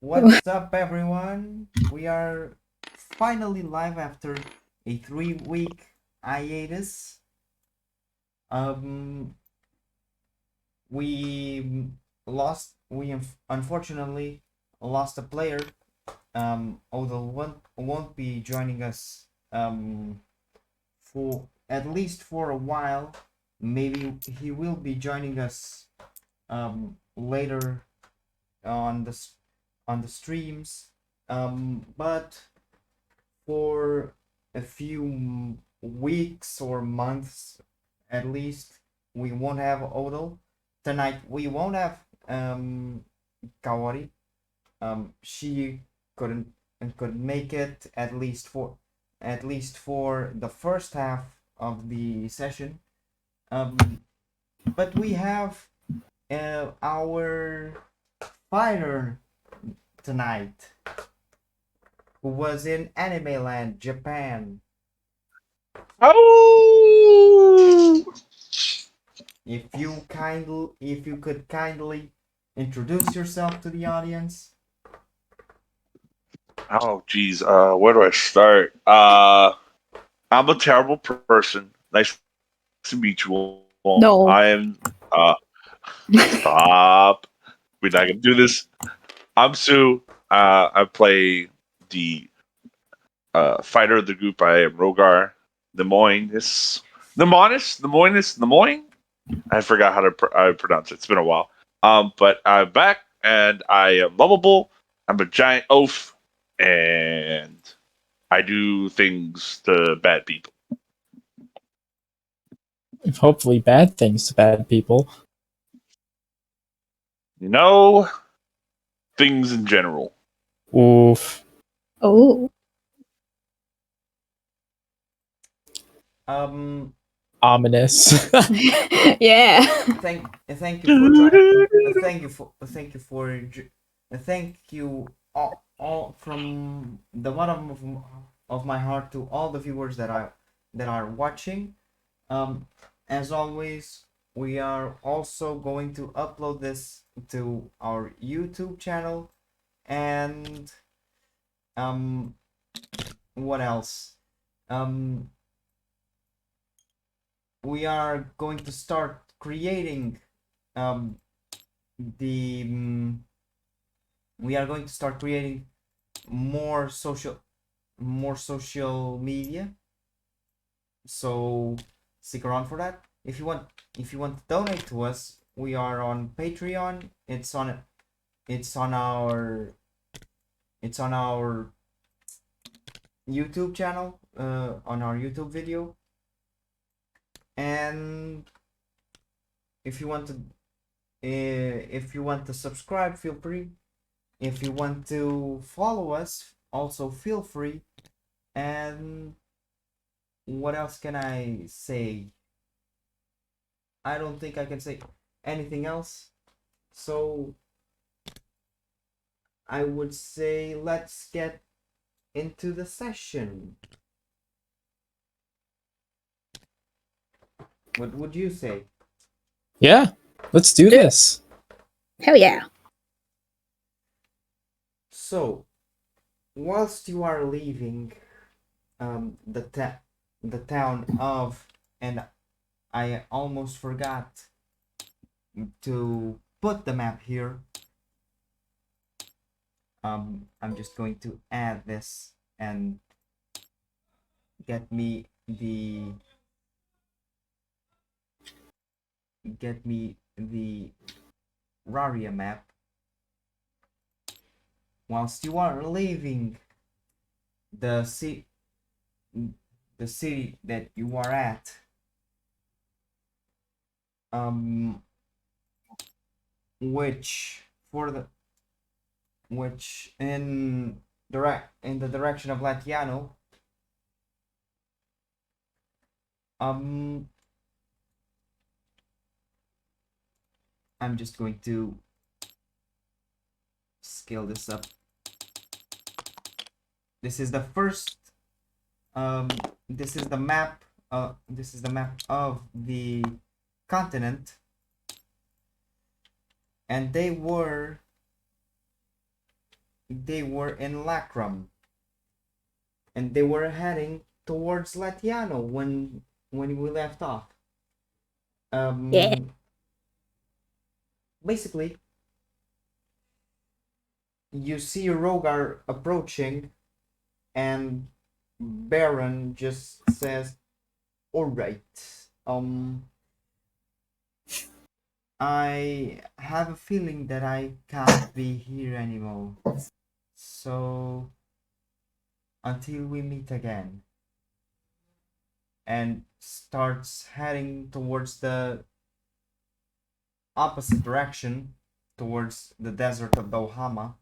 What's up, everyone? We are finally live after a 3 week hiatus. Um, we unfortunately lost a player. Although won't be joining us for at least for a while. Maybe he will be joining us later on the streams. But for a few weeks or months at least, we won't have Odell. Tonight we won't have Kawari. She couldn't couldn't make it at least for the first half of the session. But we have our fighter tonight, who was in Anime Land, Japan. Oh! If you could kindly introduce yourself to the audience. Oh, geez. Where do I start? I'm a terrible person. Nice to meet you all. No. Stop. We're not gonna do this. I'm Sue. I play the fighter of the group. I am Rogar. Lemoyne. I forgot how to pronounce it. It's been a while. But I'm back, and I am lovable. I'm a giant oaf, and I do things to bad people. Hopefully bad things to bad people. You know, things in general. Oof. Oh. Um, Ominous. Yeah. thank you for joining. Thank you all from the bottom of my heart to all the viewers that are watching. As always, we are also going to upload this to our YouTube channel, and what else? Um, we are going to start creating um the we are going to start creating more social media, so stick around for that. If you want to donate to us, we are on Patreon. It's on our YouTube channel, on our YouTube video. And if you want to subscribe, feel free. If you want to follow us, also feel free. And what else can I say? I don't think I can say anything else. So I would say let's get into the session. What would you say? Yeah, let's do this. Hell yeah. So, whilst you are leaving the town of, and I almost forgot to put the map here. I'm just going to add this and get me the Raria map. Whilst you are leaving the city that you are at, which for the which in the direction of Latiano, I'm just going to scale this up. This is the first this is the map of the continent, and they were they were in Lacrum, and they were heading towards Latiano when we left off. Yeah. Basically, you see Rogar approaching, and Baron just says, "All right, I have a feeling that I can't be here anymore. So until we meet again." And starts heading towards the opposite direction, towards the desert of Dohama.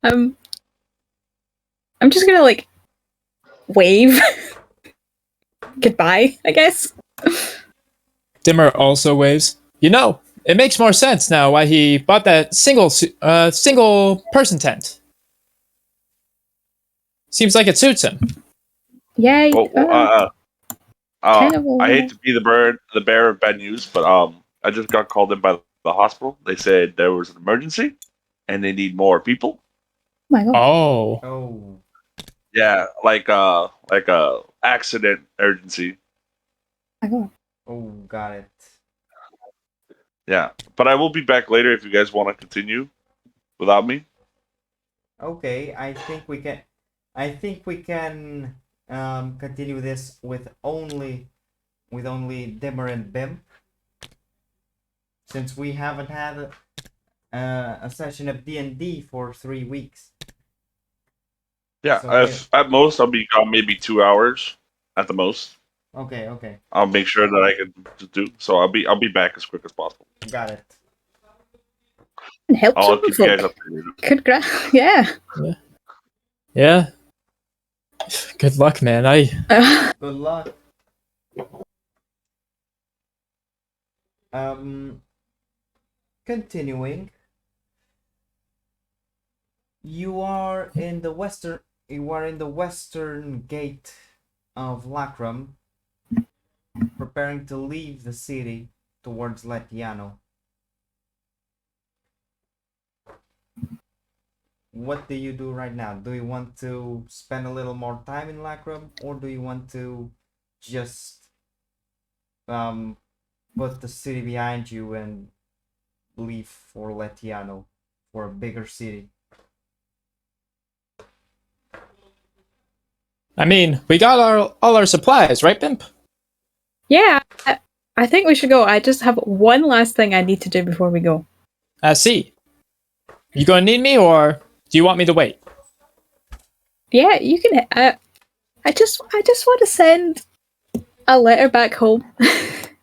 I'm just gonna like wave goodbye, I guess. Dimmer also waves. You know, it makes more sense now why he bought that single person tent. Seems like it suits him. Yeah. Kind of. I hate to be the bearer of bad news, but I just got called in by the hospital. They said there was an emergency, and they need more people. Oh my god. Oh. Oh, Yeah, like a accident urgency. Oh my god. oh, got it. Yeah, but I will be back later if you guys want to continue without me. Okay, I think we can. Continue this with only Dimmer and Bim, since we haven't had a session of D&D for 3 weeks. Yeah, So if, at most I'll be gone maybe 2 hours at the most. Okay, I'll make sure that I can do so. I'll be back as quick as possible. got it. And help I'll some keep you guys folk. updated. Yeah. Yeah. Good luck, man. Good luck. Continuing. You are in the western gate of Lacrum, preparing to leave the city towards Letiano. What do you do right now? Do you want to spend a little more time in Lacrum, or do you want to just put the city behind you and leave for Letiano, for a bigger city? I mean, we got all our supplies, right, Pimp? Yeah. I think we should go. I just have one last thing I need to do before we go. I see. You gonna need me, or do you want me to wait? Yeah, you can. I just want to send a letter back home,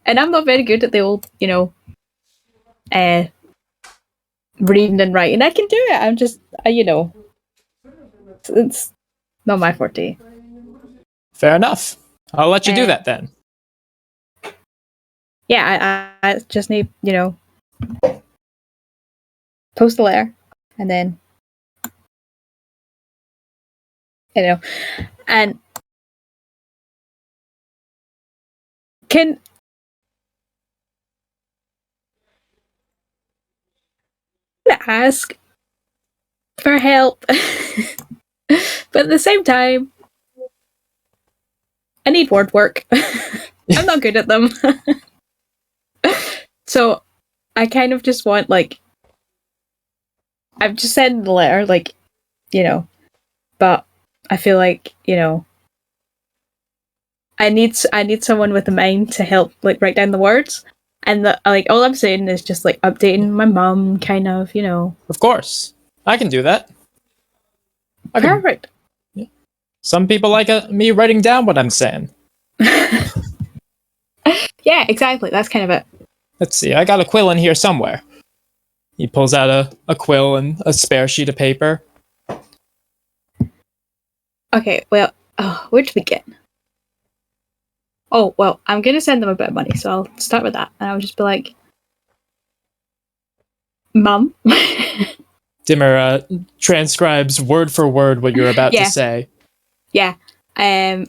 and I'm not very good at the old, reading and writing. I can do it. I'm just, it's not my forte. Fair enough. I'll let you do Uh, that then. Yeah, I just need, post a letter, and then, and can I ask for help, but at the same time, I need word work. I'm not good at them. So I kind of just want, I've just sent the letter, but I feel like, I need someone with a mind to help, write down the words. And all I'm saying is just updating my mum, kind of, Of course. I can do that. Perfect. Some people like me writing down what I'm saying. Yeah, exactly. That's kind of it. Let's see, I got a quill in here somewhere. He pulls out a quill and a spare sheet of paper. Okay, well, where to begin? Oh, well, I'm going to send them a bit of money, so I'll start with that. And I'll just be like, Mum? Dimmer transcribes word for word what you're about to say. Yeah. And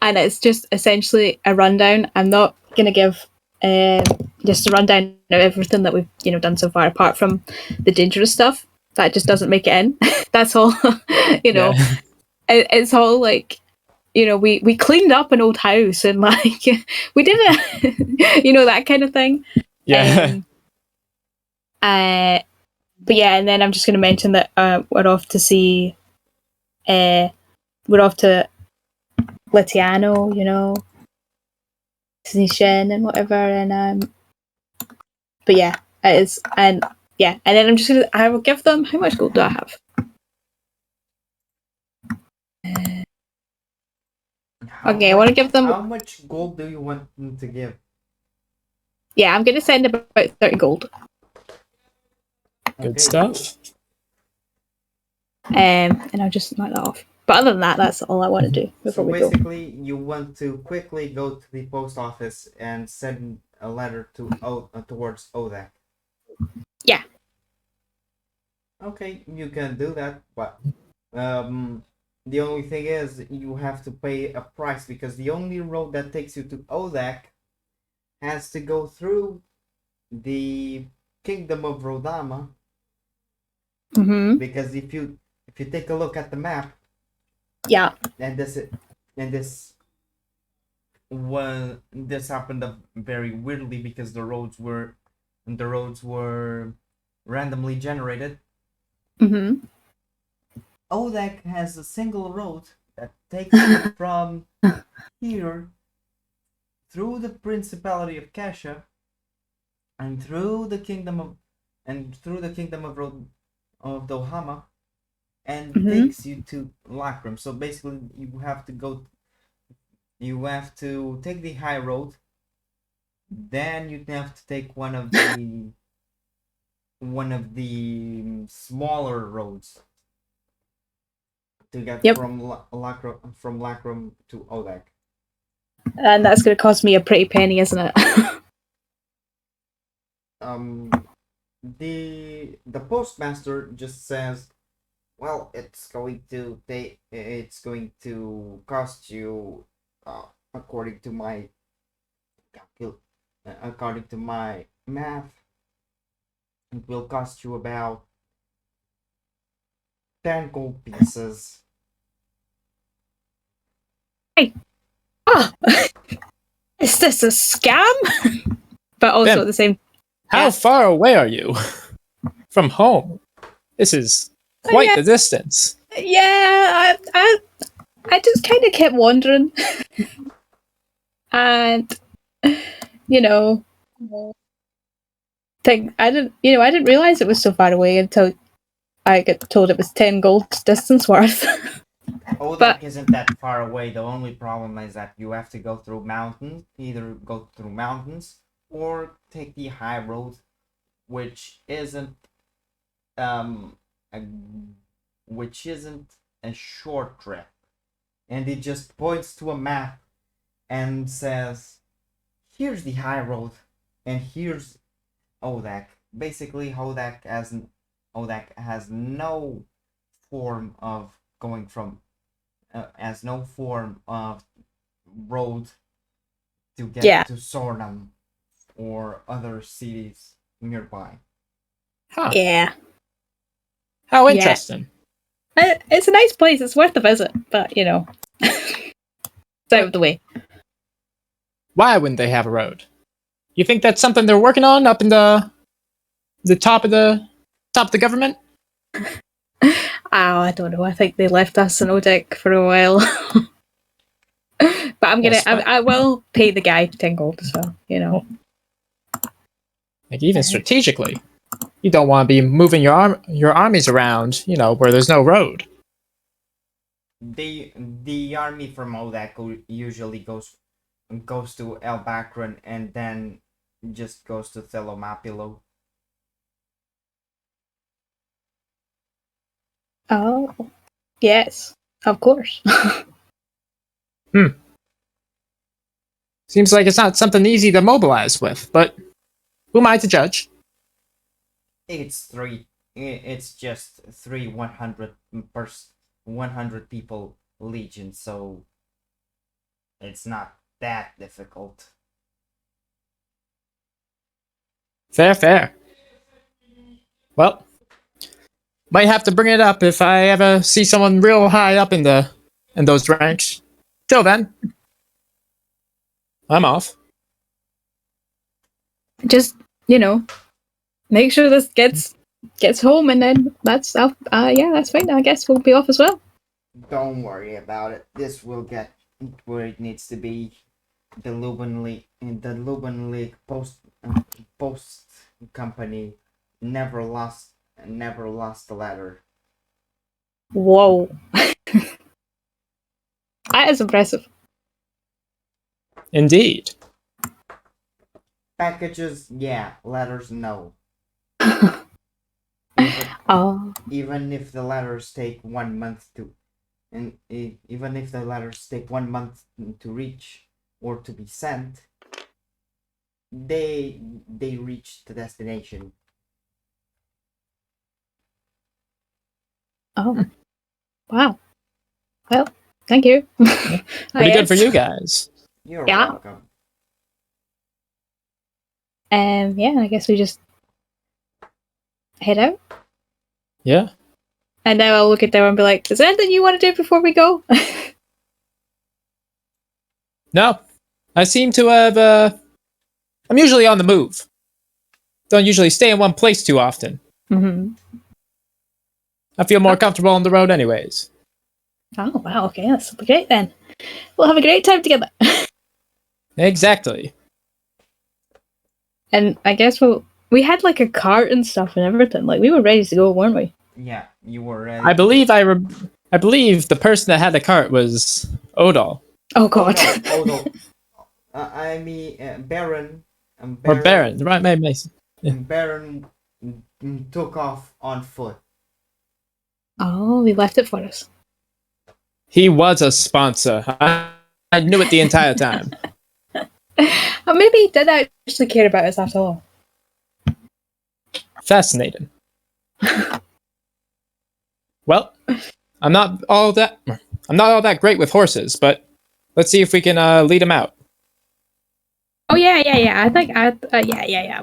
it's just essentially a rundown. I'm not going to give just to run down everything that we've done so far, apart from the dangerous stuff that just doesn't make it in. That's all. Yeah. It's all like we cleaned up an old house and like we did it, that kind of thing. Yeah. But yeah, and then I'm just going to mention that we're off to see. We're off to Litiano, see Shen and whatever, and but yeah, it is, and yeah, and then I will give them. How much gold do I have? Okay, I want to give them. How much gold do you want them to give? Yeah, I'm going to send about 30 gold. Good Okay, stuff. And I'll just knock that off. But other than that, that's all I want to do before So we go. basically, you want to quickly go to the post office and send a letter to towards Odak. Yeah. Okay, you can do that, but the only thing is you have to pay a price because the only road that takes you to Odak has to go through the Kingdom of Rodama. Mm-hmm. Because if you take a look at the map, Yeah. and this happened very weirdly because the roads were randomly generated. Mm-hmm. Odak has a single road that takes you from here through the Principality of Kasha and through the Kingdom of Dohama and takes you to Lacrim. So basically you have to take the high road, then you have to take one of the smaller roads to get from Lacrim to Odak. And that's going to cost me a pretty penny, isn't it? The postmaster just says, well, it's going to cost you, according to my math, it will cost you about 10 gold pieces. Hey. Oh, is this a scam? But also at the same. How far away are you from home? This is quite the distance. Yeah, I just kind of kept wondering, and I didn't realize it was so far away until I got told it was 10 gold distance worth. Odak isn't that far away. The only problem is that you have to go through mountains, either go through mountains or take the high road, which isn't a short trip. And it just points to a map and says, here's the high road and here's Odak. Basically, Odak has no form of going from as no form of road to get to Sornam or other cities nearby. Huh. Yeah. How interesting. It's a nice place. It's worth a visit, but it's out of the way. Why wouldn't they have a road? You think that's something they're working on up in the top of the government? I don't know. I think they left us in Odak for a while. But I will pay the guy 10 gold as well, Like even strategically, you don't want to be moving your armies around, where there's no road. The army from Odak usually goes to El Bakran and then just goes to Thelomapilo. Oh, yes, of course. Seems like it's not something easy to mobilize with, but who am I to judge? It's just three 100 people legions, so it's not that difficult. Fair. Well, might have to bring it up if I ever see someone real high up in those ranks. Till then, I'm off. Just, make sure this gets home, and then that's fine. I guess we'll be off as well. Don't worry about it. This will get where it needs to be. The Luban League post company never lost the ladder. Whoa. That is impressive. Indeed. Packages, yeah. Letters, no. Oh. Even if the letters take 1 month to reach or to be sent, they reach the destination. Oh. Wow. Well, thank you. Pretty good for you guys. You're Yeah. welcome. I guess we just head out. Yeah. And now I'll look at them and be like, is there anything you want to do before we go? No. I seem to have, I'm usually on the move. Don't usually stay in one place too often. Mm-hmm. I feel more comfortable on the road anyways. Oh, wow, okay, that's great then. We'll have a great time together. Exactly. And I guess we had like a cart and stuff and everything. Like, we were ready to go, weren't we? Yeah, you were ready. I believe the person that had the cart was Odal. Oh, God. Odo. I mean, Baron. Or Baron, right? Maybe. Yeah. Baron took off on foot. Oh, he left it for us. He was a sponsor. I knew it the entire time. Or maybe he did actually care about us after all. Fascinating. Well, I'm not all that great with horses, but let's see if we can lead him out. Oh, yeah. I think,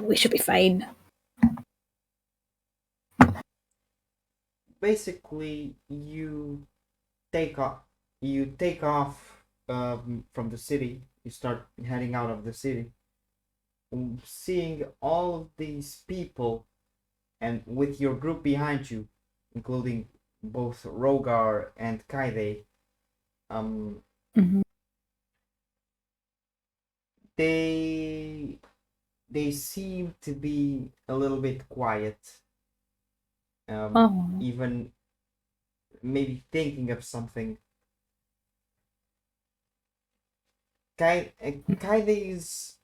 we should be fine. Basically, you take off from the city. You start heading out of the city, seeing all of these people, and with your group behind you, including both Rogar and Kaide. Mm-hmm. They seem to be a little bit quiet. Oh. Even maybe thinking of something. Kaide's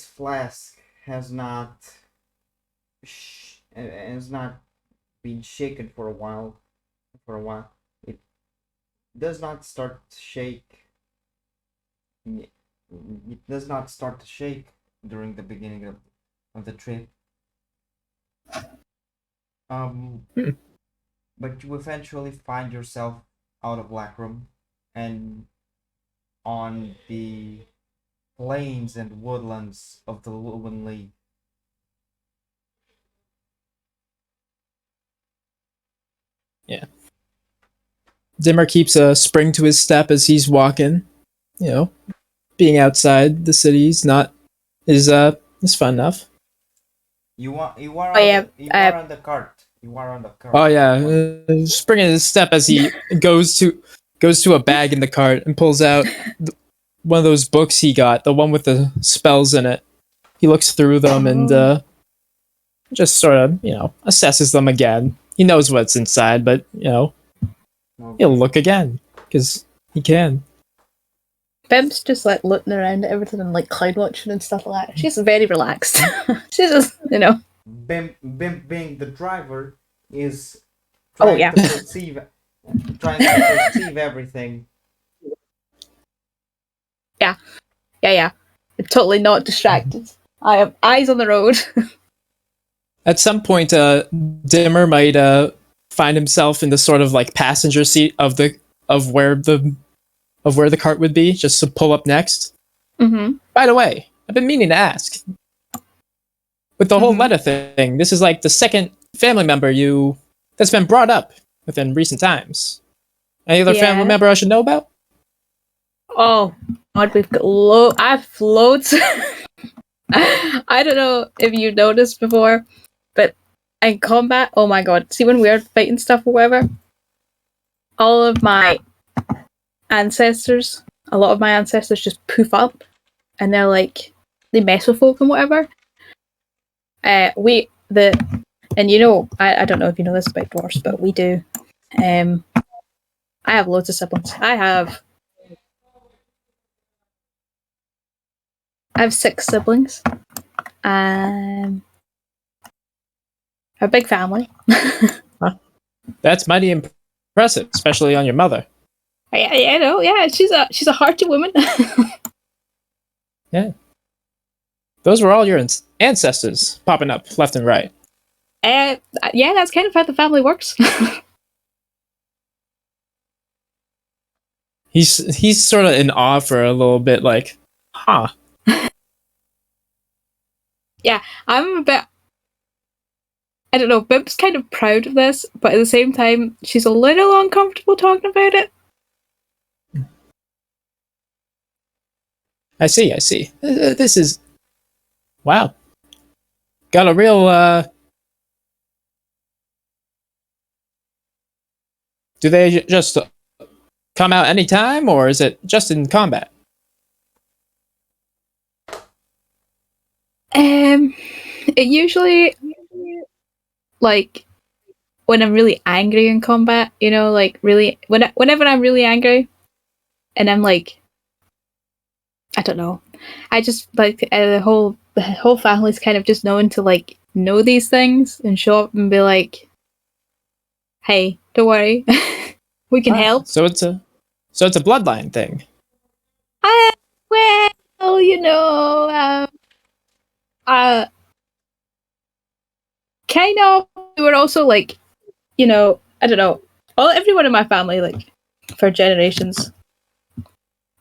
flask has not been shaken for a while. It does not start to shake. It does not start to shake during the beginning of the trip. But you eventually find yourself out of Blackroom and on the plains and woodlands of the Luban League. Yeah. Dimmer keeps a spring to his step as he's walking. Being outside the city is fun enough. You are on the cart. You are on the cart. Oh yeah, springing his step as he goes to a bag in the cart and pulls out one of those books he got, the one with the spells in it. He looks through them and just sort of assesses them again. He knows what's inside, but he'll look again because he can. Bim's just like looking around at everything and like cloud watching and stuff like that. She's very relaxed. She's just, Bim being the driver is trying trying to perceive everything. Yeah. Totally not distracted. I have eyes on the road. At some point, Dimmer might find himself in the sort of like passenger seat of where the cart would be, just to pull up next. Mm-hmm. By the way, I've been meaning to ask. with the whole Mhm. letter thing, this is like the second family member that's been brought up within recent times. Any other family Yeah. member I should know about? Oh God, we've got I've loads. I don't know if you noticed before, but in combat, oh my God, see when we're fighting stuff or whatever, all of my ancestors, a lot of my ancestors just poof up, and they're like they mess with folk and whatever. And you know, I don't know if you know this about dwarfs, but we do. I have loads of siblings. I have 6 siblings. A big family. That's mighty impressive, especially on your mother. Yeah, no, yeah, she's a hearty woman. Yeah. Those were all your ancestors popping up left and right. uh, yeah, that's kind of how the family works. He's sort of in awe for a little bit, like, huh. Yeah, I'm a bit. I don't know. Bib's kind of proud of this, but at the same time, she's a little uncomfortable talking about it. I see. This is wow. Got a real. Do they just come out anytime, or is it just in combat? It usually like when I'm really angry in combat, you know, like really whenever I'm really angry, and I'm like, I don't know, I just like the whole family's kind of just known to like know these things and show up and be like, hey, don't worry, we can help. So it's a bloodline thing. Well, you know, uh, kind of. We were also like, you know, I don't know. Everyone in my family, like, for generations,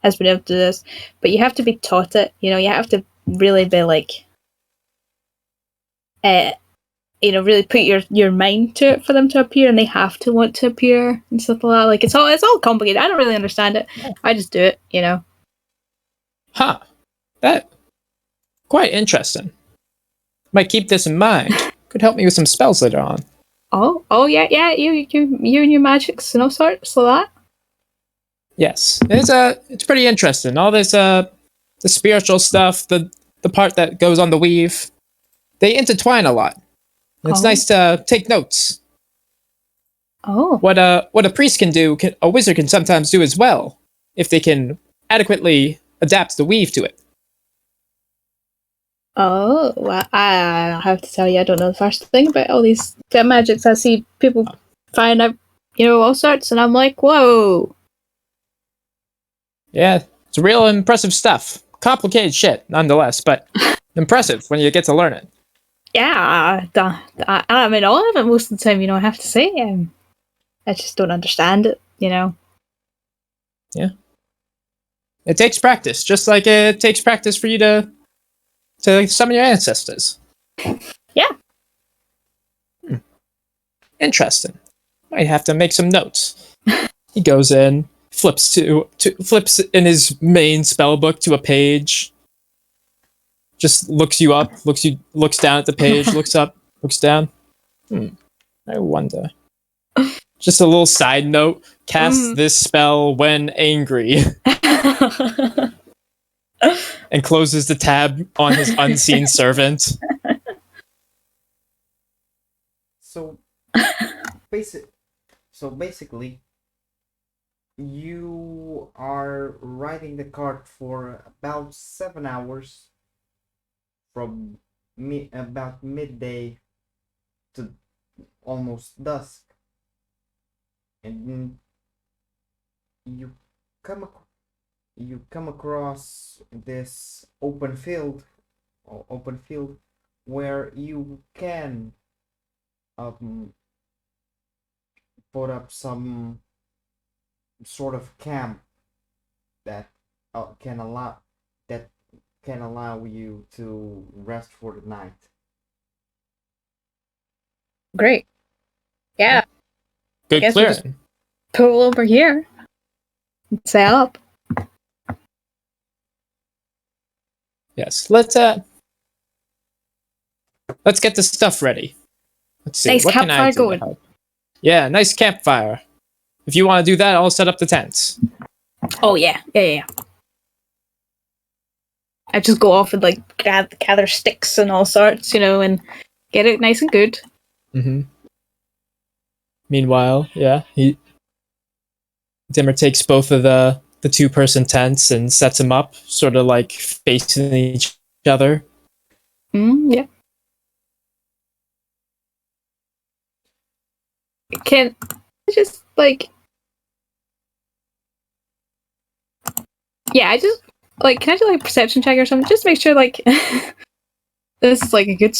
has been able to do this, but you have to be taught it. You know, you have to really be like, uh, you know, really put your mind to it for them to appear, and they have to want to appear and stuff like that. Like, it's all complicated. I don't really understand it. I just do it. You know. Huh. That quite interesting. Might keep this in mind. Could help me with some spells later on. Oh yeah. You and your magics and all sorts of that. Yes, it's pretty interesting. All this the spiritual stuff, the part that goes on the weave, they intertwine a lot. And it's Oh. nice to take notes. Oh. What a priest can do, a wizard can sometimes do as well, if they can adequately adapt the weave to it. Oh, well, I have to tell you, I don't know the first thing about all these magics. I see people find out, you know, all sorts, and I'm like, whoa. Yeah, it's real impressive stuff. Complicated shit, nonetheless, but impressive when you get to learn it. Yeah, I mean, all of it most of the time, you know, I have to say. I just don't understand it, you know. Yeah. It takes practice, just like it takes practice for you to summon your ancestors. Yeah. Interesting. Might have to make some notes. He goes in, flips flips in his main spell book to a page. Just looks you up, looks down at the page, looks up, looks down. I wonder. Just a little side note: cast this spell when angry, and closes the tab on his unseen servant. So basically, you are riding the cart for about 7 hours, from about midday to almost dusk, and you come across this open field where you can um put up some sort of camp that uh, can allow that can allow you to rest for the night. Great. Yeah. Good Guess we just- clearing. Pull over here. Set up. Yes. Let's get the stuff ready. Let's see. Nice What can I campfire do going. to help? Yeah, nice campfire. If you want to do that, I'll set up the tents. Oh yeah. Yeah. I just go off and like gather sticks and all sorts, and get it nice and good. Mm-hmm. Meanwhile, yeah, Dimmer takes both of the two-person tents and sets them up, sort of like facing each other. Yeah. Can I just like? Yeah, I just like. Can I do like a perception check or something? Just to make sure like this is like a good.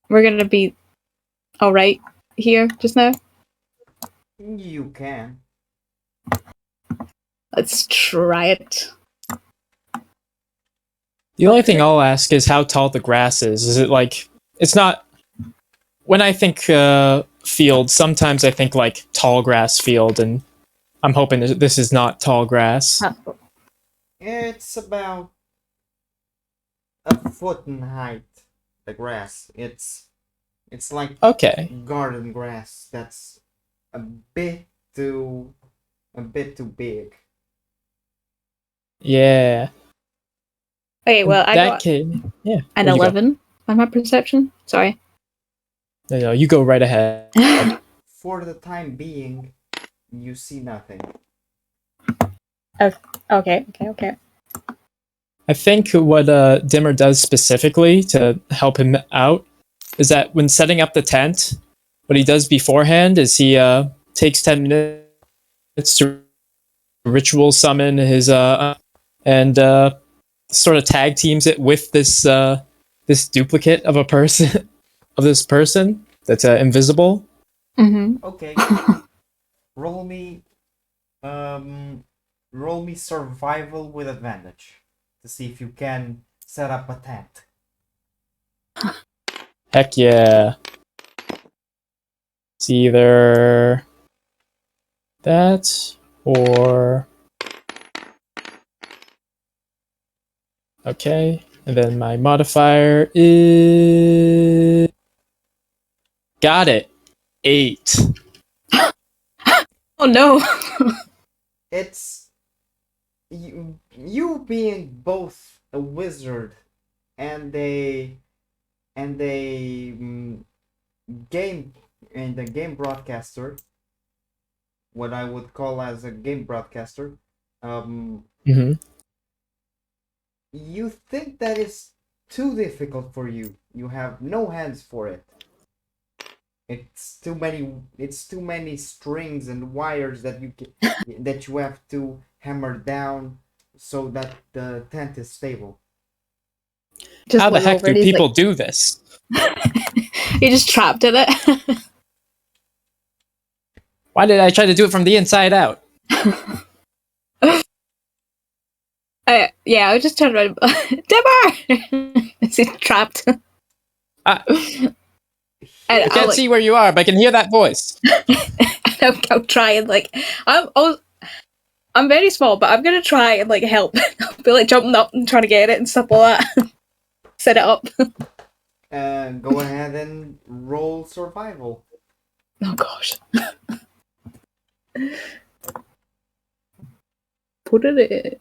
We're gonna be all right here just now. You can. Let's try it. The only thing I'll ask is how tall the grass is. Is it like it's not? When I think field, sometimes I think like tall grass field, and I'm hoping that this is not tall grass. It's about a foot in height. The grass. It's like Okay. garden grass. That's a bit too big. Yeah. Okay, well, I got yeah. an Where'd you go? 11 on my perception. Sorry. No, you go right ahead. For the time being, you see nothing. Okay. I think what Dimmer does specifically to help him out is that when setting up the tent, what he does beforehand is he takes 10 minutes to ritual summon his and sort of tag teams it with this this duplicate of a person of this person that's invisible. Mm-hmm. Okay. roll me survival with advantage to see if you can set up a tent. Heck yeah. It's either that or okay, and then my modifier is got it. 8. Oh no. It's you being both a wizard and a game broadcaster, what I would call as a game broadcaster. Mm-hmm. You think that is too difficult for you. You have no hands for it. It's too many strings and wires that that you have to hammer down so that the tent is stable. Just How the look heck over do and he's people like, do this? You're just trapped in it. Why did I try to do it from the inside out? Yeah, I was just trying to Dimmer! Is he trapped? I And can't I'll, see where you are, but I can hear that voice. I'll try and like I'm very small, but I'm gonna try and like help. I'll be like jumping up and trying to get it and stuff like that. Set it up. Go ahead and roll survival. Oh gosh. Put it in.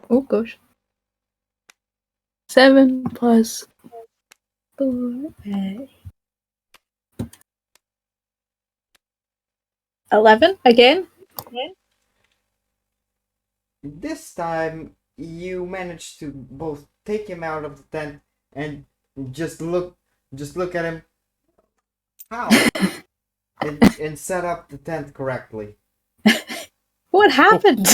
Oh gosh. 7 plus 4, 11 again. This time you managed to both take him out of the tent and just look at him. How? and set up the tent correctly. What happened?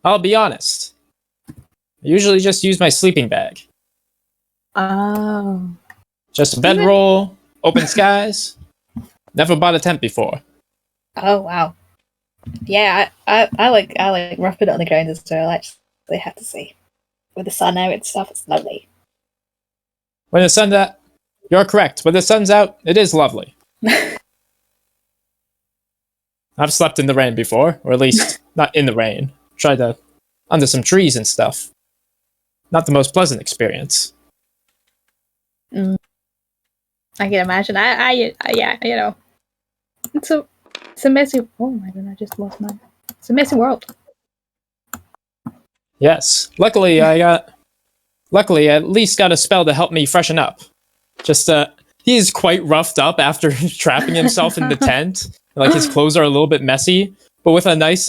I'll be honest. I usually just use my sleeping bag. Oh. Just a bedroll, open skies. Never bought a tent before. Oh wow. Yeah, I like roughing it on the ground as well. Actually, I have to say, with the sun out and stuff, it's lovely. When the sun's out, you're correct. When the sun's out, it is lovely. I've slept in the rain before, or at least not in the rain. Tried to under some trees and stuff. Not the most pleasant experience. I can imagine. Yeah, you know, it's a messy. Oh my god, I just lost mine. It's a messy world. Yes. Luckily, I at least got a spell to help me freshen up. Just he is quite roughed up after trapping himself in the tent. Like his clothes are a little bit messy, but with a nice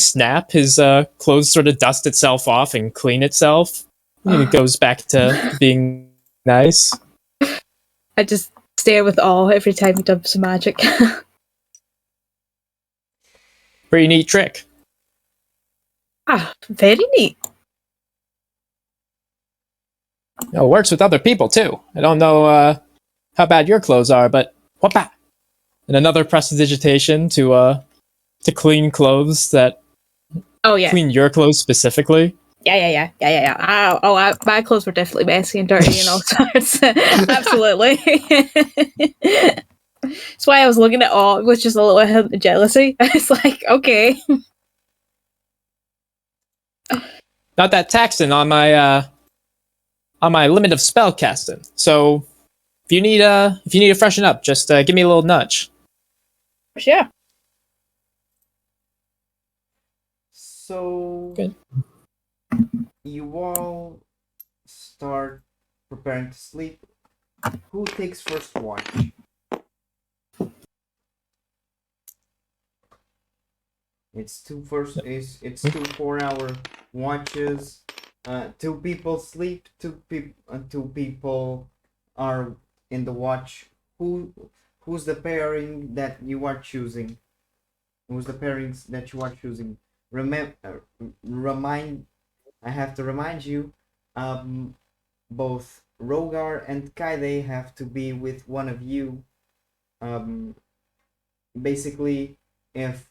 snap, his clothes sort of dust itself off and clean itself. And it goes back to being nice. I just stare with awe every time he does some magic. Pretty neat trick. Very neat. It works with other people too. I don't know how bad your clothes are, but whoopah! And another prestidigitation to clean clothes that Oh yeah. clean your clothes specifically. Yeah. My clothes were definitely messy and dirty, you know. So it's, absolutely. That's why I was looking at all with just a little hint of jealousy. It's like, okay. Not that taxing on my limit of spell casting. So if you need to freshen up, just give me a little nudge. Sure. So Good. you all start preparing to sleep. Who takes first watch? It's two 4-hour watches. Two people sleep. Two people are in the watch. Who's the pairing that you are choosing? Who's the pairings that you are choosing? I have to remind you, both Rogar and Kaide have to be with one of you. Basically, if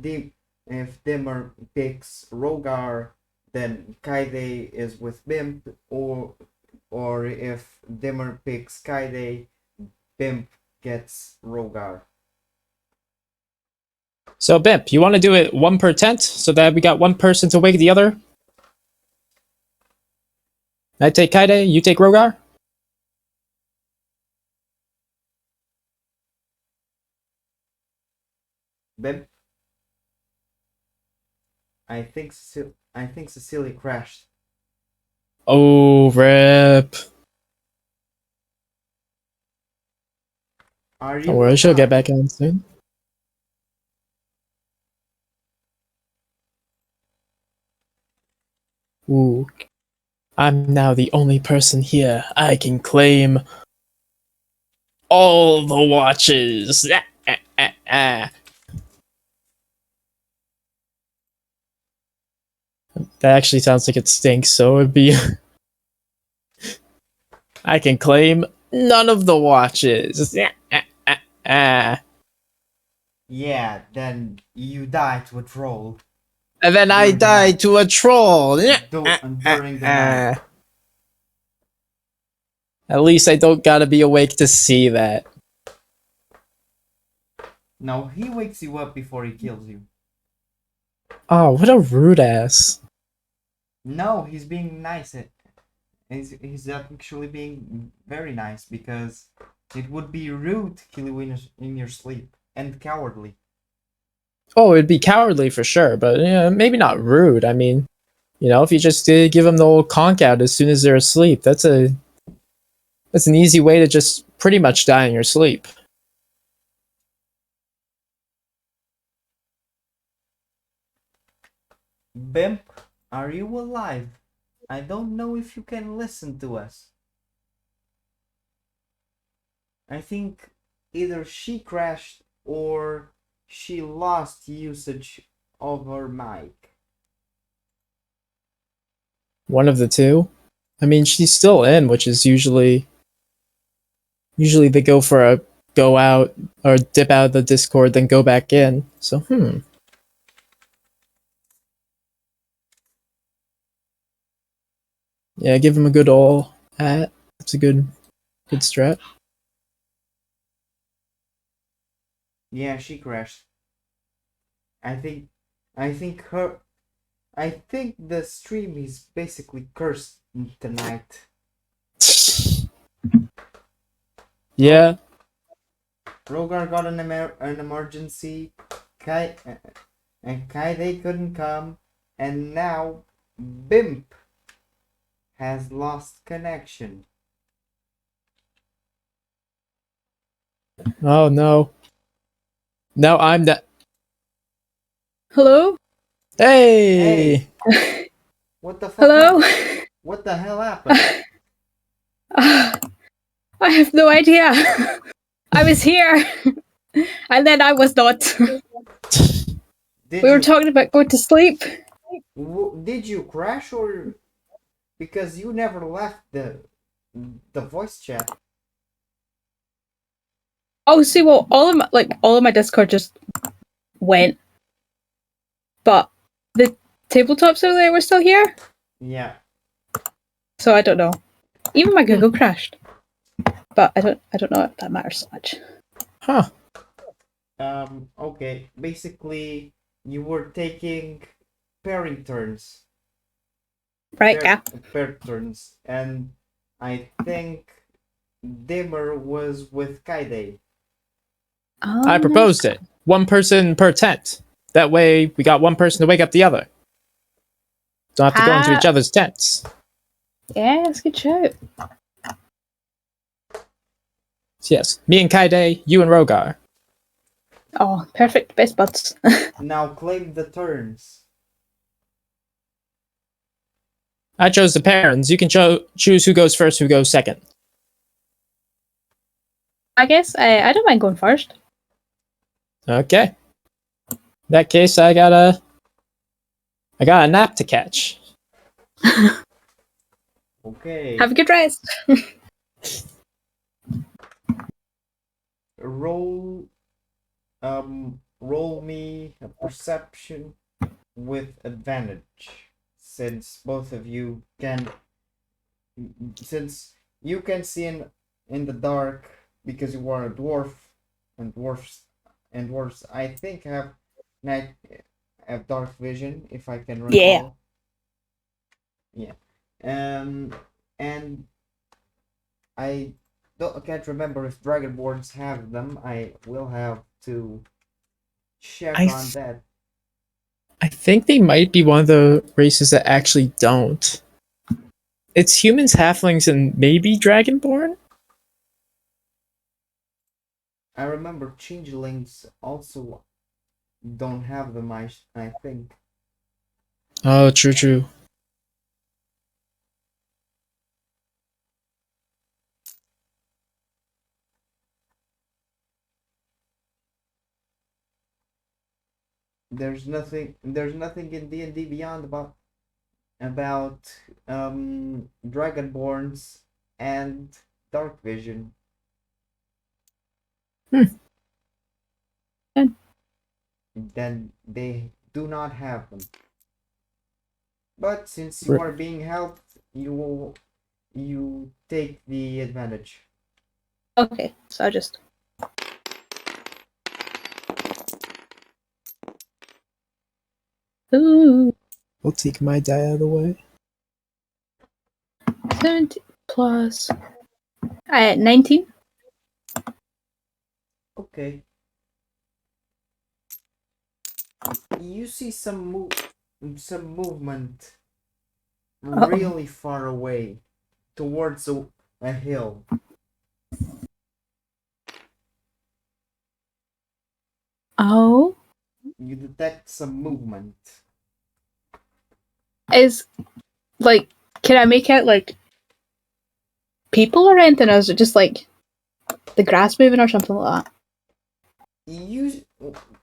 Dimmer picks Rogar, then Kaide is with Bimp, or if Dimmer picks Kaide, Bimp gets Rogar. So Bimp, you want to do it one per tent, so that we got one person to wake the other? I take Kaide, you take Rogar? Bimp? I think Cecilia crashed. Oh, rip. Are you? Don't worry, she'll get back on soon. Ooh. I'm now the only person here. I can claim all the watches. That actually sounds like it stinks, so it'd be... I can claim none of the watches. Yeah, then you die to a troll. And then I During the die night. to a troll. During the night. At least I don't gotta be awake to see that. No, he wakes you up before he kills you. Oh, what a rude ass. No, he's being nice. He's actually being very nice, because it would be rude to kill you in your sleep, and cowardly. Oh, it'd be cowardly for sure, but yeah, maybe not rude. I mean, you know, if you just give them the old conk out as soon as they're asleep, that's an easy way to just pretty much die in your sleep. Bimp, are you alive? I don't know if you can listen to us. I think either she crashed or she lost usage of her mic. One of the two. I mean, she's still in, which is usually they go for a go out or dip out of the Discord, then go back in. So, yeah, give him a good ol' That's a good strat. Yeah, she crashed. I think I think her I think the stream is basically cursed tonight. Yeah. Rogar got an emergency. Kai and Kaide couldn't come, and now Bimp has lost connection. Oh no. Now I'm the. Hello? Hey. What the fuck? Hello? What the hell happened? I have no idea. I was here. And then I was not. Did We were you talking about going to sleep. did you crash, or because you never left the voice chat? Oh, see, well, all of my Discord just went, but the tabletops over there were still here. Yeah. So I don't know. Even my Google crashed, but I don't know if that matters so much. Huh. Okay. Basically, you were taking pairing turns. Right? Yeah. Pair turns, and I think Dimmer was with Kaide. I proposed it. One person per tent. That way, we got one person to wake up the other. Don't have to go into each other's tents. Yeah, that's a good shout. Yes, me and Kaide, you and Rogar. Oh, perfect. Best buds. Now claim the turns. I chose the parents. You can choose who goes first, who goes second. I guess I don't mind going first. Okay. In that case, I got a nap to catch. Okay. Have a good rest. Roll me a perception with advantage, since both of you can see in the dark, because you are a dwarf, and dwarfs I think have dark vision, if I can recall. Yeah. And I can't remember if Dragonborns have them. I will have to check on that. I think they might be one of the races that actually don't. It's humans, halflings, and maybe Dragonborn? I remember changelings also don't have them, I think. Oh, true. There's nothing in D&D Beyond about Dragonborns and dark vision. Then they do not have them. But since you are being helped, you take the advantage. Okay, so I just. Ooh. I'll take my die out of the way. 70 plus. 19. Okay. You see some movement really far away towards a hill. Oh. You detect some movement. Is, like, can I make out, like, people or anything, or is it just, like, the grass moving or something like that?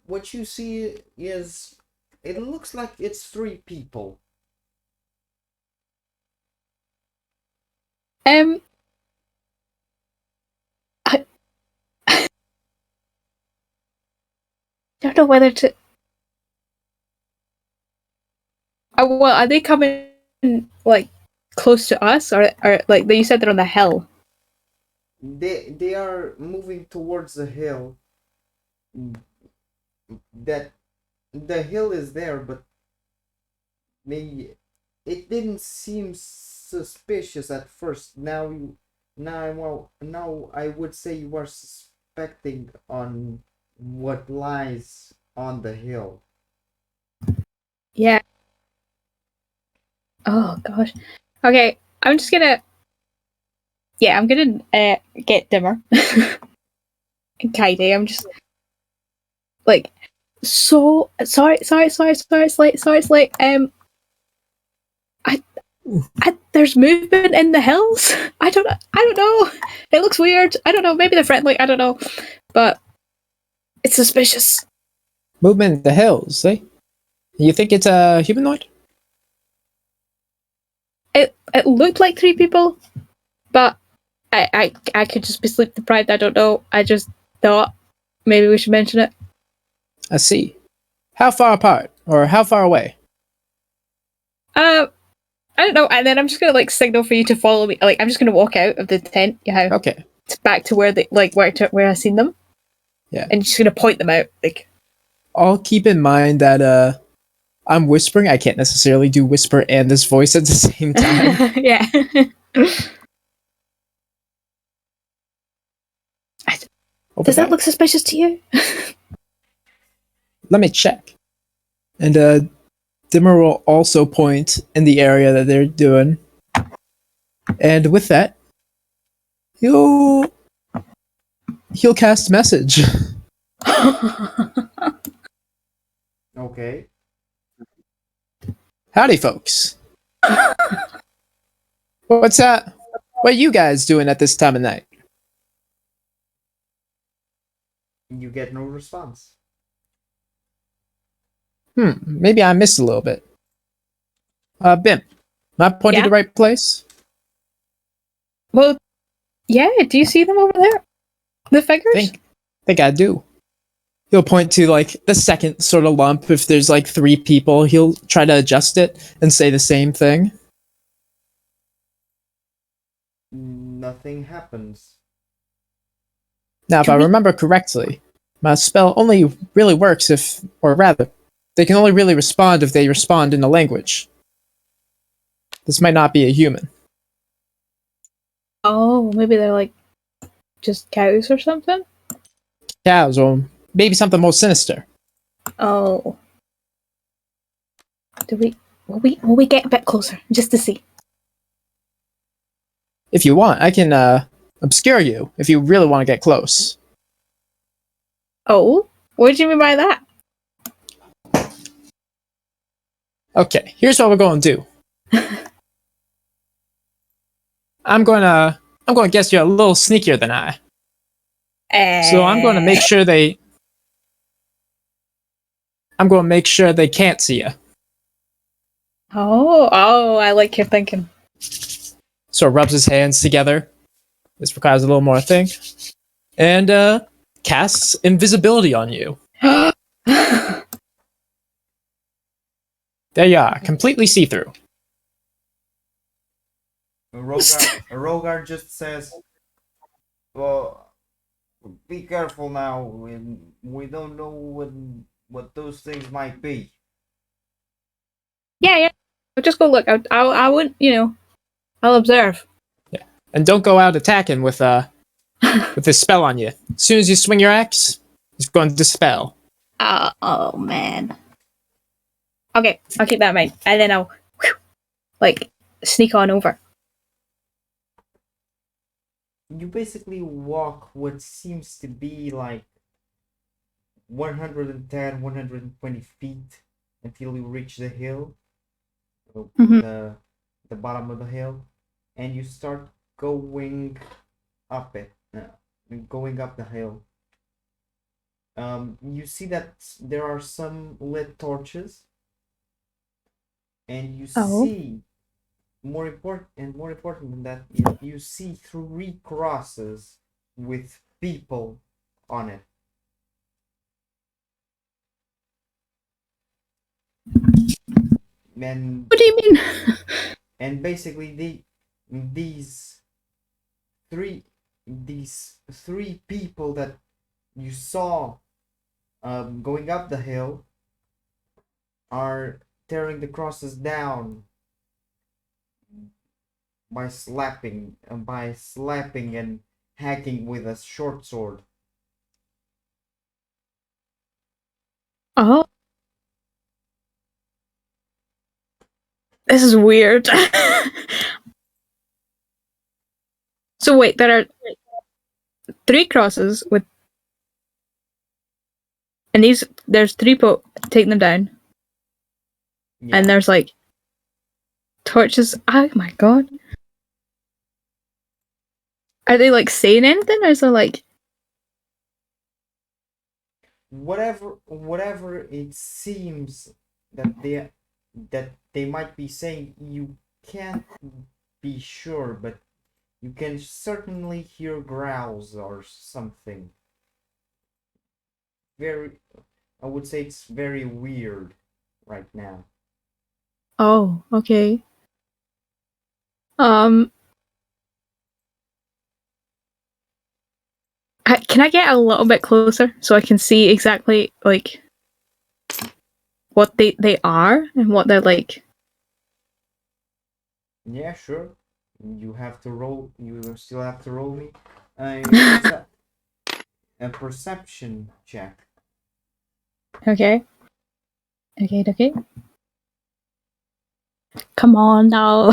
What you see is, it looks like it's 3 people. I don't know whether to. Well, are they coming, like, close to us, or like you said they're on the hill? They are moving towards the hill. That the hill is there, but maybe it didn't seem suspicious at first. Now I would say you are suspecting on what lies on the hill. Yeah. Oh gosh. Okay, I'm just gonna. Yeah, I'm gonna get Dimmer and Kaide. I'm just like so sorry. It's late. There's movement in the hills. I don't know. It looks weird. I don't know. Maybe they're friendly. I don't know, but it's suspicious. Movement in the hills, eh? You think it's a humanoid? It looked like 3 people, but I could just be sleep deprived. I don't know. I just thought maybe we should mention it. I see. How far apart? Or how far away? I don't know. And then I'm just gonna like signal for you to follow me. Like I'm just gonna walk out of the tent. Okay. Back to where they like where I seen them. Yeah. And just gonna point them out. Like I'll keep in mind that I'm whispering. I can't necessarily do whisper and this voice at the same time. yeah. Does that look suspicious to you? Let me check. And Dimmer will also point in the area that they're doing. And with that, he'll cast message. Okay. Howdy, folks. What's that? What are you guys doing at this time of night? You get no response. Maybe I missed a little bit. Bim, am I pointing Yeah? to the right place? Well, yeah. Do you see them over there? The figures? Think I do. He'll point to like the second sort of lump. If there's like 3 people, he'll try to adjust it and say the same thing. Nothing happens. Now, if I remember correctly, my spell only really works if, or rather, they can only really respond if they respond in a language. This might not be a human. Oh, maybe they're like just cows or something. Cows, or maybe something more sinister. Oh. Will we get a bit closer just to see? If you want, I can obscure you if you really want to get close. Oh, what do you mean by that? Okay, here's what we're going to do. I'm going to guess you're a little sneakier than I. So I'm going to make sure they can't see you. Oh, I like your thinking. So rubs his hands together. This requires a little more thing. And casts invisibility on you. There you are, completely see-through. Rogar just says, "Well, be careful now. We don't know what those things might be." Yeah. I'll just go look. I wouldn't, I'll observe. Yeah. And don't go out attacking with this spell on you. As soon as you swing your axe, it's going to dispel. Oh man. Okay, I'll keep that in mind. And then I'll sneak on over. You basically walk what seems to be like 110, 120 feet until you reach the hill, Mhm. the bottom of the hill, and you start going up it, going up the hill. You see that there are some lit torches, and you see more important than that, you see 3 crosses with people on it. And What do you mean? and basically these three people that you saw going up the hill are tearing the crosses down by slapping and hacking with a short sword. Oh. This is weird. So wait, there are 3 crosses with, and there's 3 people taking them down, Yeah. and there's like torches. Oh my god. Are they like saying anything, or is it like whatever it seems that they might be saying, you can't be sure, but you can certainly hear growls or something. I would say it's very weird right now. oh, okay. Can I get a little bit closer so I can see exactly like what they are and what they're like? Yeah, sure. You have to roll. You still have to roll me a perception check. Okay. Okay. Come on now.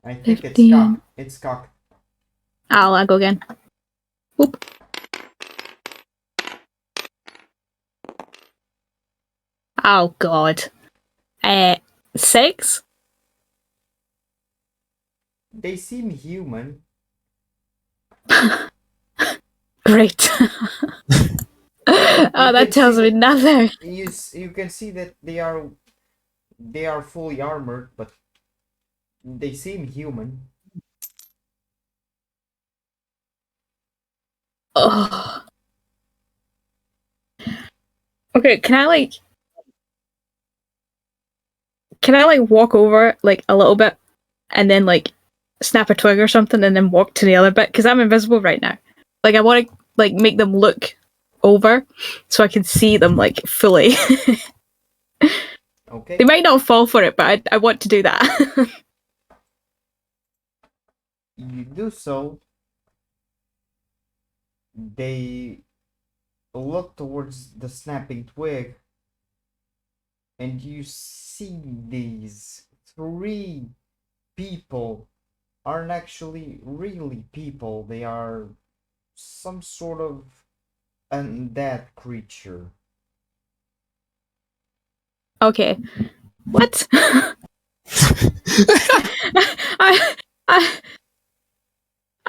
I think 15. it's cocked. I'll go again. Whoop. Oh god. 6? They seem human. Great. Oh, that tells me nothing. You can see that they are fully armored, but they seem human. Oh. Okay, can I walk over like a little bit and then like snap a twig or something and then walk to the other bit, because I'm invisible right now. Like I want to like make them look over so I can see them like fully. Okay. They might not fall for it, but I want to do that. You do so. They look towards the snapping twig, and you see these 3 people aren't actually really people. They are some sort of undead creature. Okay. What? I,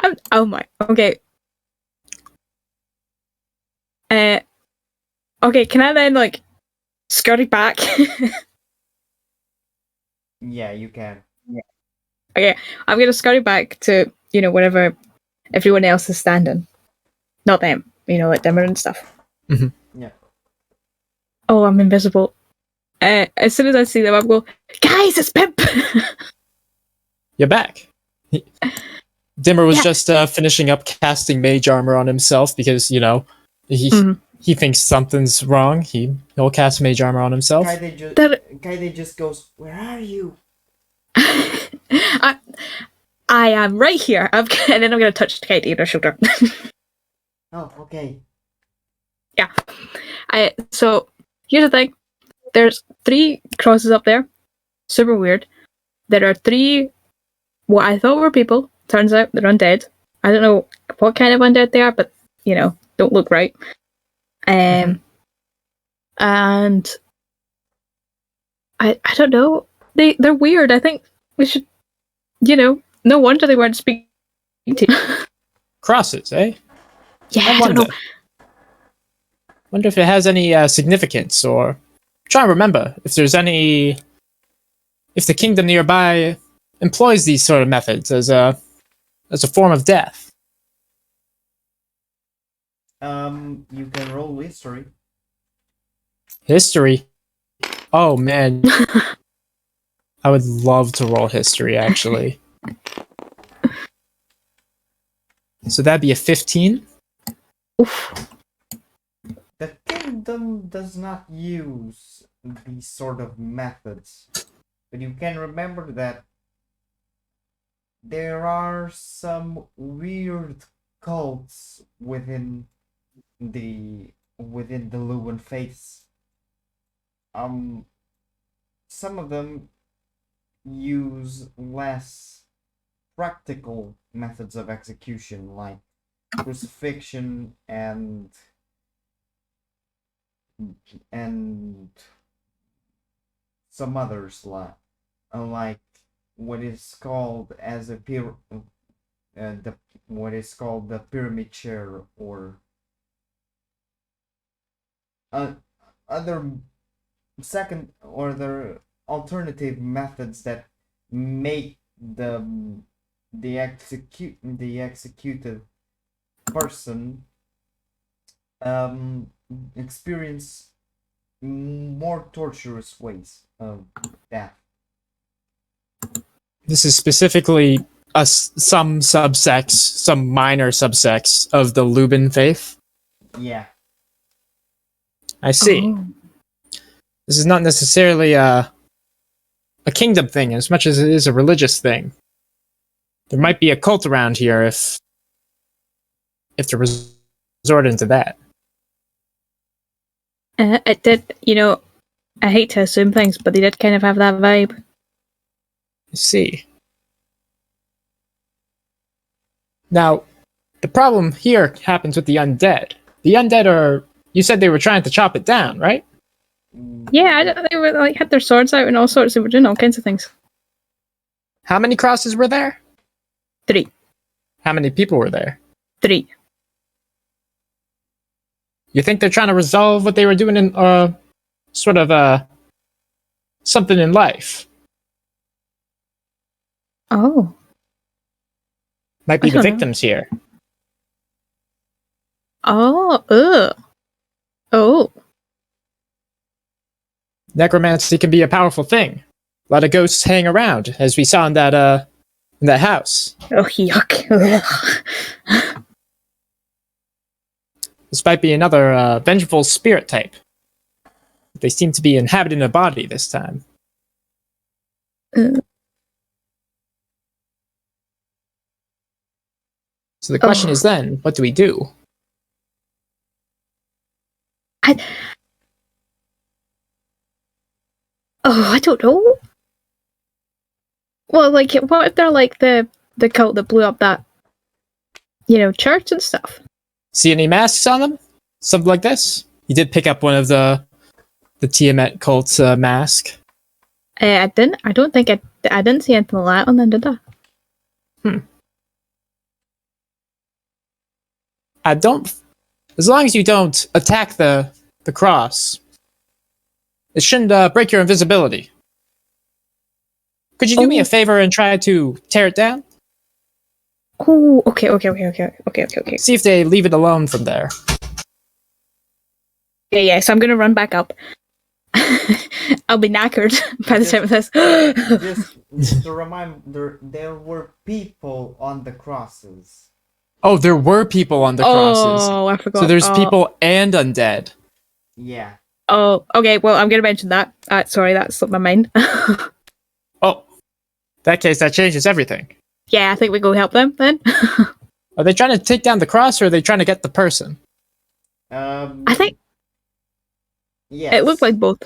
I'm, oh my. Okay. Okay. Can I then like scurry back? Yeah, you can. Okay. I'm gonna scurry back to wherever everyone else is standing. Not them. Like Dimmer and stuff. Mhm. Yeah. Oh, I'm invisible. As soon as I see them, I'll go, guys, it's Pimp! You're back. Dimmer was Yeah. just finishing up casting mage armor on himself because, he Mhm. he thinks something's wrong. He'll cast mage armor on himself. Kaide just goes, "Where are you?" I am right here. And then I'm going to touch Katie on her shoulder. Oh, okay. Yeah. So, here's the thing. There's 3 crosses up there. Super weird. There are 3 what I thought were people. Turns out they're undead. I don't know what kind of undead they are, but, don't look right. And I don't know. They're weird. I think we should, no wonder they weren't speaking to you. Crosses, eh? Yeah, I I don't know. Wonder if it has any significance, or try and remember if there's any. If the kingdom nearby employs these sort of methods as a form of death. You can roll history. History. Oh man, I would love to roll history actually. So that'd be a 15. Oof. The kingdom does not use these sort of methods, but you can remember that there are some weird cults within the Luan faiths. Some of them use less practical methods of execution, like crucifixion and some others, like what is called as a what is called the pyramid chair, or other second or the alternative methods that make the executed person experience more torturous ways of death. This is specifically some minor subsects of the Luban faith. Yeah. I see. Oh. This is not necessarily a kingdom thing as much as it is a religious thing. There might be a cult around here if they resort into that. It did, I hate to assume things, but they did kind of have that vibe. I see. Now, the problem here happens with the undead. The undead are... You said they were trying to chop it down, right? Yeah, they were like had their swords out and all sorts. They were doing all kinds of things. How many crosses were there? 3. How many people were there? 3. You think they're trying to resolve what they were doing in sort of something in life? Oh. Might be I the don't know. victims here. Oh. Ugh. Oh. Necromancy can be a powerful thing. A lot of ghosts hang around, as we saw in that house. Oh, yuck. Ugh. This might be another vengeful spirit type. They seem to be inhabiting a body this time. So the question is then, what do we do? I don't know. Well, like, what if they're like the cult that blew up that, church and stuff? See any masks on them? Something like this? You did pick up one of the Tiamat cult's mask. I didn't. I don't think I didn't see anything like that on them, did I? I don't... As long as you don't attack the cross, it shouldn't break your invisibility. Could you do me a favor and try to tear it down? Oh, okay. See if they leave it alone from there. Yeah, so I'm gonna run back up. I'll be knackered by the time of this. Just to remind, there were people on the crosses. Oh, there were people on the crosses. Oh, I forgot. So there's people and undead. Yeah. Oh, okay. Well, I'm gonna mention that. Sorry, that slipped my mind. Oh, in that case, that changes everything. Yeah, I think we go help them then. Are they trying to take down the cross, or are they trying to get the person? I think yes. it looked like both.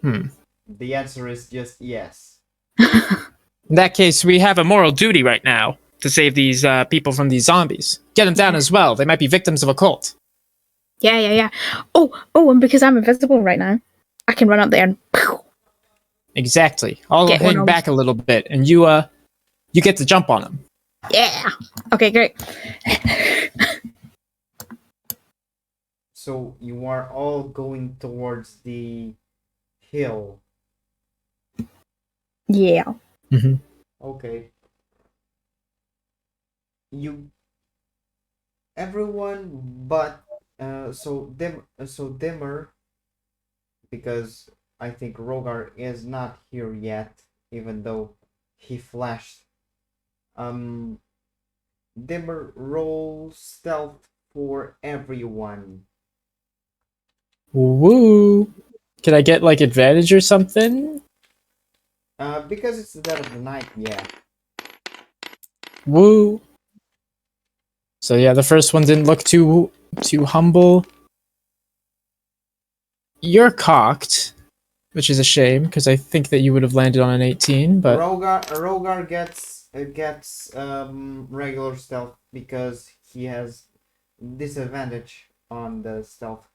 The answer is just yes. In that case, we have a moral duty right now to save these people from these zombies. Get them down as well. They might be victims of a cult. Yeah. Oh, and because I'm invisible right now, I can run up there and. Exactly. I'll Get one hang on. back a little bit, and you get to jump on them. Yeah. Okay, great. So you are all going towards the hill. Yeah. Mm-hmm. Okay. Everyone but so dimmer, because I think Rogar is not here yet, even though he flashed. Um, dimmer roll stealth for everyone. Woo! Can I get like advantage or something? Because it's the dead of the night, yeah. Woo! So yeah, the first one didn't look too humble. You're cocked, which is a shame because I think that you would have landed on an 18. But Rogar gets regular stealth because he has disadvantage on the stealth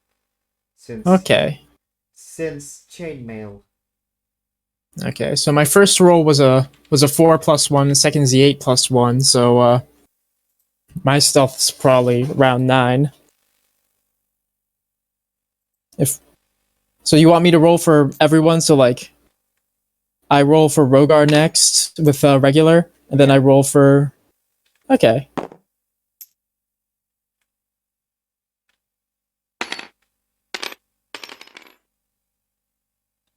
okay, since chainmail. okay. So my first roll was a 4+1. The second is the 8+1. So my stealth's probably around 9. If so, you want me to roll for everyone? So like, I roll for Rogar next with regular, and then I roll for. Okay.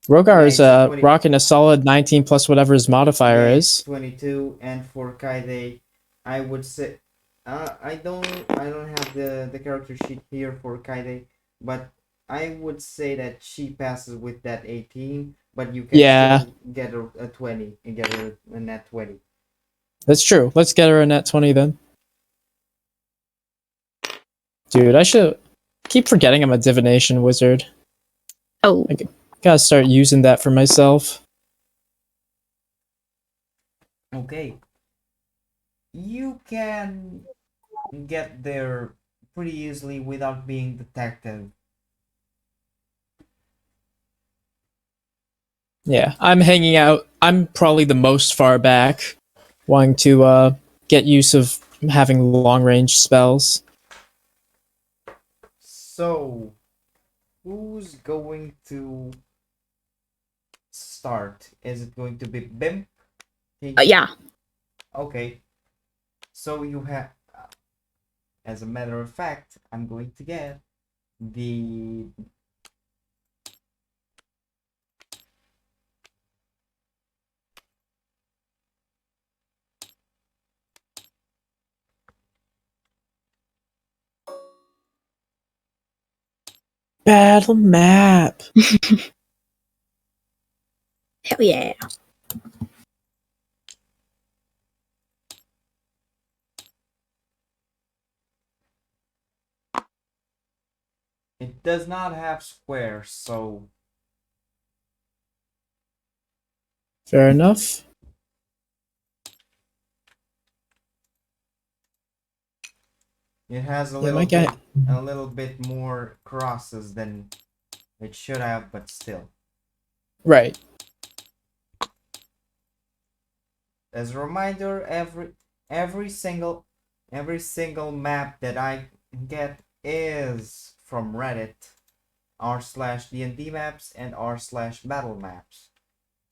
Rogar Yeah, is it's 20. rocking a solid 19 plus whatever his modifier Yeah, it's is. 22, and for Kaide, I would say, I don't have the character sheet here for Kaide, but I would say that she passes with that 18, but you can Yeah, still get a 20 and get a net 20. that's true. Let's get her a net 20 then. Dude, I should keep forgetting I'm a divination wizard. Oh, I gotta start using that for myself. Okay, you can get there pretty easily without being detected. Yeah, I'm hanging out. I'm probably the most far back, wanting to get use of having long range spells. So, who's going to start? Is it going to be Bim? yeah. Okay, so you have, as a matter of fact, I'm going to get the Battle map. Hell yeah. it does not have squares, so Fair enough. it has Yeah, my guy. a little bit more crosses than it should have, but still. Right. As a reminder, every single every single map that I get is from Reddit r/D&D maps and r/battle maps.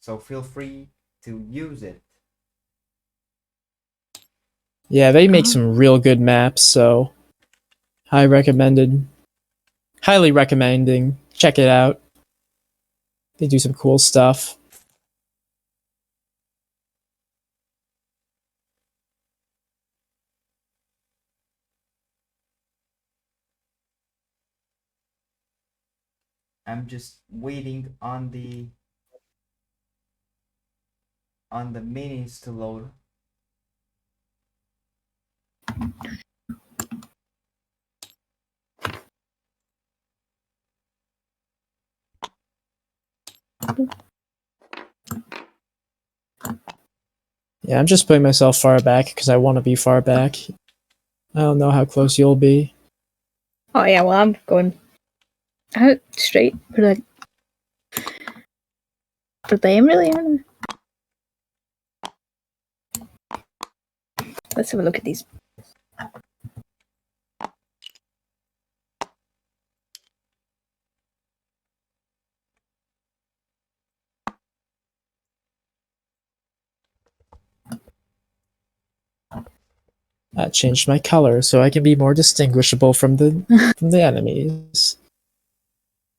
So feel free to use it. Yeah, they make some real good maps, so highly recommending. Check it out. They do some cool stuff. I'm just waiting on the minis to load. Yeah, I'm just putting myself far back because I want to be far back. I don't know how close you'll be. Oh yeah, well I'm going out straight for them really, aren't I? Let's have a look at these. I changed my color so I can be more distinguishable from the enemies.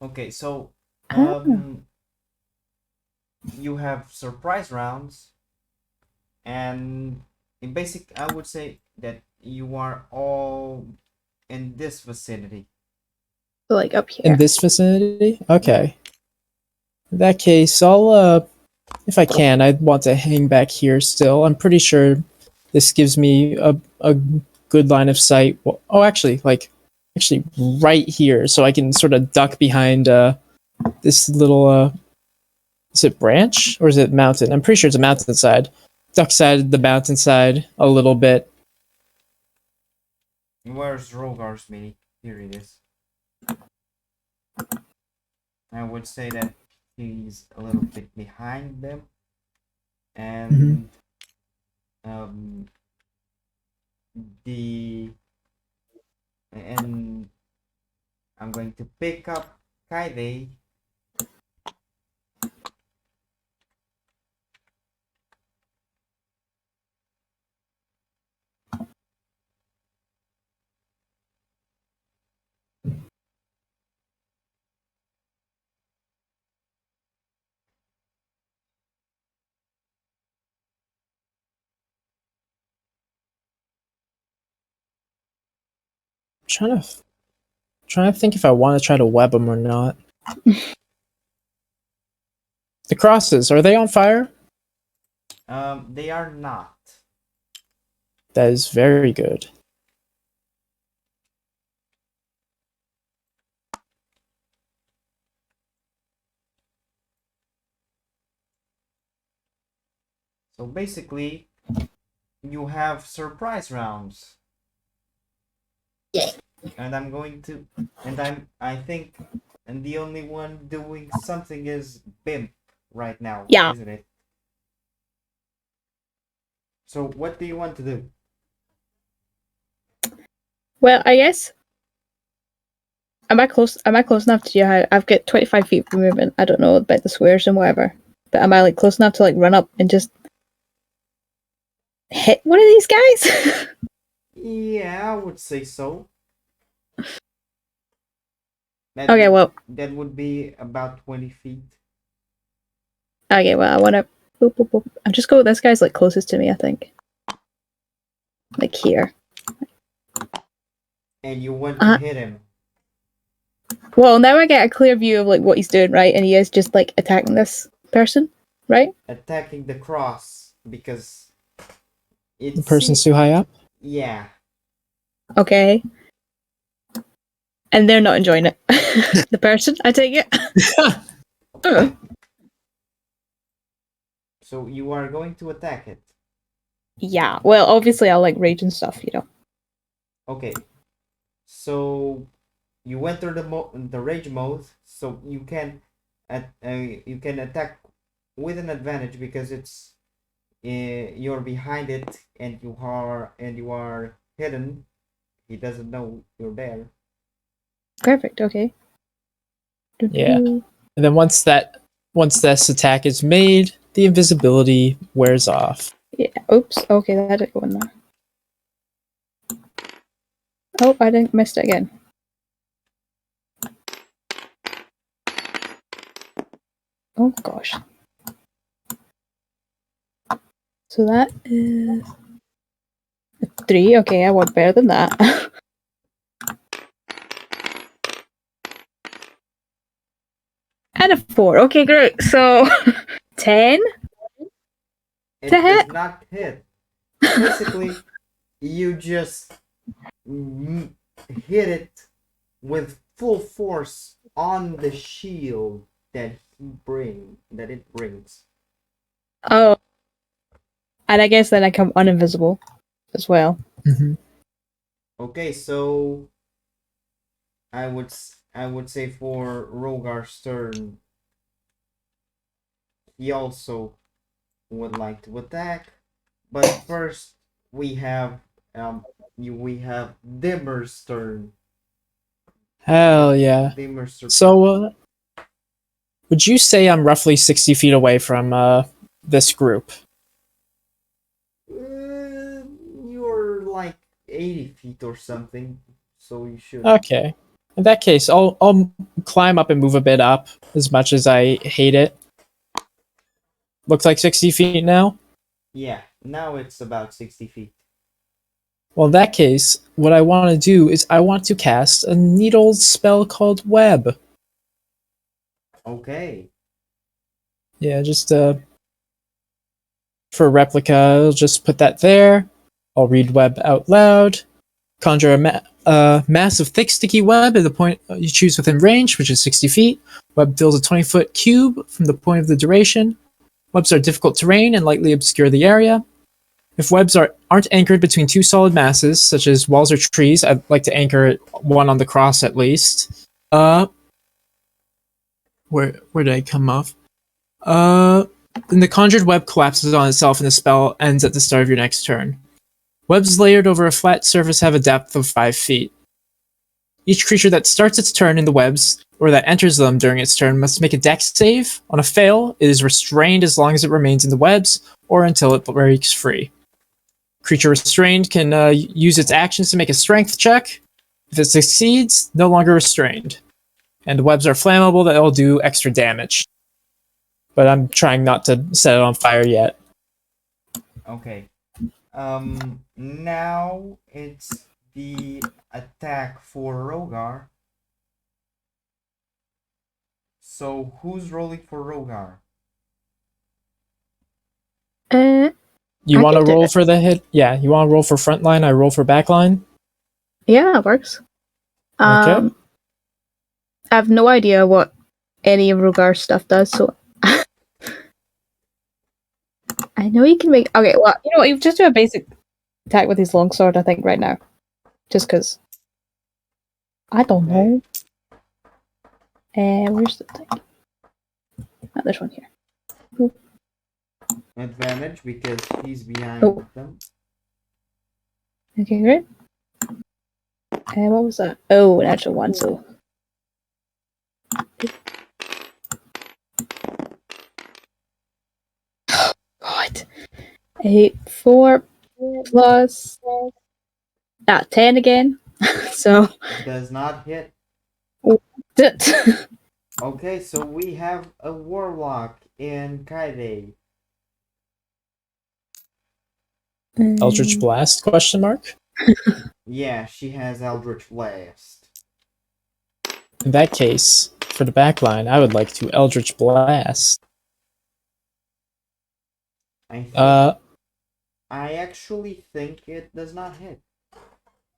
Okay, so Ah. you have surprise rounds, and in basic, I would say that you are all in this vicinity. Like up In here. this vicinity? Okay. In that case, I'll if I can, I'd want to hang back here still. I'm pretty sure this gives me a good line of sight. Oh, actually, actually right here, so I can sort of duck behind this little is it branch or is it mountain? I'm pretty sure it's a mountainside. Duck side the mountainside a little bit. Where's Rogar's mini? Here it is. I would say that he's a little bit behind them, and um, the and I'm going to pick up Kaide. Trying to think if I want to try to web them or not. The crosses, are they on fire? They are not. That is very good. So basically, you have surprise rounds. Yeah. And I'm going to, and I think, and the only one doing something is Bimp right now, Yeah. isn't it? So what do you want to do? Well, I guess. Am I close enough to you? I've got 25 feet of movement. I don't know about the squares and whatever. But am I like close enough to like run up and just hit one of these guys? Yeah, I would say so. Okay, well. That would be about 20 feet. Okay, well, I want to. Boop, boop, boop. I'll just go with this guy's like closest to me, I think. Like here. And you want to hit him. Well, now I get a clear view of like what he's doing, right? And he is just like attacking this person, right? Attacking the cross because it's The person's too high up? Yeah. Okay. And they're not enjoying it. The person, I take it. So you are going to attack it. Yeah. Well, obviously I'll like rage and stuff, you know. Okay. So you enter the rage mode, so you can attack with an advantage because it's you're behind it and you are hidden. He doesn't know you're there. Perfect. Okay. Yeah. And then once this attack is made, the invisibility wears off. Yeah. Oops. Okay, that didn't go in there. Oh, I didn't missed it again. Oh gosh. So that is a 3. Okay, I want better than that. And a 4. Okay, great. So 10 It to does hit. not hit. Basically, you just hit it with full force on the shield that it brings. Oh. And I guess then I come uninvisible as well. Mm-hmm. Okay, so I would say for Rogar's turn, he also would like to attack, but first we have Dimmer's turn. Hell yeah. Dimmer's turn. So, would you say I'm roughly 60 feet away from this group? You're like 80 feet or something, so you should. Okay. In that case, I'll climb up and move a bit up, as much as I hate it. Looks like 60 feet now. Yeah, now it's about 60 feet. Well, in that case, what I want to do is I want to cast a neat old spell called Web. Okay. Yeah, just for a replica, I'll just put that there. I'll read Web out loud. Conjure a massive, thick, sticky web at the point you choose within range, which is 60 feet. Web fills a 20-foot cube from the point of the duration. Webs are difficult terrain and lightly obscure the area. If webs aren't anchored between two solid masses, such as walls or trees, I'd like to anchor one on the cross at least. Where did I come off? Then the conjured web collapses on itself and the spell ends at the start of your next turn. Webs layered over a flat surface have a depth of 5 feet. Each creature that starts its turn in the webs, or that enters them during its turn, must make a dex save. On a fail, it is restrained as long as it remains in the webs, or until it breaks free. Creature restrained can use its actions to make a strength check. If it succeeds, no longer restrained. And webs are flammable, that will do extra damage. But I'm trying not to set it on fire yet. Okay. Now it's the attack for Rogar. So who's rolling for Rogar? You I want to can do roll it. for the hit? Yeah, you want to roll for front line, I roll for back line? Yeah, that works. Okay. I have no idea what any of Rogar's stuff does, so I know he can make. Okay, well, you know what? You just do a basic attack with his longsword, I think, right now, just because. I don't know. Where's the thing? Oh, this one here. Advantage because he's behind Oh. them. Okay, great. What was that? Oh, an actual one. So. God. 4 plus 10 again. So. Does not hit. Okay, so we have a warlock in Kaide. Eldritch Blast, question mark? Yeah, she has Eldritch Blast. In that case, for the back line, I would like to Eldritch Blast. I actually think it does not hit.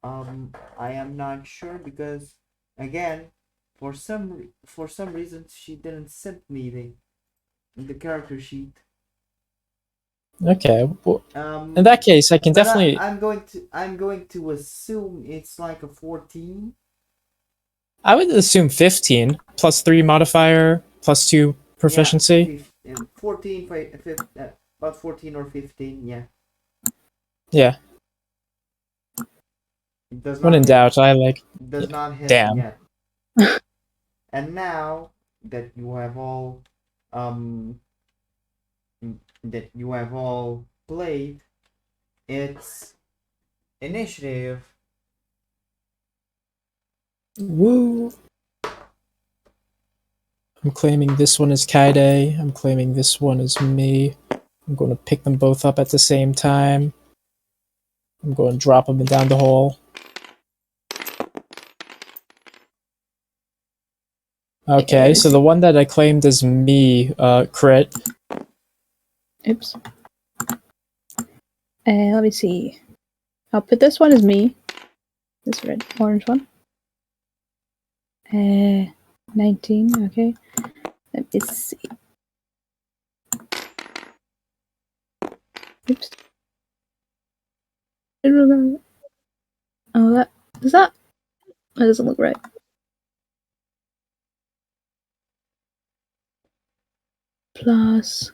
I am not sure because, again, for some reason she didn't send me the character sheet. Okay, well, in that case, I can but definitely. I'm going to assume it's like a 14. I would assume 15 plus 3 modifier plus 2 proficiency. Yeah, 14, about 14 or 15. Yeah. Yeah. It does When not in hit. doubt, I like. Does not hit Damn. yet. And now that you have all played, it's initiative. Woo! I'm claiming this one is Kaide. I'm claiming this one is me. I'm going to pick them both up at the same time. I'm going to drop them down the hole. Okay, so the one that I claimed as me, crit. Oops. Let me see. I'll put this one as me. This red, orange one. 19, okay. Let me see. Oops. Oh, that doesn't look right. Plus.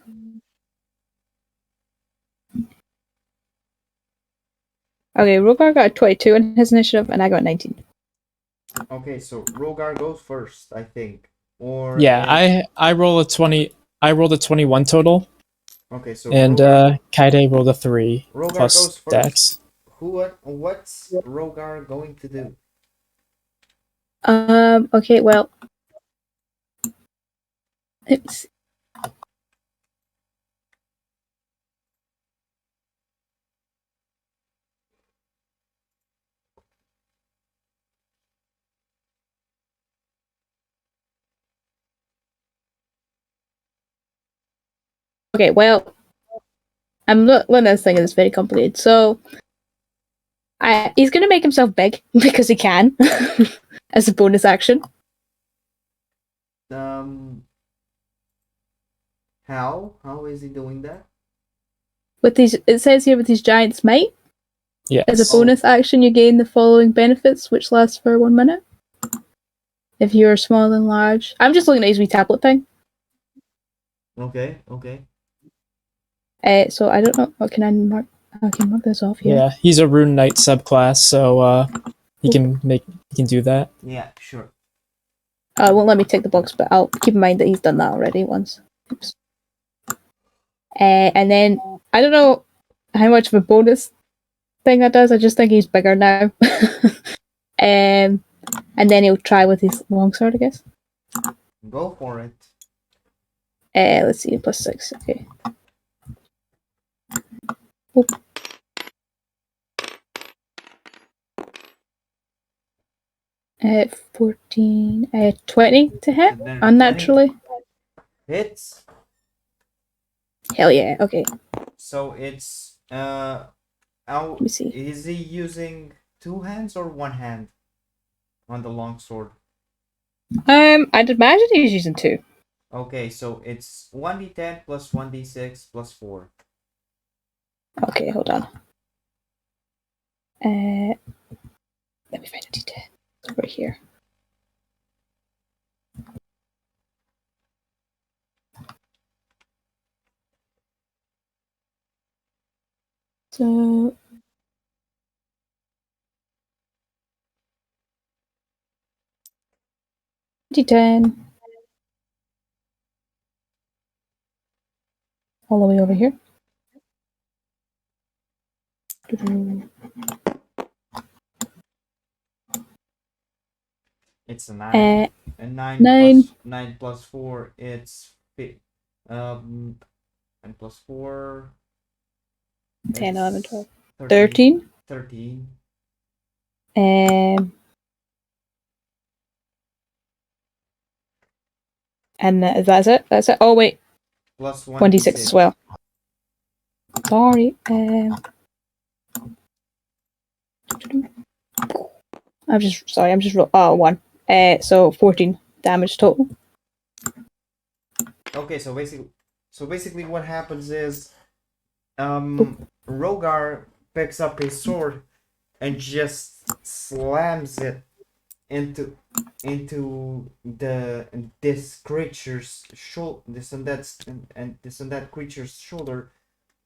Okay, Rogar got a 22 in his initiative, and I got 19. Okay, so Rogar goes first, I think. Or Yeah, I roll a 20. I rolled a 21 total. Okay, so And Rogar Kaide rolled a 3 Rogar plus goes first. dex. what's Rogar going to do? Okay, well. Oops. Okay, well, I'm not one of those things that's very complicated. So, he's gonna make himself big because he can, as a bonus action. How is he doing that? With these, it says here with his giant's might. Yes. As a bonus action, you gain the following benefits, which last for 1 minute. If you're small and large, I'm just looking at his wee tablet thing. Okay. So I don't know. What can I mark? I can mark this off here. Yeah, he's a Rune Knight subclass, so he can do that. Yeah, sure. It won't let me tick the box, but I'll keep in mind that he's done that already once. Oops. And then I don't know how much of a bonus thing that does. I just think he's bigger now. And then he'll try with his longsword, I guess. Go for it. Let's see, +6. Okay. Oop. 14, 20 to hit, So then unnaturally. 20 hits. Hell yeah, okay. So it's Let me see. is he using 2 hands or 1 hand on the longsword? I'd imagine he's using 2. Okay, so it's 1d10 plus 1d6 plus 4. Okay, hold on. Let me find a d10. Over here. So d10 all the way over here. It's a 9. And 9 9. plus 9 plus 4, it's 9 plus 4. 10, 11, 12. 13. 13. 13. And that's it. That's it. Oh wait, Plus 1d6 as well. Sorry. I'm just 1. So 14 damage total. Okay, so basically what happens is Rogar picks up his sword and just slams it into this creature's shoulder, this and that creature's shoulder,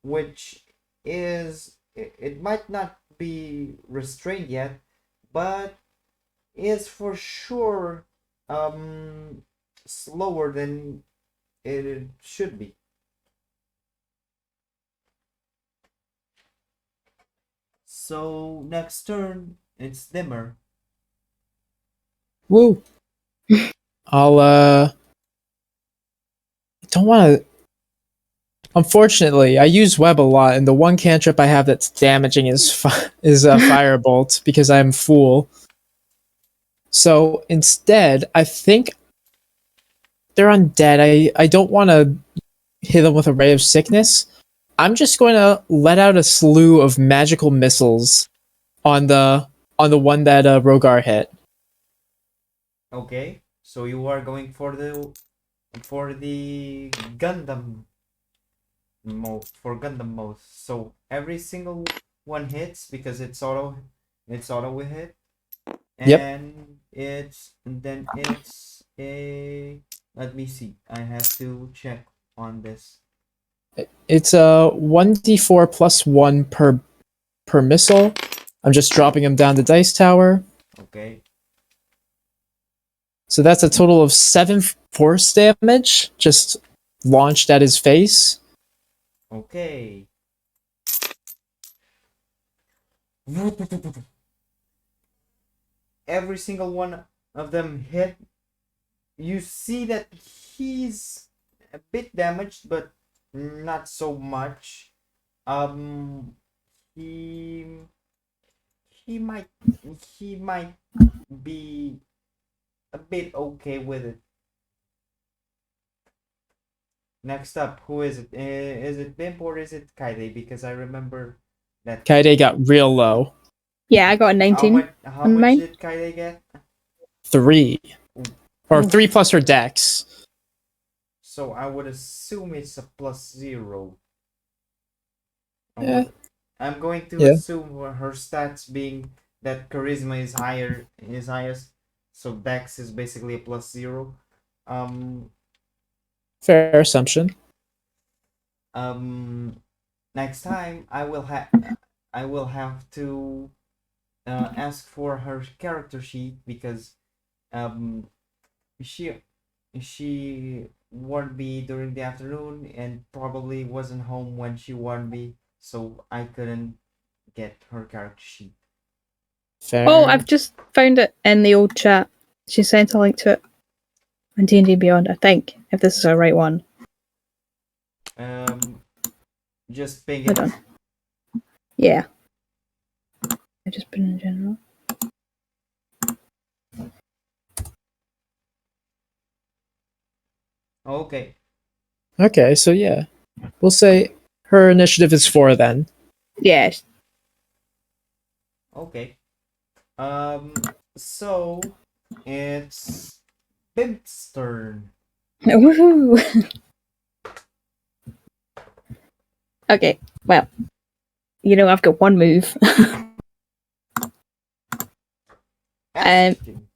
which is it might not be restrained yet, but is for sure slower than it should be. So next turn it's Dimmer. Woo! I'll don't want to. Unfortunately, I use web a lot, and the one cantrip I have that's damaging is a firebolt because I'm fool. So instead, I think they're undead. I don't want to hit them with a ray of sickness. I'm just going to let out a slew of magical missiles on the one that Rogar hit. Okay, so you are going for the Gundam mode. So every single one hits because it's auto with hit. And Yep. it's a, let me see. I have to check on this. It's a 1d4 plus 1 per missile. I'm just dropping them down the dice tower. Okay. So that's a total of 7 force damage just launched at his face. Okay. Every single one of them hit. You see that he's a bit damaged, but not so much. Um, he he might he might be a bit okay with it. Next up, who is it? Is it Bimp or is it Kaide? Because I remember that. Kaide got real low. Yeah, I got a 19 How on much mine. did Kaide get? 3. Or Oof. 3 plus her dex. So I would assume it's a +0. Yeah. I'm going to Yeah. assume her stats being that charisma is highest, so dex is basically a +0. Um, Fair assumption. Next time I will have to ask for her character sheet because um she she warned me during the afternoon and probably wasn't home when she warned me, so I couldn't get her character sheet. Fair. Oh, I've just found it in the old chat. She sent a link to it on D&D Beyond, I think, if this is the right one. Just ping Hold it. on. Yeah. I just put in general. Okay. Okay, so yeah. We'll say her initiative is 4 then. Yes. Okay. So it's Pimp's turn. Woohoo! Okay, well, I've got one move. Asking.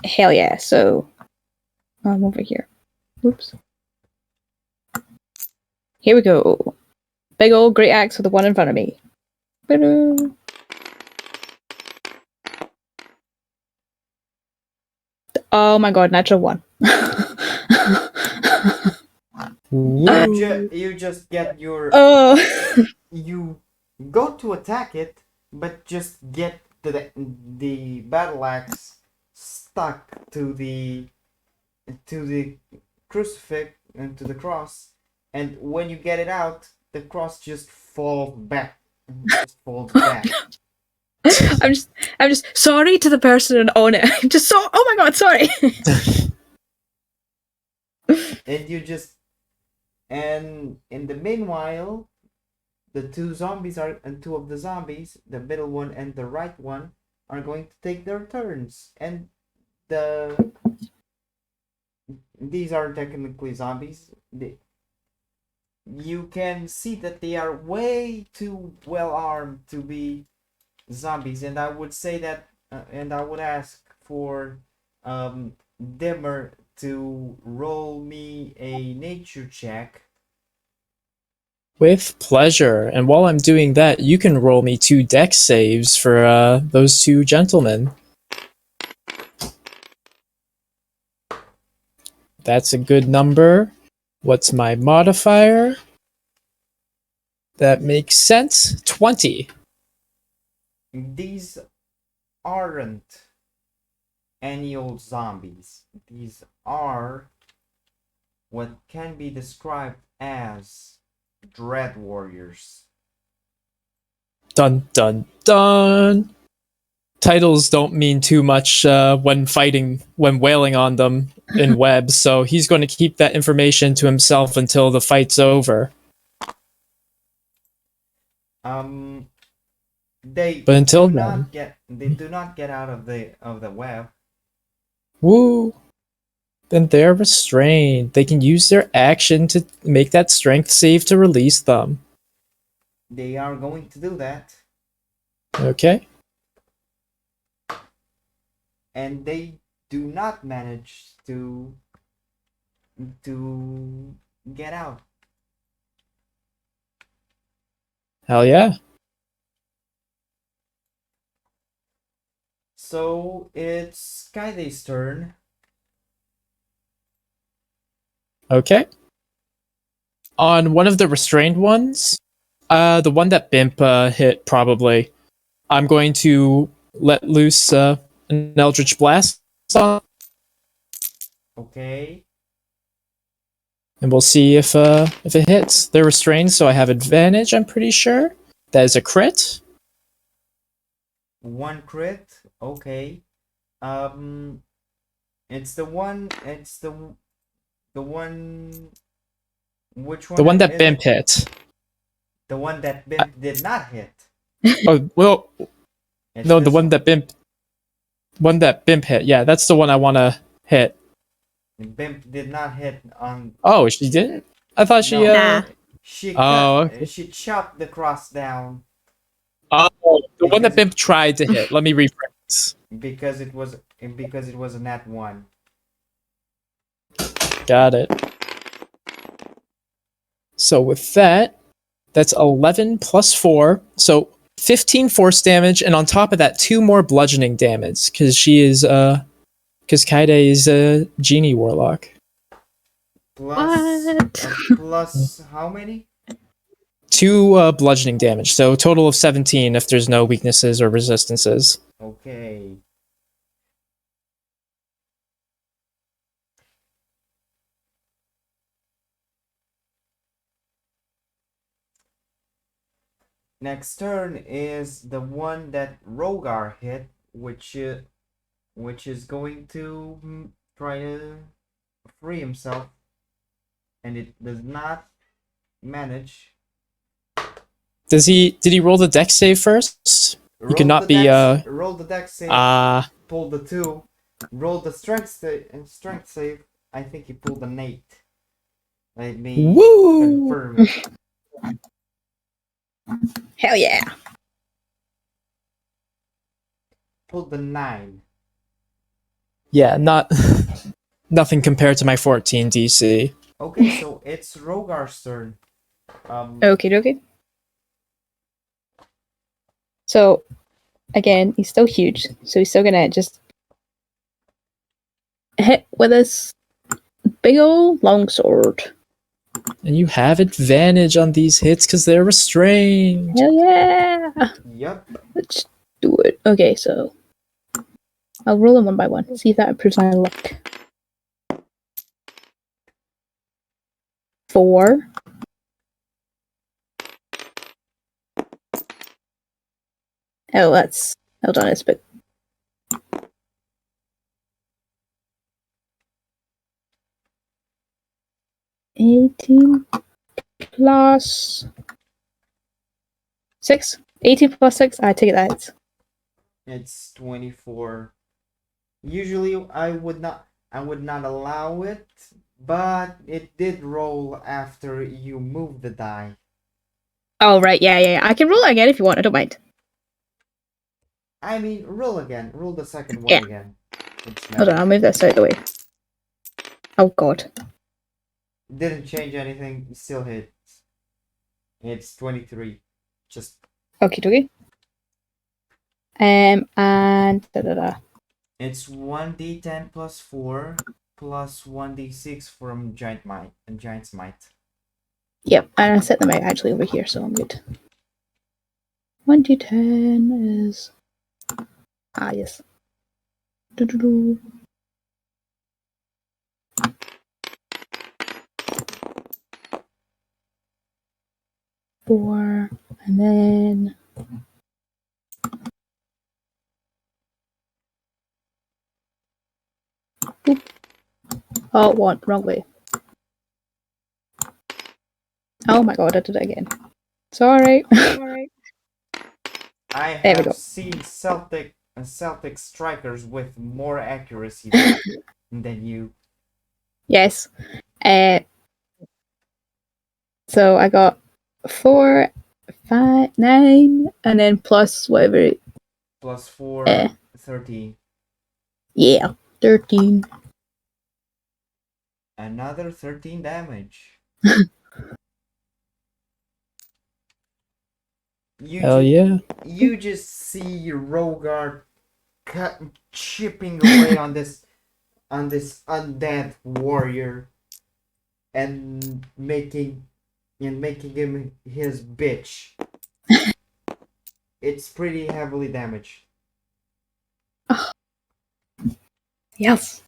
Hell yeah, so I'm over here. Whoops. Here we go. Big old great axe with the one in front of me. Ba-doo. Oh my god, natural one. You just get your Oh. you go to attack it, but just get the battle axe stuck to the crucifix and to the cross, and when you get it out, the cross just falls back. I'm just sorry to the person on it. I'm just so oh my god, sorry. And you just and in the meanwhile, the two of the zombies, the middle one and the right one, are going to take their turns, and these are technically zombies. You can see that they are way too well armed to be zombies, and I would say that, and I would ask for Dimmer to roll me a nature check. With pleasure. And while I'm doing that, you can roll me 2 dex saves for those 2 gentlemen. That's a good number. What's my modifier? That makes sense. 20. These aren't any old zombies. These are what can be described as dread warriors. Dun dun dun. Titles don't mean too much when wailing on them in web, so he's going to keep that information to himself until the fight's over. They But until do then, not get out of the web. woo. Then they're restrained. They can use their action to make that strength save to release them. They are going to do that. Okay. And they do not manage to get out. Hell yeah. So it's Kaide's turn. Okay. on one of the restrained ones, the one that Bimp hit probably, I'm going to let loose an Eldritch Blast on, Okay. and we'll see if it hits. They're restrained, so I have advantage. I'm pretty sure that is a crit. 1 crit. Okay. It's the one. It's the one. Which one? The one that is Bimp it? hit. The one that Bimp did not hit. Oh well, It's no, the this one that Bimp hit. Yeah, that's the one I want to hit. Bimp did not hit on. Oh, she didn't. I thought she. No. Nah. She Oh, cut. okay. She chopped the cross down Oh, the one that because Bimp tried to hit. Let me rephrase. because it was a nat 1. Got it. So with that, that's 11 plus 4. So 15 force damage, and on top of that, 2 more bludgeoning damage, because because Kaide is a genie warlock. Plus. What? Plus how many? 2 bludgeoning damage, so total of 17 if there's no weaknesses or resistances. Okay. Next turn is the one that Rogar hit, which is going to try to free himself, and it does not manage. Did he roll the dex save first? He could not be Roll the dex save. Pulled the 2. Roll the strength save. I think he pulled an 8. Let me woo! confirm it. Hell yeah. Pulled the 9. Yeah, not nothing compared to my 14 DC. Okay, so it's Rogar's turn. Okay. So, again, he's still huge, so he's still gonna just hit with his big old longsword. And you have advantage on these hits because they're restrained. Hell yeah! Yep. Let's do it. Okay, so I'll roll them one by one. See if that improves my luck. 4. Oh, that's hold on, it's a bit. 18 plus 6. 18 plus 6. I take that. It's 24. Usually I would not allow it, but it did roll after you moved the die. Oh right, yeah. I can roll it again if you want. I don't mind. I mean, roll again. Roll the second one Yeah. again. Hold on, I'll move this out of the way. Oh god. Didn't change anything. Still hits. It's 23. Just Okie dokie. And it's 1d10 plus 4 plus 1d6 from Giant's Might. Yep, and I set them out actually over here, so I'm good. 1d10 is yes. Doo-doo-doo. Four, and then boop. Oh, one wrong way. Oh my god, I did it again. Sorry. I There we go. have seen Celtic strikers with more accuracy than you. Yes. So I got 4, 5, 9, and then plus whatever. Plus 4, 13. Yeah, 13. Another 13 damage. Hell yeah. You just see Rogar chipping away on this undead warrior and making and making him his bitch. It's pretty heavily damaged. Yes.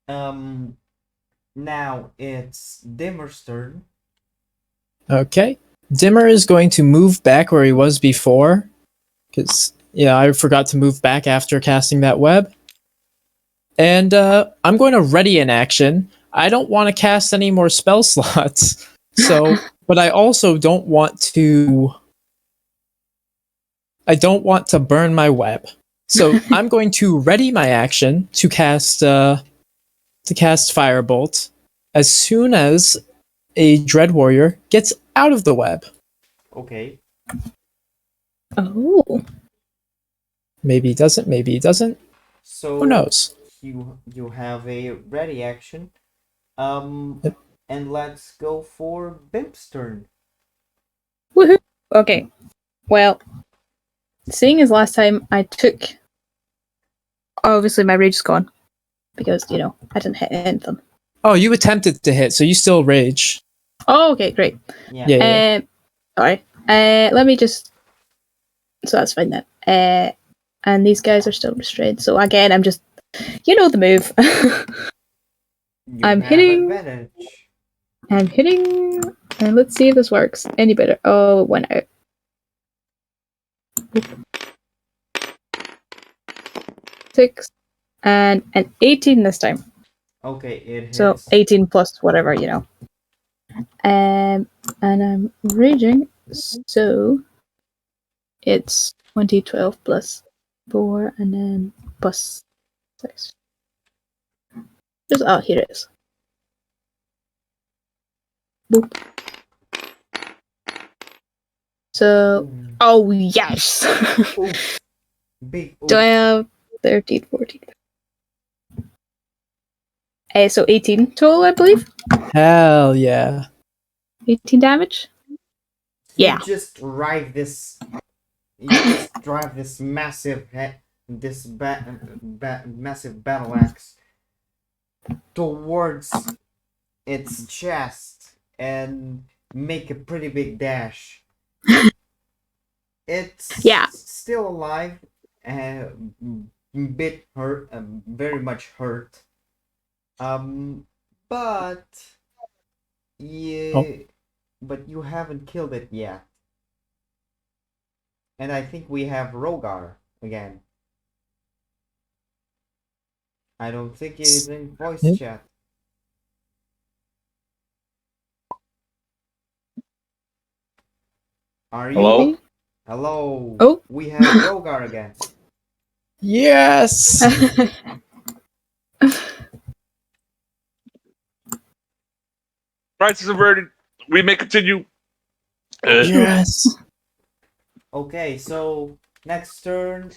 Now it's Dimmer's turn. Okay. Dimmer is going to move back where he was before. Because, yeah, I forgot to move back after casting that web. And I'm going to ready an action. I don't want to cast any more spell slots. So, but I also don't want to. I don't want to burn my web. So I'm going to ready my action to cast Firebolt as soon as a Dread Warrior gets out of the web. Okay. Oh. Maybe he doesn't. Maybe he doesn't. So Who knows? you have a ready action. Yep. And let's go for Bimp's turn. Woohoo. Okay. Well, seeing as last time I took. Obviously, my rage is gone. Because, I didn't hit anything. Oh, you attempted to hit, so you still rage. Oh, okay, great. Yeah. Yeah. Sorry. Let me just. So that's fine then. And these guys are still restrained. So again, I'm just. You know the move. You I'm have hitting- advantage. I'm hitting. And let's see if this works any better. Oh, it went out. Six. And an 18 this time. Okay, it hits. So 18 plus whatever, And I'm raging, so it's 2012 plus 4 and then plus 6. Here it is. Boop. So, oh yes! Oof. Big oof. Do I have 13, 14? So 18 total, I believe? Hell yeah. 18 damage? Yeah. You just drive this. You just drive this massive massive battle axe towards its chest and make a pretty big dash. It's Yeah. still alive, bit hurt, very much hurt. But yeah, but you haven't killed it yet. And I think we have Rogar again. I don't think he's in voice Yep. chat. Are you? Hello? Hello. Oh. We have Rogar again. Yes! Price is averted. We may continue. Yes! Okay, so next turn,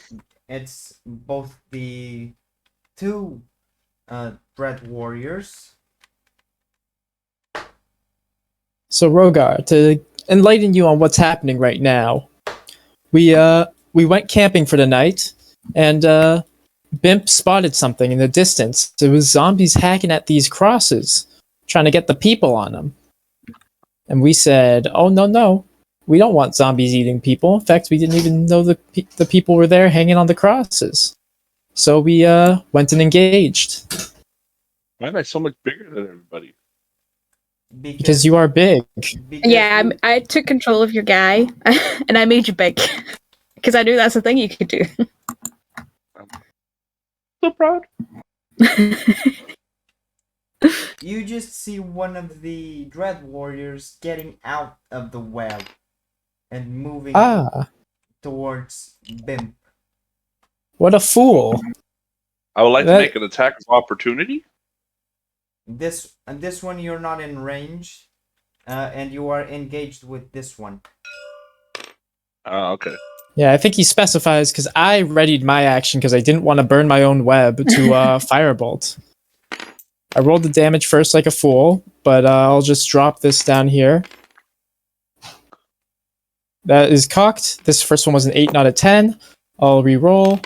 it's both the two Dread Warriors. So Rogar, to enlighten you on what's happening right now, we went camping for the night, and Bimp spotted something in the distance. It was zombies hacking at these crosses, trying to get the people on them. And we said, "Oh no, we don't want zombies eating people. In fact, we didn't even know the people were there hanging on the crosses." So we went and engaged Why am I so much bigger than everybody? because you are big. Because Yeah, you- I took control of your guy, and I made you big. Because I knew that's the thing you could do. So proud. You just see one of the Dread Warriors getting out of the web and moving towards Bimp. What a fool! I would like That- to make an attack of opportunity. This one you're not in range, and you are engaged with this one. Okay. Yeah, I think he specifies because I readied my action because I didn't want to burn my own web to Firebolt. I rolled the damage first like a fool, but I'll just drop this down here. That is cocked. This first one was an 8, not a 10. I'll re-roll.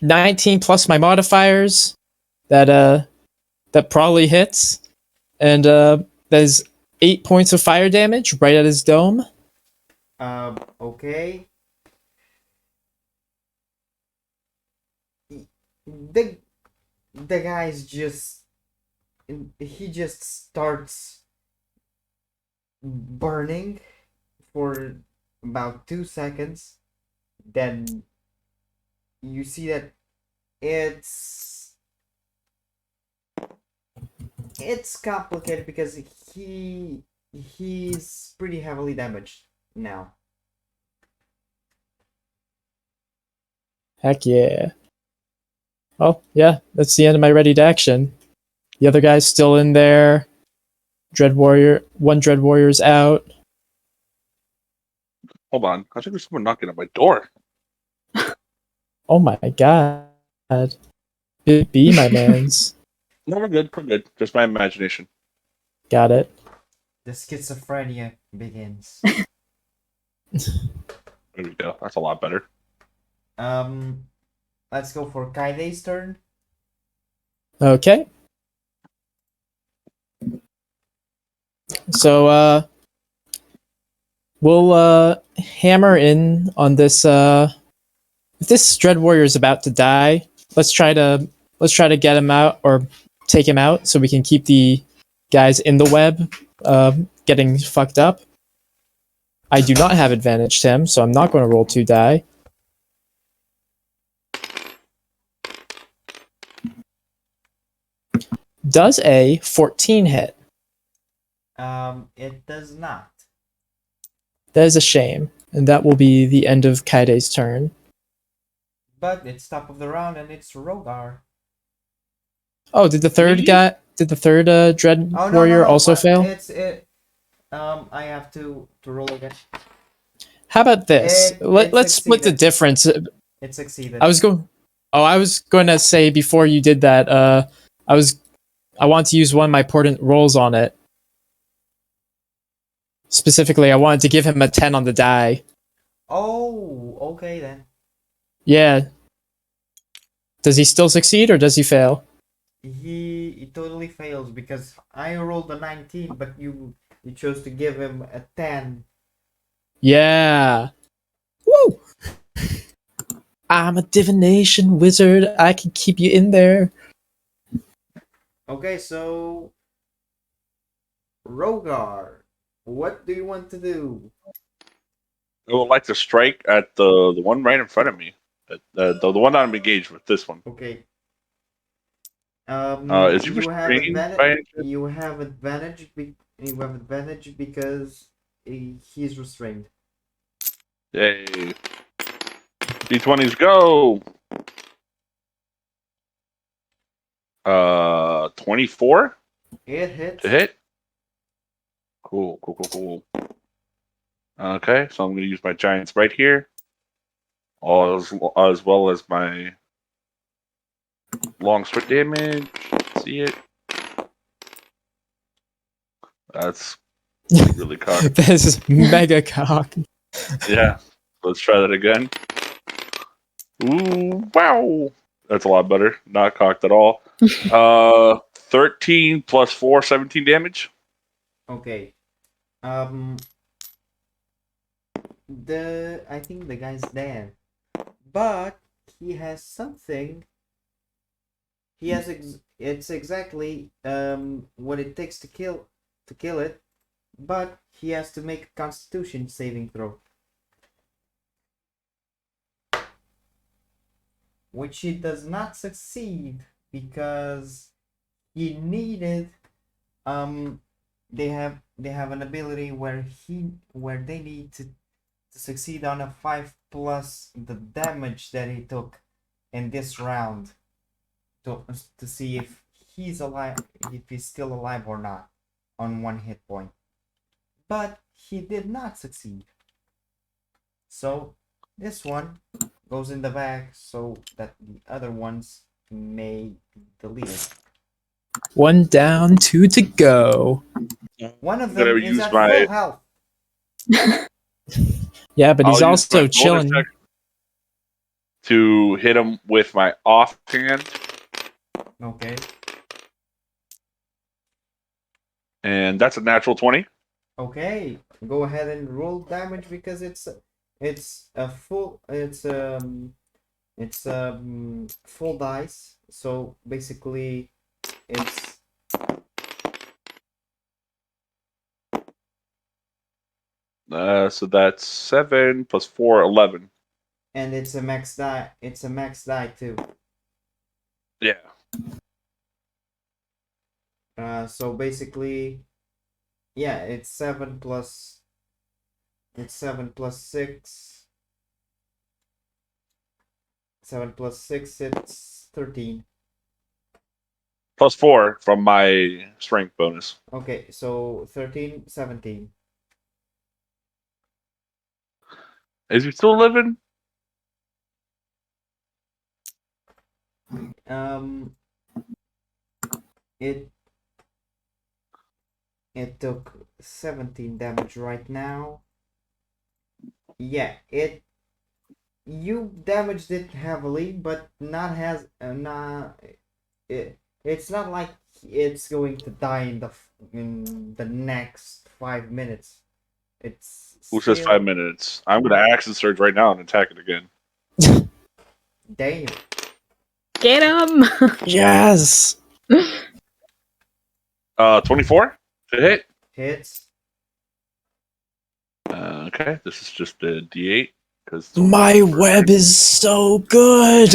19 plus my modifiers. That That probably hits. And that is 8 points of fire damage right at his dome. Okay. The the guy's just he just starts burning for about 2 seconds. Then you see that it's it's complicated because he's pretty heavily damaged now. Heck yeah. Oh, yeah, that's the end of my ready to action. The other guy's still in there. One Dread Warrior's out. Hold on. I think there's someone knocking at my door. Oh my god. Big B, my mans. No, we're good. We're good. Just my imagination. Got it. The schizophrenia begins. There we go. That's a lot better. Let's go for Kaide's turn. Okay. So, we'll hammer in on this. If this Dread Warrior is about to die, let's try to get him out or take him out so we can keep the guys in the web getting fucked up. I do not have advantage, Tim, so I'm not going to roll 2 die. Does a 14 hit? It does not. That is a shame, and that will be the end of Kaide's turn. But it's top of the round and it's Rogar. Oh, did the third Dread Oh, Warrior also fail? It's it. I have to roll again. How about this? It Let's split the succeeded. difference. It succeeded. I was going to say before you did that. I want to use one of my important rolls on it. Specifically, I wanted to give him a 10 on the die. Oh, okay then. Yeah. Does he still succeed or does he fail? He totally fails because I rolled a 19, but you chose to give him a 10. Yeah. Woo! I'm a divination wizard. I can keep you in there. Okay, so Rogar, what do you want to do? I would like to strike at the one right in front of me. The one that I'm engaged with. This one. Okay. Is he you have restrained advantage. by any chance? You have advantage. You have advantage because he's restrained. Yay. D20s go. 24 It hits. to hit. Cool. Okay, so I'm going to use my giant sprite here, as well as my long sword damage. See it? That's really cocked. This is mega cock. Yeah, let's try that again. Ooh, wow. That's a lot better. Not cocked at all. 13 plus 4, 17 damage. Okay. I think the guy's dead, but he has something. He has it's exactly what it takes to kill it, but he has to make a Constitution saving throw, which he does not succeed because he needed they have an ability where they need to succeed on a 5 plus the damage that he took in this round to see if he's alive, if he's still alive or not on 1 hit point. But he did not succeed. So this one goes in the bag so that the other ones may be deleted. 1 down, 2 to go. One of I'm gonna them is use at my- full health. Yeah, but he's I'll use also my chilling. bonus action to hit him with my offhand. Okay. And that's a natural 20. Okay, go ahead and roll damage because it's a full full dice. So basically, it's So that's 7 plus 4, 11. and it's a max die. It's a max die too. Yeah. So basically, yeah, it's 7 plus 6. 7 plus 6, it's 13. Plus 4 from my strength bonus. Okay, so 13, 17. Is he still living? Um, it it took 17 damage right now. Yeah, you damaged it heavily, but not has not it's not like it's going to die in the next 5 minutes. It's Who says 5 still minutes? I'm going to action surge right now and attack it again. damn. Get him! Yes. 24 to hit. Hits. Okay, this is just a D8 because My web is so good.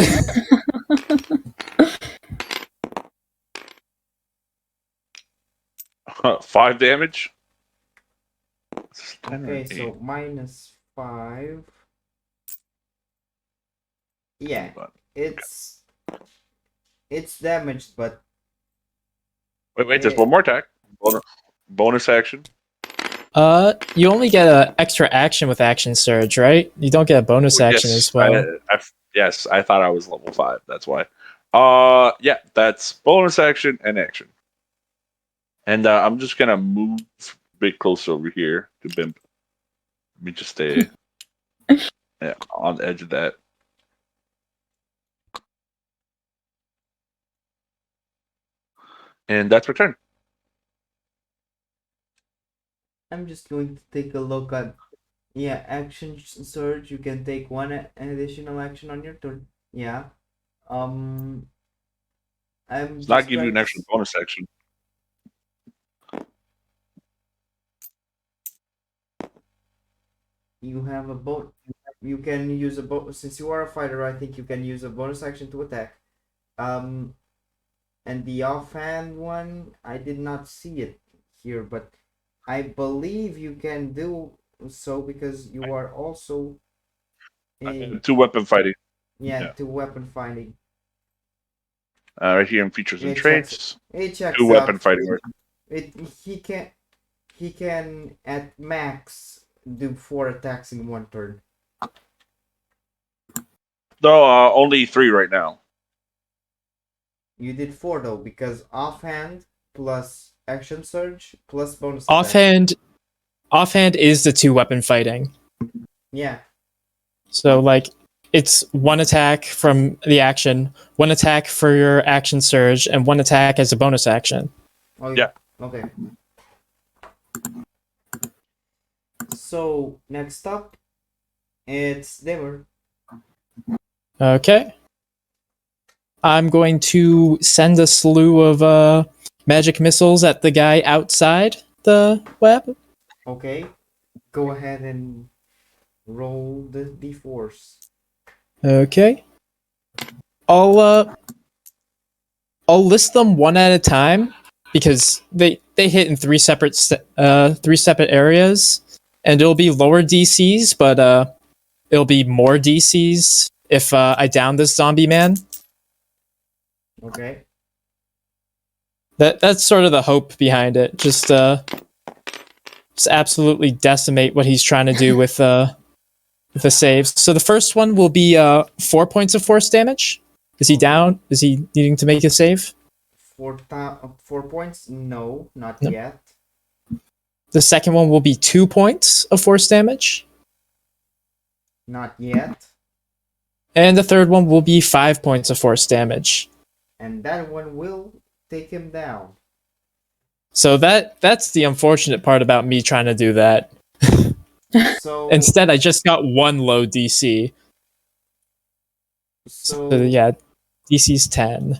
5 damage. 10 or Okay, 8? so -5. Yeah, it's damaged, but Wait, there's one more attack. Bonus action. You only get an extra action with action surge, right? You don't get a bonus action as well. Yes, I thought I was level 5. That's why. Yeah, that's bonus action and action. And I'm just gonna move a bit closer over here to Bimp. Let me just stay on the edge of that. And that's my turn. I'm just going to take a look at, yeah, action surge. You can take one additional action on your turn. Yeah. I'm It's not just give you trying an extra bonus action. you have a boat. You can use a boat since you are a fighter. I think you can use a bonus action to attack. And the offhand one, I did not see it here, but I believe you can do so because you are also a 2 weapon fighting. yeah Yeah. 2 weapon fighting. Right here in features and It checks. traits. It 2 checks weapon out. fighting. It he can at max do 4 attacks in one turn. No, only 3 right now. You did 4 though because offhand plus action surge plus bonus attack. Offhand is the 2-weapon fighting. Yeah. So like it's 1 attack from the action, 1 attack for your action surge, and 1 attack as a bonus action. Oh Yeah. Okay. So next up, it's Dimmer. Okay. I'm going to send a slew of magic missiles at the guy outside the web. Okay. Go ahead and roll the d4s. Okay. I'll list them one at a time because they hit in 3 separate areas, and it'll be lower DCs, but it'll be more DCs if I down this zombie man. Okay. That's sort of the hope behind it. Just absolutely decimate what he's trying to do with the saves. So the first one will be 4 points of force damage. Is he down? Is he needing to make a save? 4 points? No, not No. yet. The second one will be 2 points of force damage. Not yet. And the third one will be 5 points of force damage. And that one will take him down. So that's the unfortunate part about me trying to do that. So Instead, I just got one low DC. so So yeah, DC's 10.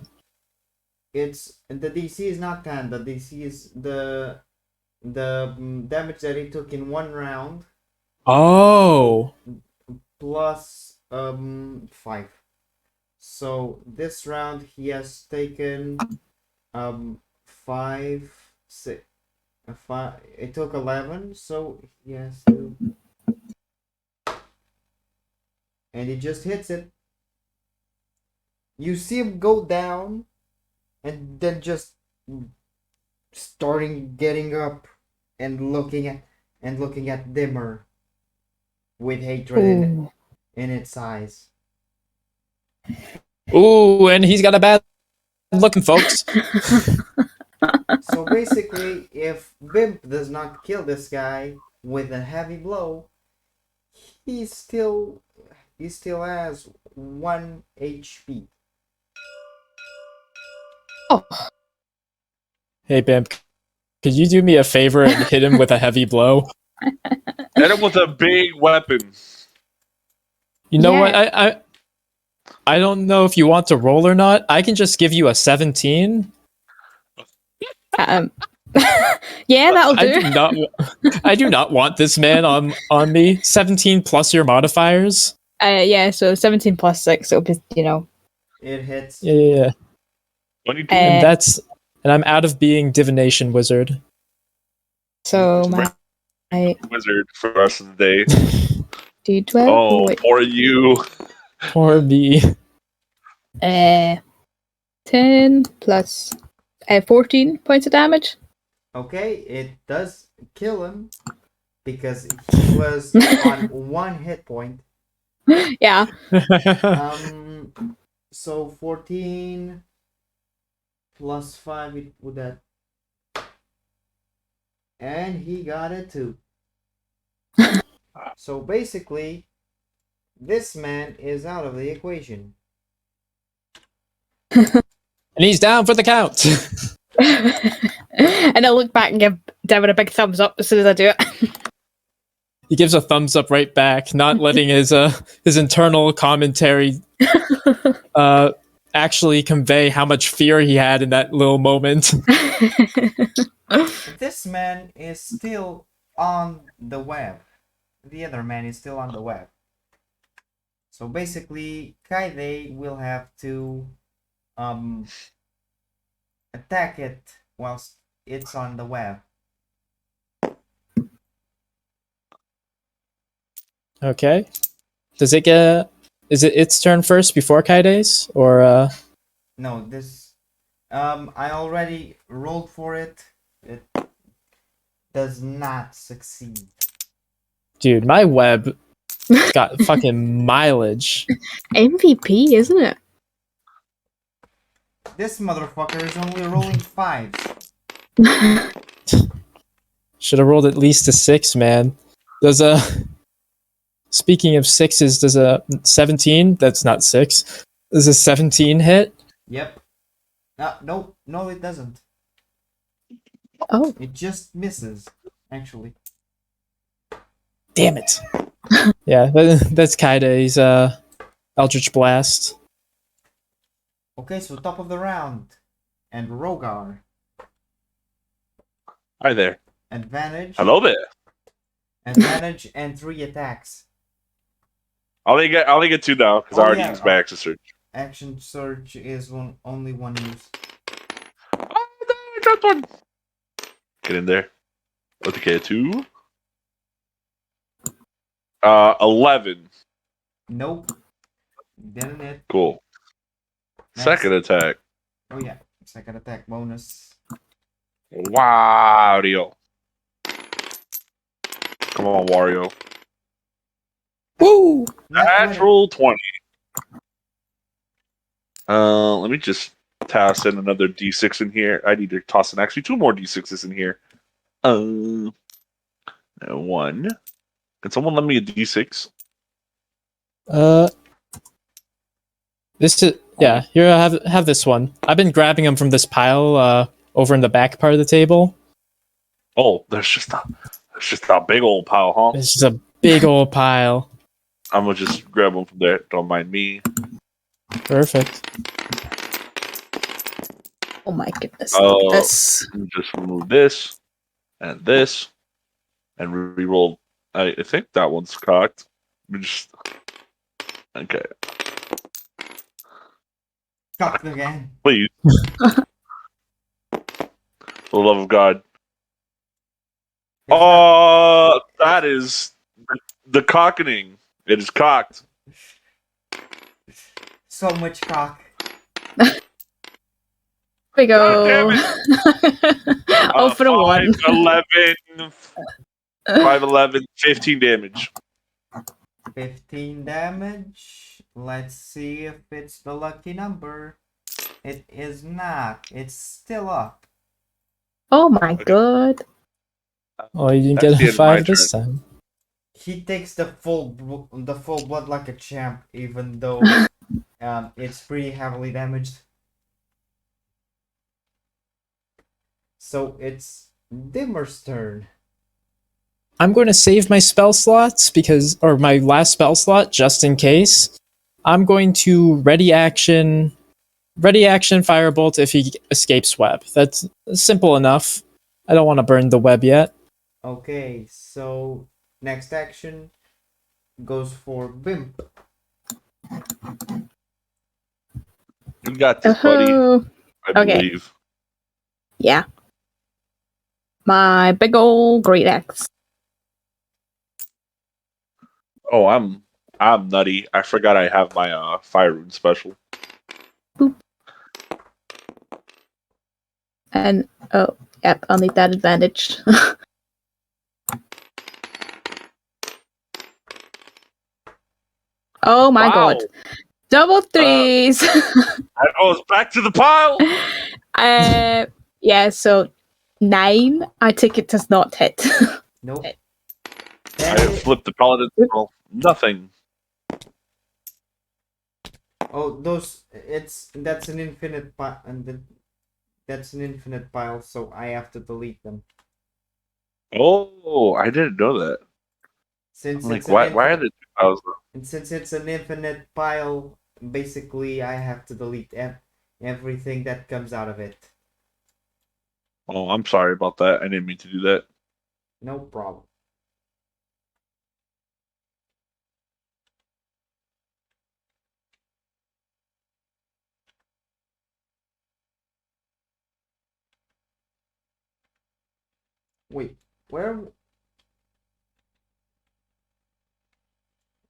it's the DC is not 10. The DC is the damage that he took in one round Oh, plus 5. So this round he has taken 5 6 5. It took 11, so he has to, and he just hits it. You see him go down and then just starting getting up and looking at Dimmer with hatred Ooh. in its eyes. ooh, and he's got a bad looking, folks. So basically, if Bimp does not kill this guy with a heavy blow, he still has 1 HP. Oh, Hey, Bimp, could you do me a favor and hit him with a heavy blow? Hit him with a big weapon. You know what? Yeah. I don't know if you want to roll or not. I can just give you a 17. yeah, that'll I do. do not. I do not want this man on me. 17 plus your modifiers. Yeah, so 17 plus 6, it'll be, It hits. Yeah. 22. And I'm out of being divination wizard. so my Wizard for the rest of the day. D12. Oh, wait. for you. Poor me. 10 plus 14 points of damage. Okay, it does kill him because he was on 1 hit point. Yeah. So 14 plus 5, it would that, and he got it too. So basically, this man is out of the equation. And he's down for the count. And I look back and give Devin a big thumbs up as soon as I do it. He gives a thumbs up right back, not letting his internal commentary actually convey how much fear he had in that little moment. This man is still on the web. The other man is still on the web. So basically, Kaide will have to attack it whilst it's on the web. Okay. Does it get? Is it its turn first before Kaide's, or? No, this I already rolled for it. It does not succeed. Dude, my web got fucking mileage. MVP, isn't it? This motherfucker is only rolling 5s. Should have rolled at least a 6, man. Does a speaking of 6s, does a 17? That's not 6. Does a 17 hit? Yep. No, it doesn't. Oh. It just misses, actually. Damn it. Yeah, that's Kaide's Eldritch Blast. Okay, so top of the round. And Rogar. Hi there. Advantage. Hello there. Advantage and 3 attacks. I only get 2 now because I already used my action surge. Action surge is only 1 use. Oh no, I dropped one. Get in there. Okay, 2. 11. Nope. Didn't hit. Cool. Next. Second attack. Oh yeah, second attack bonus. Wario. Come on, Wario. Woo! Natural 20. Let me just toss in another D6 in here. I need to toss in actually 2 more D6s in here. And 1. Can someone lend me a D6? This is here. I have this one. I've been grabbing them from this pile over in the back part of the table. Oh, there's just a big old pile, huh? It's just a big old pile. I'm gonna just grab one from there. Don't mind me. Perfect. Oh my goodness. Look at this. Let me just remove this and re-roll. I think that one's cocked. Let me just okay. Cocked again. Please, for the love of God. It's not- That is the cockening. It is cocked. so much cock. Here we go. Oh, for the one. 5'11", 15 damage. 15 damage. Let's see if it's the lucky number. It is not. It's still up. Oh my Okay. god. Oh, you didn't That's get the a end of my 5 this time. He takes the full blood like a champ, even though it's pretty heavily damaged. So it's Dimmer's turn. I'm going to save my spell slots or my last spell slot just in case. I'm going to ready action firebolt if he escapes web. That's simple enough. I don't want to burn the web yet. Okay, so next action goes for Bimp. You got this, buddy. Oh, I okay. believe. yeah. My big old great axe. Oh, I'm nutty. I forgot I have my fire rune special. And oh, yep, I'll need that advantage. Oh my Wow. god. Double threes. That goes back to the pile. Yeah, so 9. I take it does not hit. Nope. I That have is, flipped the paladin. Well, nothing. oh, that's an infinite pile, and that's an infinite pile, so I have to delete them. Oh, I didn't know that. Since I'm like, it's an why are the 2,000? and since it's an infinite pile, basically I have to delete everything that comes out of it. Oh, I'm sorry about that. I didn't mean to do that. No problem. Wait, where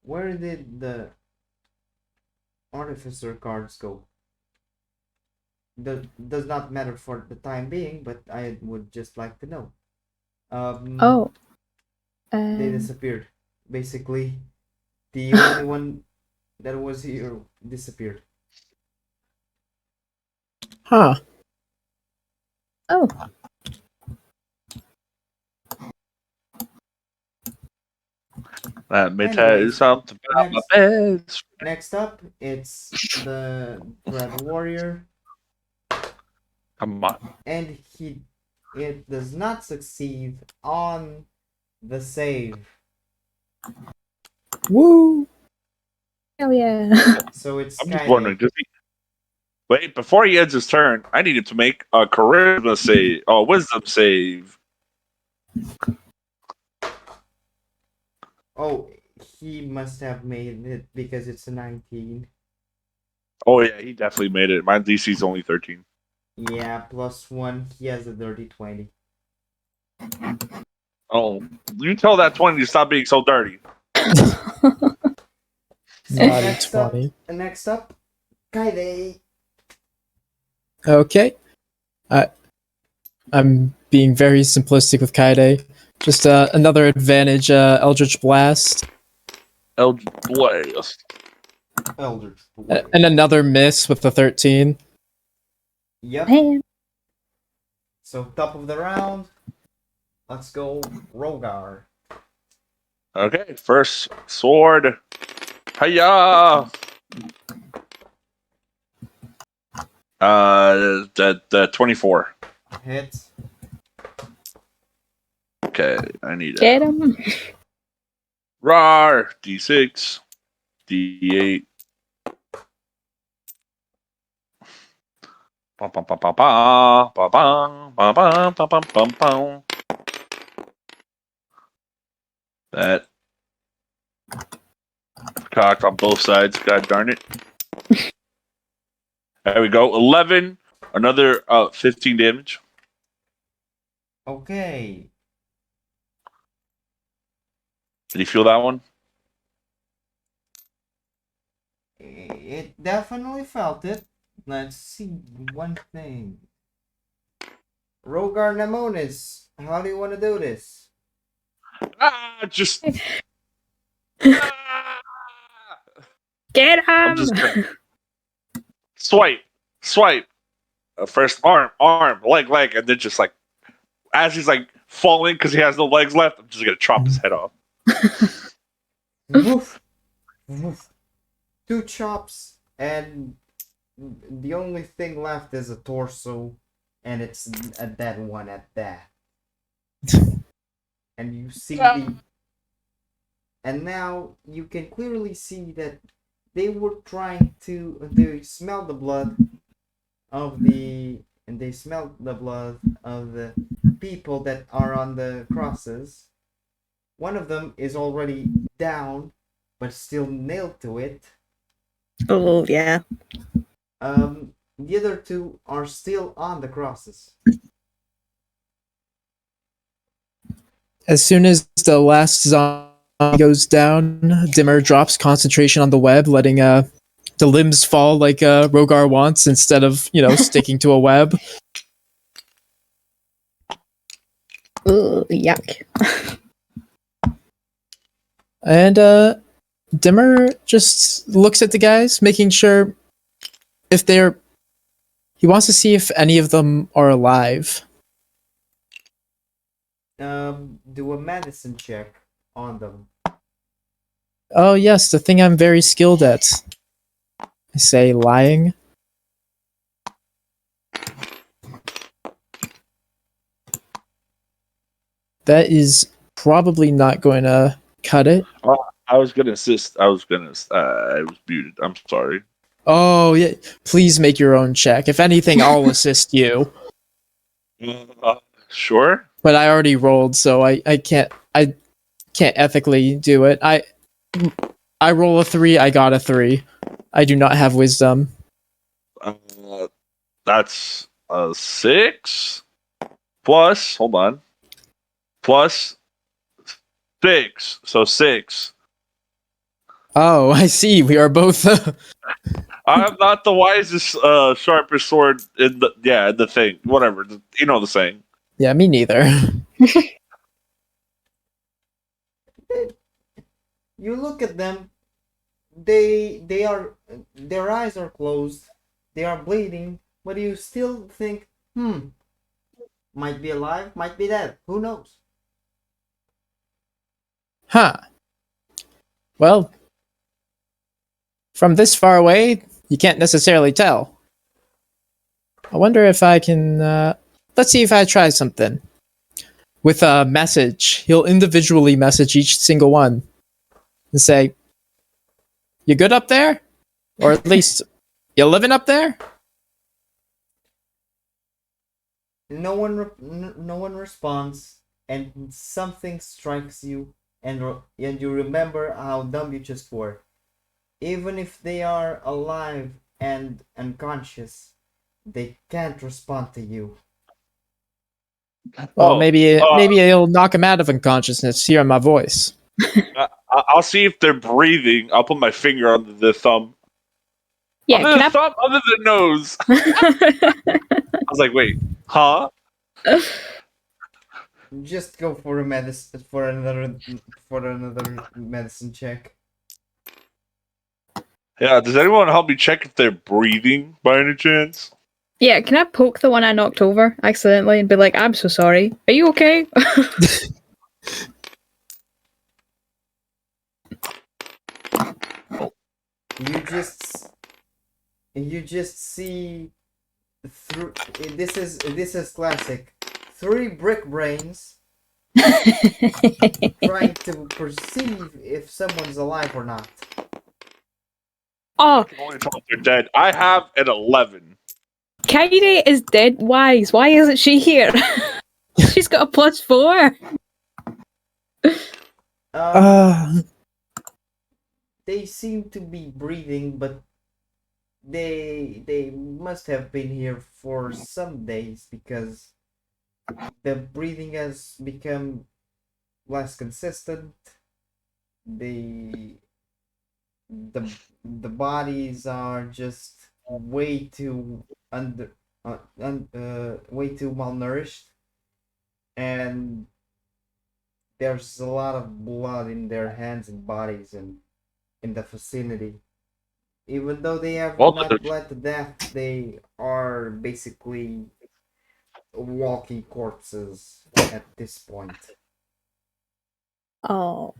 did the artificer cards go? Does not matter for the time being, but I would just like to know. Oh. They disappeared. Basically, the only one that was here disappeared. Huh. Oh. That may tell you Anyways, something about my best. Next up, it's the Dread Warrior, Come on. and it does not succeed on the save. Woo! Hell yeah. So it's I'm just Kaide. wondering, wait, before he ends his turn, I need him to make a charisma save, a wisdom save. Oh, he must have made it because it's a 19. Oh yeah, he definitely made it. My DC's only 13. Yeah, +1. He has a dirty 20. Oh, you tell that 20 to stop being so dirty. So Naughty 20. next up, Kaide. Okay. I'm being very simplistic with Kaide. Just another advantage, Eldritch Blast. Eldritch Blast. Eldritch Blade. And another miss with the 13. Yep. Man. So top of the round. Let's go, Rogar. Okay, first sword. Hiya! The 24. Hit. Okay, I need Get him. RAR D6, D8. Bum, bum, bum, bum, bum, bum, bum, bum, bum, bum, bum, bum, bum. That cocked on both sides. God darn it. There we go. 11. Another 15 damage. Okay. Did you feel that one? It definitely felt it. Let's see one thing. Rogar Nemonis, how do you want to do this? Just. Ah! Get I'm him. just gonna swipe, swipe. First arm, leg, and then just like as he's like falling because he has no legs left, I'm just gonna chop his head off. Woof, woof. Two chops, and the only thing left is a torso, and it's a dead one at that. And you see the. And now you can clearly see that they were trying to. They smell the blood of the. And they smell the blood of the people that are on the crosses. One of them is already down, but still nailed to it. Oh yeah. The other two are still on the crosses. As soon as the last zombie goes down, Dimmer drops concentration on the web, letting the limbs fall like Rogar wants instead of sticking to a web. Ugh, yuck. And Dimmer just looks at the guys, making sure if they're. He wants to see if any of them are alive. Do a medicine check on them. Oh yes, the thing I'm very skilled at. I say lying. That is probably not going to cut it. I was gonna assist. I was muted. I'm sorry. Oh yeah, please make your own check. If anything, I'll assist you. Sure. But I already rolled, so I can't ethically do it. I roll a 3, I got a 3. I do not have wisdom. That's a 6 plus. Hold on. Plus 6, so 6. Oh, I see. We are both. I'm not the wisest, sharpest sword in the thing. Whatever, you know the saying. Yeah, me neither. You look at them. They are, their eyes are closed. They are bleeding, but you still think, might be alive, might be dead. Who knows? Huh. Well, from this far away, you can't necessarily tell. I wonder if I can. Let's see if I try something. With a message, he'll individually message each single one and say, "You good up there? Or at least, you living up there?" No one responds, and something strikes you, and you remember how dumb you just were. Even if they are alive and unconscious, they can't respond to you. Well, maybe it'll knock him out of unconsciousness hearing my voice. I'll see if they're breathing. I'll put my finger under the thumb. Yeah, Under the thumb, under the nose. I was like, wait, huh? Just go for another medicine check. Yeah, does anyone help me check if they're breathing by any chance? Yeah, can I poke the one I knocked over accidentally and be like, I'm so sorry. Are you okay? You just see through. This is classic. 3 brick brains trying to perceive if someone's alive or not. Oh, I can only tell if they're dead. I have an 11. Kairi is dead wise. Why isn't she here? She's got a +4. Um, they seem to be breathing, but they must have been here for some days because the breathing has become less consistent. The the bodies are just way too way too malnourished, and there's a lot of blood in their hands and bodies and in the vicinity. Even though they have Well, not bled to death, they are basically walking corpses at this point. Oh.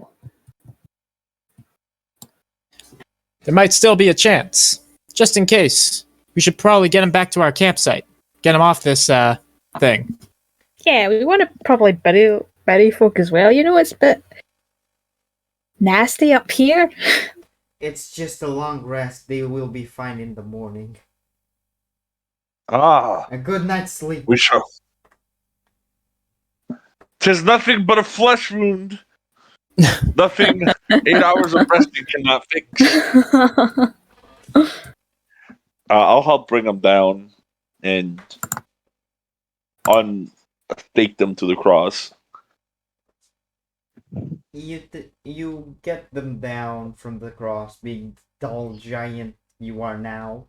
There might still be a chance. Just in case. We should probably get him back to our campsite. Get him off this thing. Yeah, we want to probably bury folk as well. You know, it's a bit nasty up here. It's just a long rest. They will be fine in the morning. Ah, A good night's sleep. we shall. 'Tis nothing but a flesh wound. Nothing 8 hours of resting cannot fix. I'll help bring them down and unstake them to the cross. You get them down from the cross, being the tall giant you are now.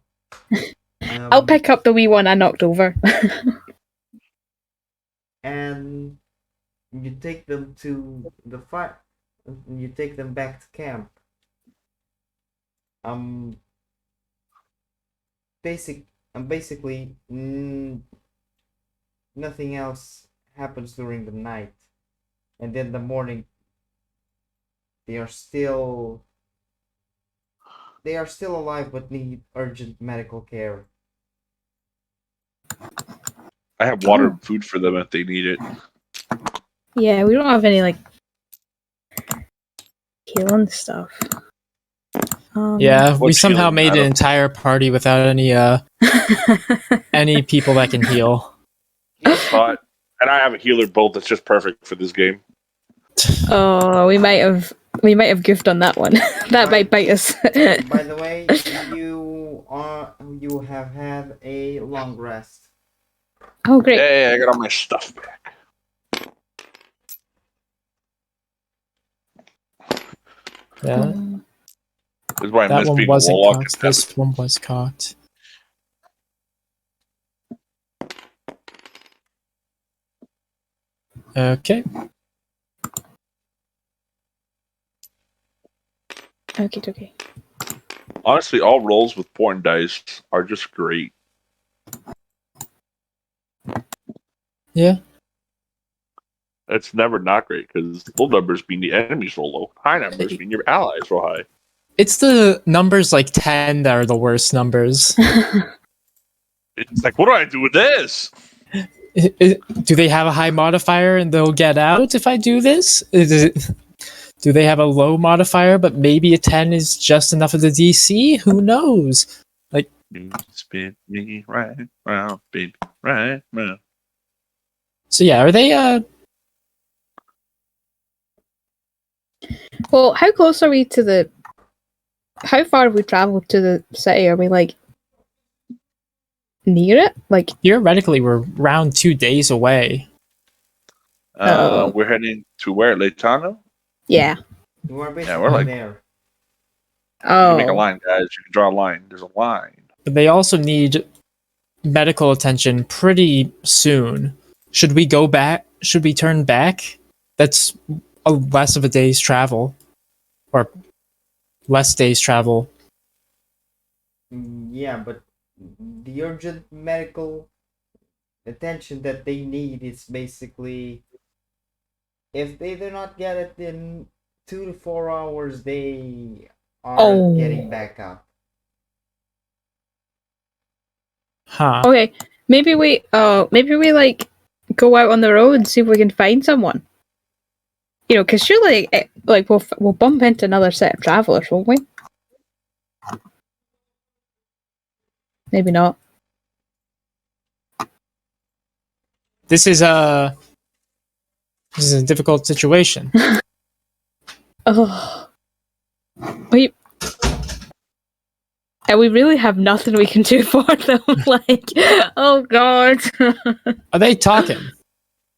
I'll pick up the wee one I knocked over. And you take them to the fire. You take them back to camp. Um, basically, nothing else happens during the night, and then the morning. They are still alive, but need urgent medical care. I have water Oh. and food for them if they need it. Yeah, we don't have any like healing stuff. Yeah, we What's somehow healing, made an Adam? entire party without any people that can heal. But and I have a healer bolt that's just perfect for this game. Oh, we might have goofed on that one. That might bite us. By the way, you have had a long rest. Oh, great. Yeah, I got all my stuff back. Yeah, This is why I that miss one being wasn't warlock. cocked. This one was cocked. Okay. Okay. Honestly, all rolls with porn dice are just great. Yeah. It's never not great because low numbers mean the enemies roll low. High numbers mean your allies roll high. It's the numbers like 10 that are the worst numbers. It's like, what do I do with this? Do they have a high modifier and they'll get out if I do this? Do they have a low modifier, but maybe a 10 is just enough of the DC? Who knows? You spin me right round, baby, right round. So yeah, are they Well, how close are we to the? How far have we traveled to the city? Are we like near it? Like, theoretically we're around 2 days away. We're heading to where? Leitano? yeah. You are Yeah, basically we're like, there. you can make a Oh, line, guys. You can draw a line. There's a line. But they also need medical attention pretty soon. Should we go back? Should we turn back? That's less of a day's travel. Or less days travel. Yeah, but the urgent medical attention that they need is basically, if they do not get it in 2 to 4 hours, they are getting back up. Huh. okay. Maybe we like go out on the road and see if we can find someone. because surely, like we'll bump into another set of travelers, won't we? Maybe not. This is a difficult situation. Oh, we and we really have nothing we can do for them. Like, oh god. Are they talking,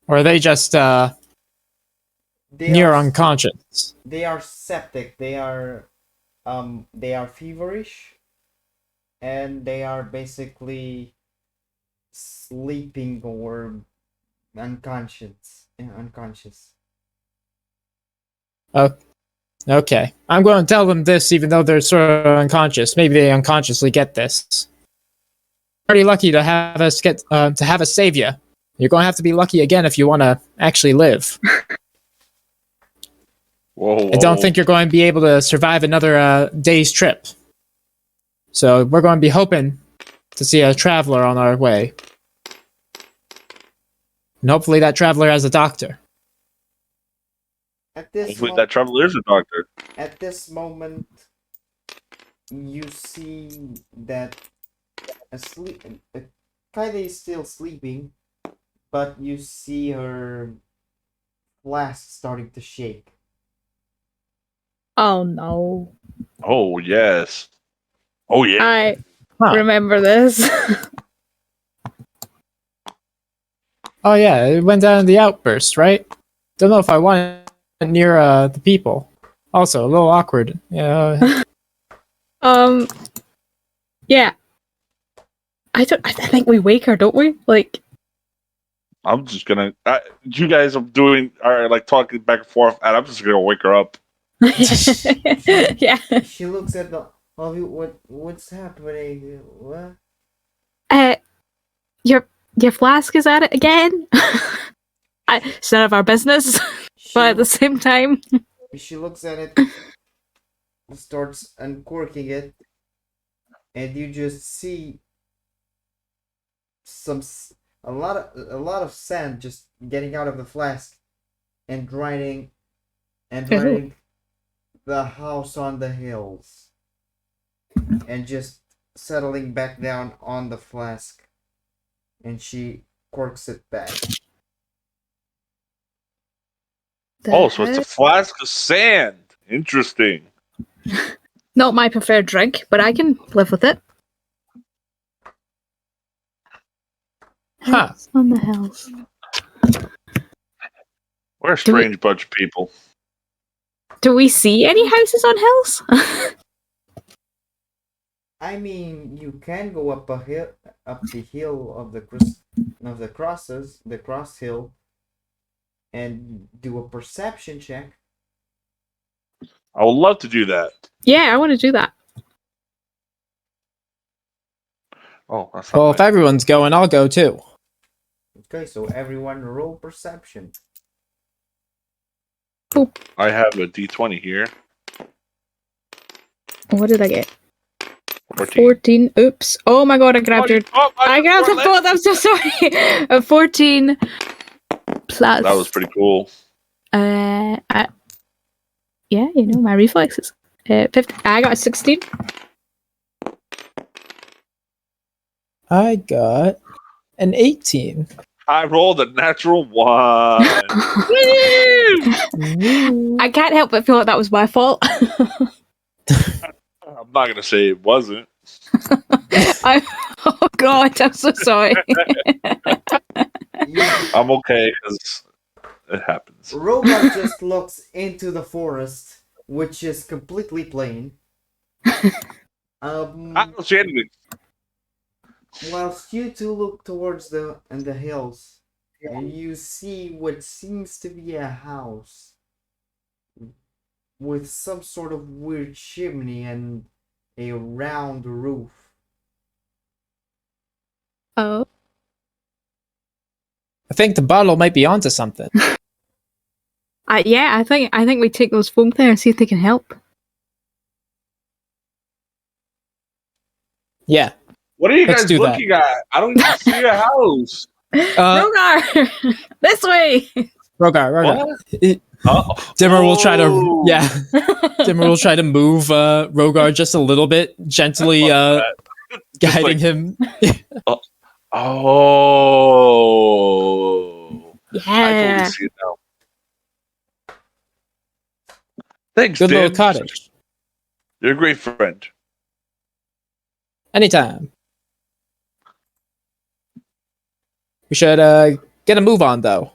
or are they just They near are unconscious? they are septic. They are feverish, and they are basically sleeping or unconscious. Yeah, unconscious. Okay, I'm going to tell them this, even though they're sort of unconscious. Maybe they unconsciously get this. Pretty lucky to have us save you. You're going to have to be lucky again if you want to actually live. Whoa. I don't think you're going to be able to survive another day's trip. So we're going to be hoping to see a traveler on our way. And hopefully that traveler has a doctor. At this Hopefully that traveler is a doctor. At this moment, you see that Kaide is still sleeping, but you see her flask starting to shake. Oh no. Oh yes. Oh yeah. I Huh. remember this. Oh yeah, it went down in the outburst, right? Don't know if I want it near the people. Also, a little awkward. Yeah. Yeah. I think we wake her, don't we? Like, I'm just gonna. You guys are like talking back and forth, and I'm just gonna wake her up. yeah. She looks at the of you. What's happening? What? Your flask is at it again. It's none of our business, but at the same time, She looks at it, starts uncorking it, and you just see a lot of sand just getting out of the flask and draining the house on the hills and just settling back down on the flask, and she corks it back. So it's a flask of sand. Interesting. Not my preferred drink, but I can live with it. Huh. House on the hills. We're a strange bunch of people. Do we see any houses on hills? I mean, you can go up the hill of the cross hill, and do a perception check. I would love to do that. Yeah, I want to do that. Oh, that's not Well, if nice. everyone's going, I'll go too. Okay, so everyone roll perception. I have a D20 here. What did I get? 14. 14. Oops. Oh my god, I grabbed your... I grabbed the both. I'm so sorry. 14 plus... That was pretty cool. Yeah, my reflexes. 50, I got a 16. I got an 18. I rolled a natural 1. I can't help but feel like that was my fault. I'm not going to say it wasn't. Oh god, I'm so sorry. I'm okay because it happens. Robot just looks into the forest, which is completely plain. I don't see anything. Whilst you two look towards the hills, and you see what seems to be a house with some sort of weird chimney and a round roof. Oh. I think the bottle might be onto something. Yeah, I think we take those folk there and see if they can help. Yeah. What are you Let's guys do looking at? I don't even see a house. Rogar! This way! Rogar. What? Dimmer will try to Oh. Dimmer will try to move Rogar just a little bit, gently Just guiding like, him. oh. I totally Yeah. see it now. Thanks, Good little Dim. cottage. You're a great friend. Anytime. We should get a move on though.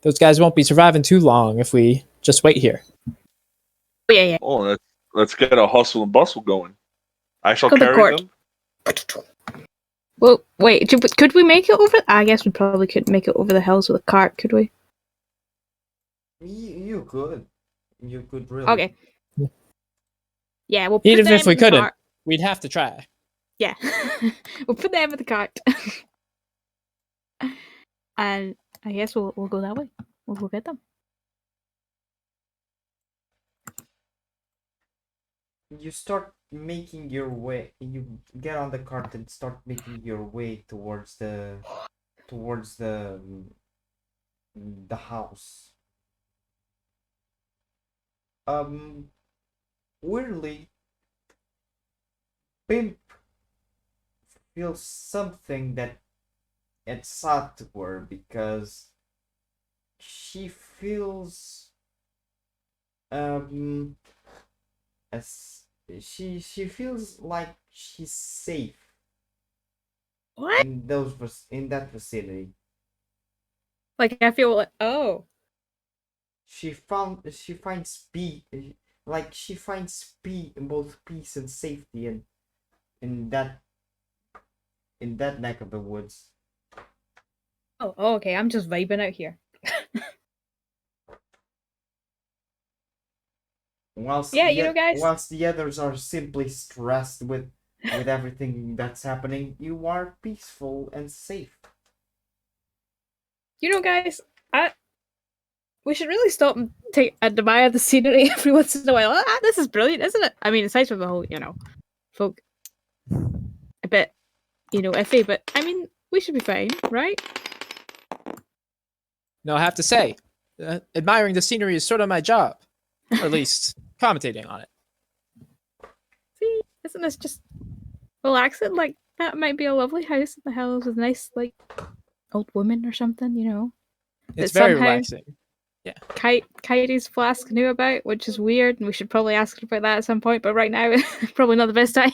Those guys won't be surviving too long if we just wait here. Oh, yeah. Oh, let's get a hustle and bustle going. I shall Go to carry court. them. Well, wait. Could we make it over? I guess we probably couldn't make it over the hills with a cart, could we? You could. You could really. Okay. Yeah, we'll put Even them if we in the couldn't, cart. we'd have to try. Yeah, we'll put them in the cart, and I guess we'll go that way. We'll go get them. You start making your way. You get on the cart and start making your way towards the house. Weirdly, Pimp feels something that it's odd to her because she feels as she feels like she's safe What? in that vicinity. Like I feel like She finds peace, she finds both peace and safety in that neck of the woods. okay. I'm just vibing out here. Whilst Yeah, guys. whilst the others are simply stressed with everything that's happening, you are peaceful and safe. Guys. We should really stop and admire the scenery every once in a while. This is brilliant, isn't it? I mean, aside from the whole, folk a bit, iffy, but I mean, we should be fine, right? No, I have to say, admiring the scenery is sort of my job, or at least commentating on it. See, isn't this just relaxing? Like that might be a lovely house in the hills with a nice, like, old woman or something, It's that very somehow relaxing. Kyrie's flask knew about, which is weird, and we should probably ask her about that at some point. But right now, probably not the best time.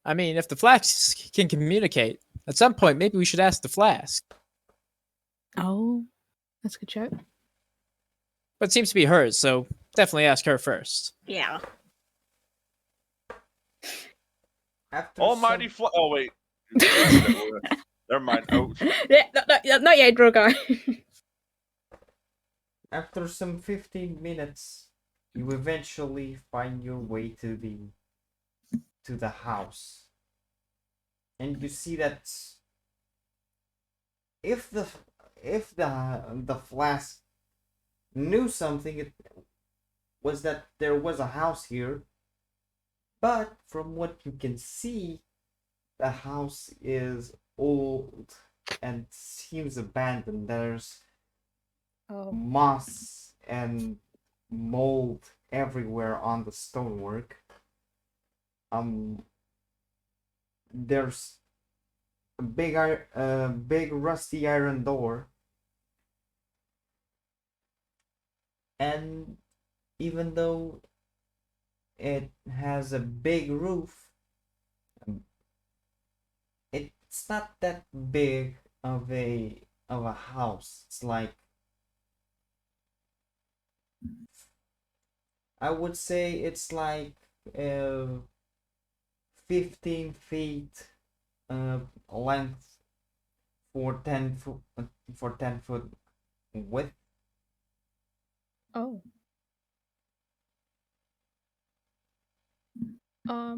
I mean, if the flask can communicate, at some point maybe we should ask the flask. Oh, that's a good shout. But it seems to be hers, so definitely ask her first. Yeah. After Almighty Oh, wait. Never mind. Oh, Yeah, not yet, Drogar. after some 15 minutes, you eventually find your way to the house, and you see that if the flask knew something, it was that there was a house here. But from what you can see, the house is old and seems abandoned. There's moss and mold everywhere on the stonework. There's a big rusty iron door, and even though it has a big roof, it's not that big of a house. It's like, I would say it's like 15 feet length for 10 foot width. Oh. I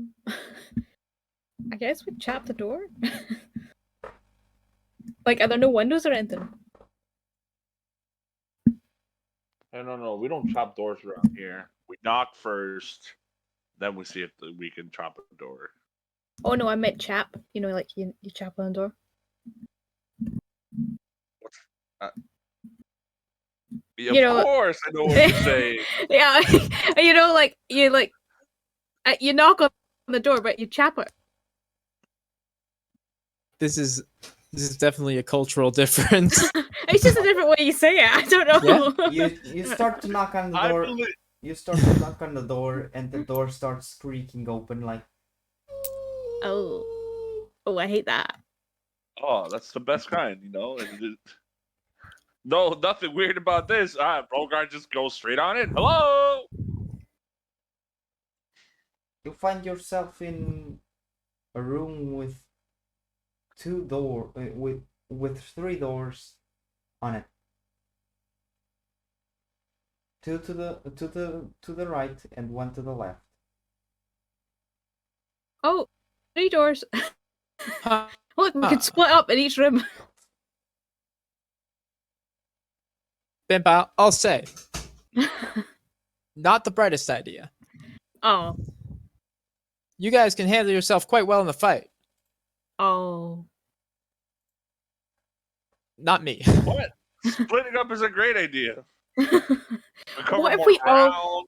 guess we chop the door. Like, are there no windows or anything? no. We don't chop doors around here. We knock first, then we see if we can chop a door. Oh no, I meant chap. Like you chap on the door. Yeah, You of know- course, I know what you're saying. Yeah, you knock on the door, but you chap it. This is definitely a cultural difference. It's just a different way you say it. I don't know. You start to knock on the I door. believe. You start to knock on the door, and the door starts creaking open like. Oh, I hate that. Oh, that's the best kind, you know. No, nothing weird about this. Bogart just goes straight on in. Hello. You find yourself in a room with with three doors on it. Two to the right and one to the left. Oh, 3 doors. Ha, Look, we could split up in each room. Bimpa, I'll say, not the brightest idea. Oh, You guys can handle yourself quite well in the fight. oh. Not me. What? Splitting up is a great idea. We cover What if more we ground.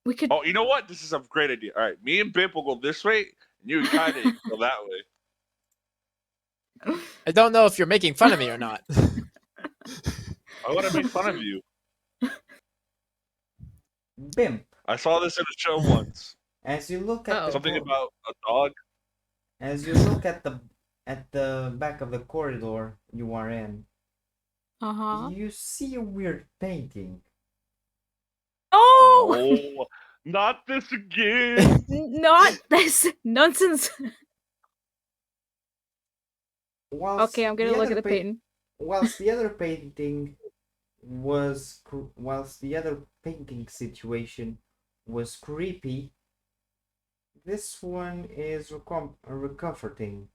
We could. Oh, you know what? This is a great idea. All right, me and Bip will go this way, and you and Kaide go that way. I don't know if you're making fun of me or not. I want to make fun of you. Bimp. I saw this in a show once. As you look at Uh-oh. the Something cor- about a dog. as you look at the back of the corridor you are in, Uh-huh. you see a weird painting. Oh! Oh, not this again. Not this nonsense. Whilst Okay, I'm gonna the look at other the painting. Whilst the other painting whilst the other painting situation was creepy, this one is recomforting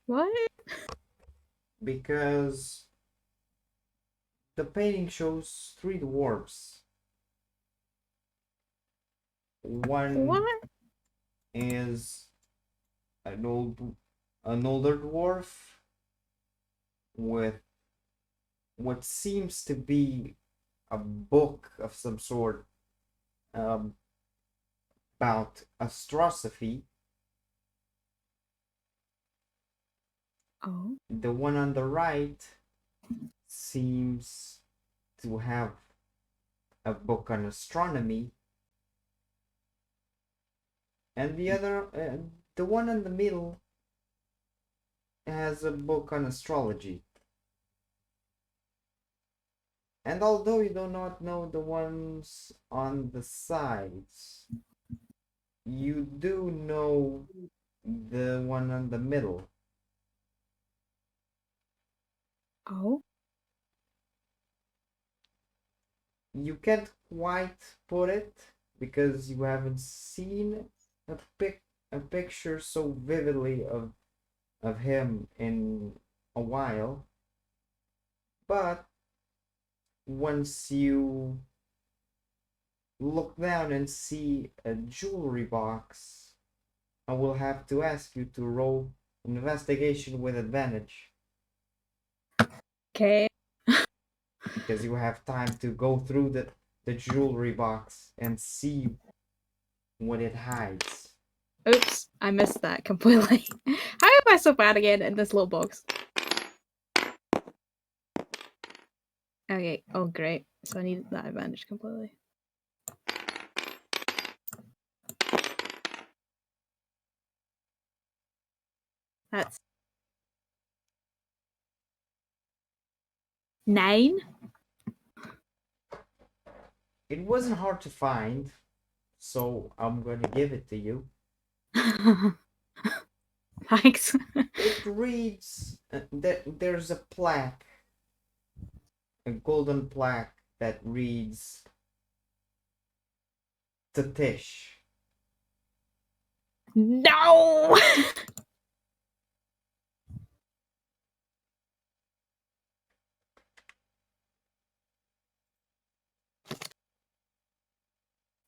What? because the painting shows three dwarves. One What? is an older dwarf with what seems to be a book of some sort about astrosophy. Oh. The one on the right seems to have a book on astronomy, and the one in the middle, has a book on astrology. And although you do not know the ones on the sides, you do know the one on the middle. Oh. You can't quite put it because you haven't seen a picture so vividly of him in a while. But once you look down and see a jewelry box, I will have to ask you to roll investigation with advantage Okay. because you have time to go through the jewelry box and see what it hides. Oops, I missed that completely. How am I so bad again in this little box? Okay. Oh, great. So I need that advantage completely. That's 9. It wasn't hard to find, so I'm gonna give it to you. Thanks. It reads there's a plaque, a golden plaque that reads Tatish. No!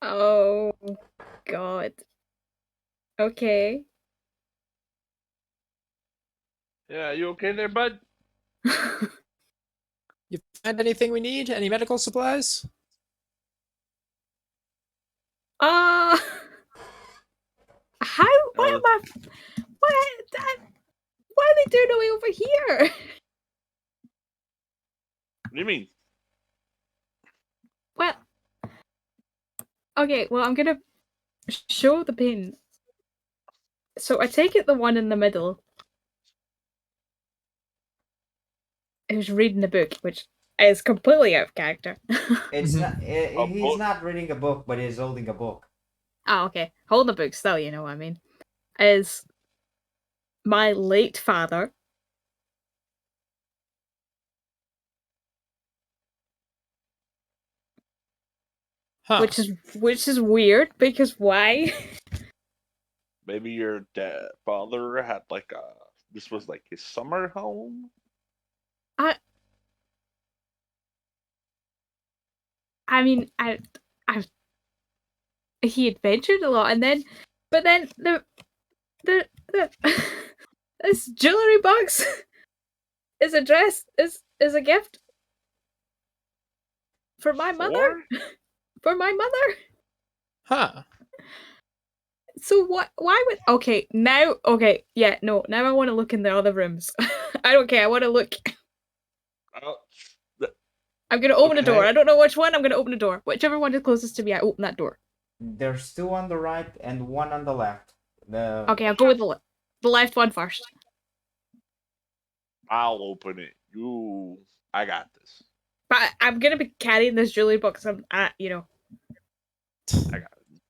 Oh, God. Okay. Yeah, you okay there, bud? You find anything we need? Any medical supplies? Uh, how? Why am I? Why are they doing away over here? What do you mean? Well, okay. Well, I'm gonna show the pin. So I take it the one in the middle who's reading the book, which is completely out of character. It's Mhm. not. A He's book? not reading a book, but he's holding a book. Oh, okay. Hold the book still, you know what I mean. Is my late father. Huh. Which is weird because why? Maybe your father had like a. This was like his summer home. I mean, I he adventured a lot, and then, but then the this jewelry box is addressed is a gift for my mother. For? For my mother. Huh. So what? Why would? Okay, now. Okay, yeah, no. Now I want to look in the other rooms. I don't care. I want to look. Uh, I'm gonna open a door. Okay. I don't know which one. I'm gonna open a door. Whichever one is closest to me, I open that door. There's two on the right and one on the left. The Okay, I'll go with the left one first. I'll open it. I got this. But I'm gonna be carrying this jewelry box. You know. I got it.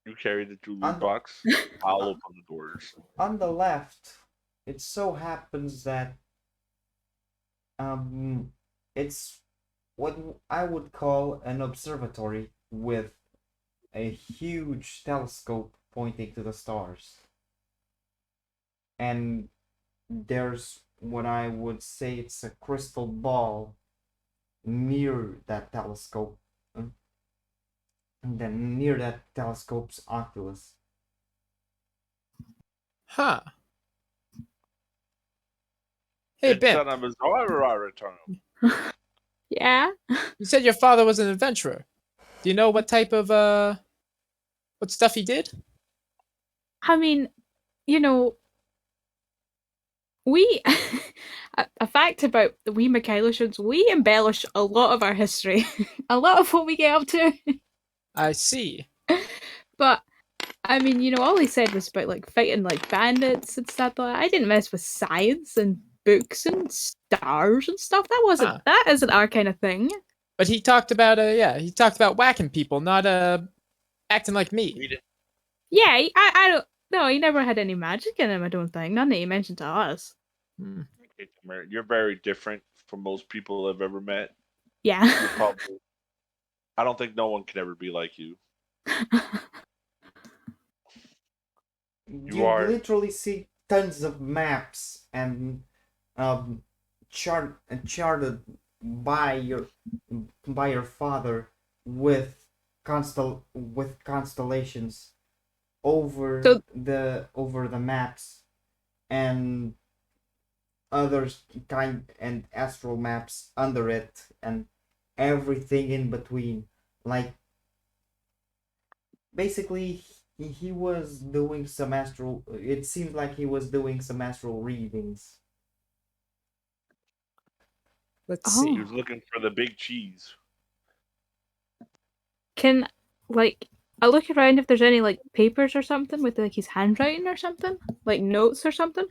You carry the jewelry On the- box. I'll open the doors. on the left, it so happens that it's what I would call an observatory with a huge telescope pointing to the stars. And there's what I would say it's a crystal ball near that telescope. And then near that telescope's oculus. Huh. Hey, It's Bimp. an observatory return. Yeah. You said your father was an adventurer. Do you know what type of what stuff he did? I mean, you know, we a fact about the we Michaelicians, we embellish a lot of our history, a lot of what we get up to. I see. But I mean, you know, all he said was about like fighting like bandits and stuff like that. I didn't mess with science and books and stars and stuff. Huh. That isn't our kind of thing. But he talked about he talked about whacking people, not acting like me. Yeah, I don't. No, he never had any magic in him. I don't think. None that he mentioned to us. Hmm. You're very different from most people I've ever met. Yeah. You're probably. I don't think no one can ever be like you. You are- literally see tons of maps and charted by your father with constellations over So- the maps and others kind and astral maps under it and everything in between. Like basically he was doing some astral, it seems like he was doing some astral readings. Let's Oh. He see. was looking for the big cheese. Can like I look around if there's any like papers or something with like his handwriting or something, like notes or something.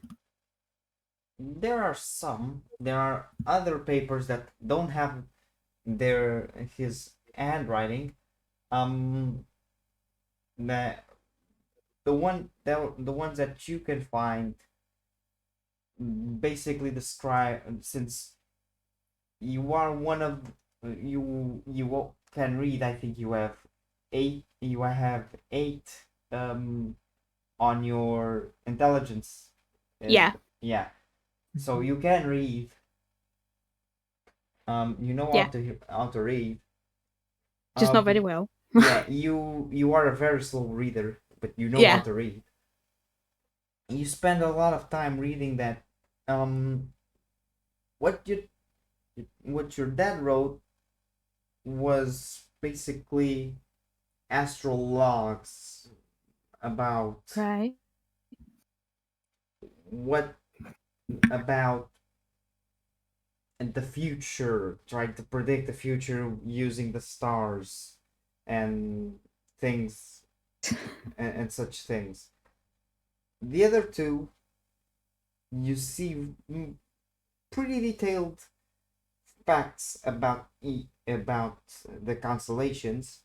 There are other papers that don't have his handwriting. um the the ones that you can find basically describe, since you are one of you can read. I think you have eight on your intelligence. Yeah. Yeah, so you can read. You know Yeah. how to read. Just not very well. Yeah, you are a very slow reader, but you know Yeah. how to read. You spend a lot of time reading that. What what your dad wrote was basically astrologues about Right. what about the future, trying to predict the future using the stars and things and such things. The other two, you see pretty detailed facts about the constellations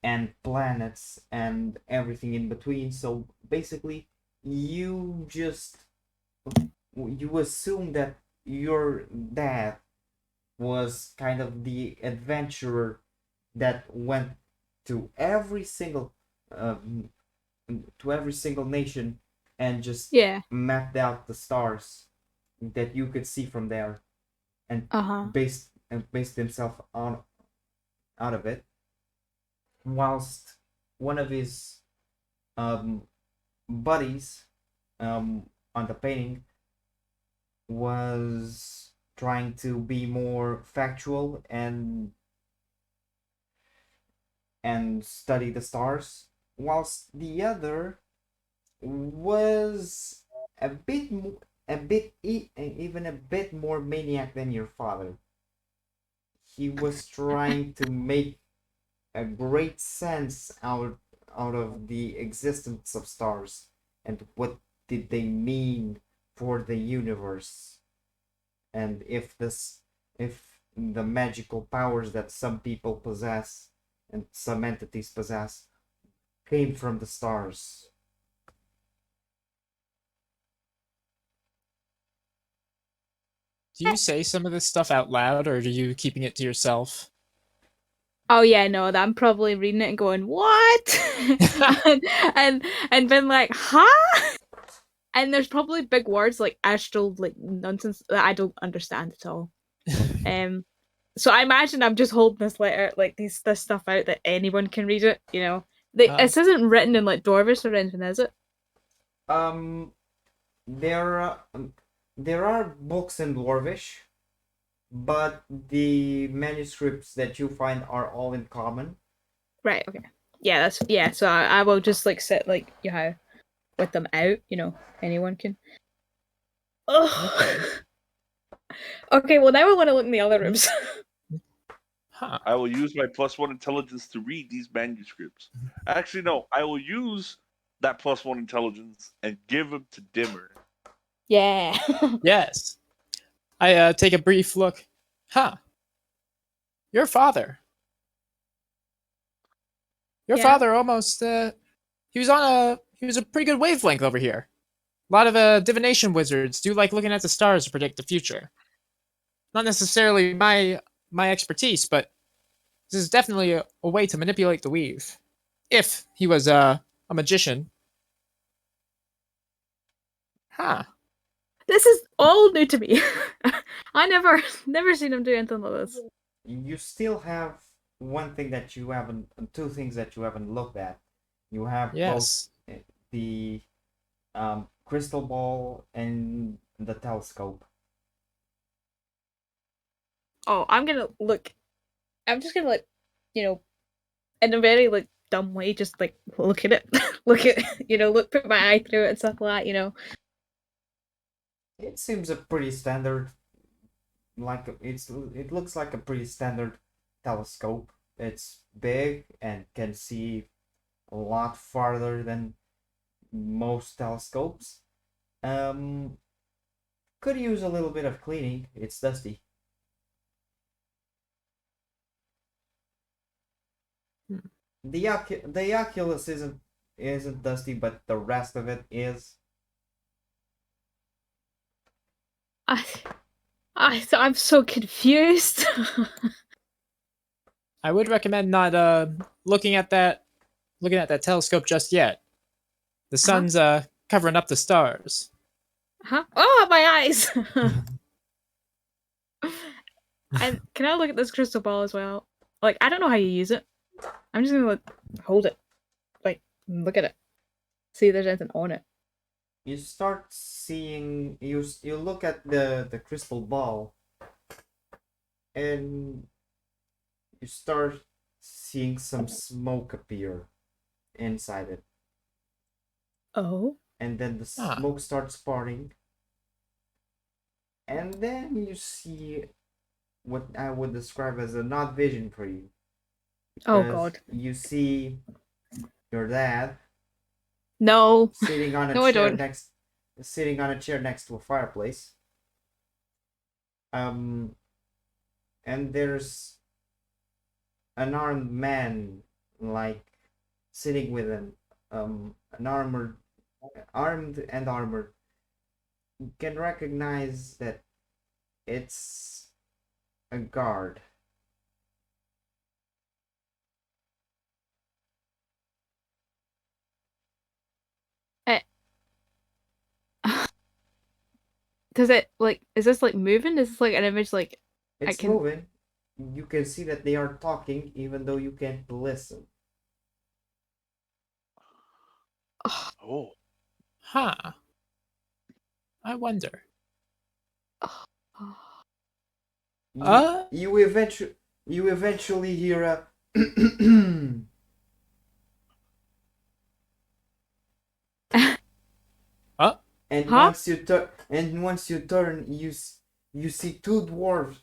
and planets and everything in between. So basically, you just you assume that your dad was kind of the adventurer that went to every single um, nation and just Yeah. mapped out the stars that you could see from there and Uh-huh. based himself on out of it, whilst one of his um, buddies on the painting was trying to be more factual and study the stars, whilst the other was even a bit more maniac than your father. He was trying to make a great sense out of the existence of stars and what did they mean for the universe, and if the magical powers that some people possess and some entities possess came from the stars. Do you say some of this stuff out loud, or are you keeping it to yourself? Oh yeah, no, I'm probably reading it and going, "What?" and, and been like, "Huh?" And there's probably big words like astral like nonsense that I don't understand at all. Um so I imagine I'm just holding this letter like this stuff out that anyone can read it, you know. This isn't written in like Dwarvish or anything, is it? Um, there are there are books in Dwarvish, but the manuscripts that you find are all in common. Right, okay. Yeah, so I will just like sit like you know with them out, you know, anyone can. Oh. Okay, well now I want to look in the other rooms. Huh. I will use my +1 intelligence to read these manuscripts. Actually, no, I will use that +1 intelligence and give them to Dimmer. Yeah. Yes. I take a brief look. Huh. Your father. Your Yeah. father almost he was a pretty good wavelength over here. A lot of divination wizards do like looking at the stars to predict the future. Not necessarily my expertise, but this is definitely a way to manipulate the weave. If he was a magician. Huh. This is all new to me. I never seen him do anything like this. You still have one thing that you haven't, two things that you haven't looked at. You have both Yes. the crystal ball and the telescope. Oh, I'm gonna look. I'm just gonna like, you know, in a very like dumb way, just like look at it, look at you know, look put my eye through it and stuff like that. You know. It seems a pretty standard, it looks like a pretty standard telescope. It's big and can see a lot farther than most telescopes. Um, could use a little bit of cleaning. It's dusty. The Oculus isn't dusty, but the rest of it is. I'm so confused. I would recommend not looking at that telescope just yet. The sun's covering up the stars. Huh? Oh, my eyes. And can I look at this crystal ball as well? Like, I don't know how you use it. I'm just gonna like hold it, like look at it, see if there's anything on it. you start seeing you look at the crystal ball, and you start seeing some smoke appear inside it, Oh. and then the Ah. smoke starts pouring, and then you see what I would describe as a not vision for you. Oh Because God. you see your dad No. sitting on a No, I chair don't. next to a fireplace. Um, and there's an armed man, like, sitting with him. An armed and armored. You can recognize that it's a guard. Does it like? Is this like moving? Is this like an image? Like I It's can. moving. You can see that they are talking, even though you can't listen. Oh. Huh. I wonder. You, Uh, you eventually you eventually hear a uh, and Huh? once you turn, you see two dwarves,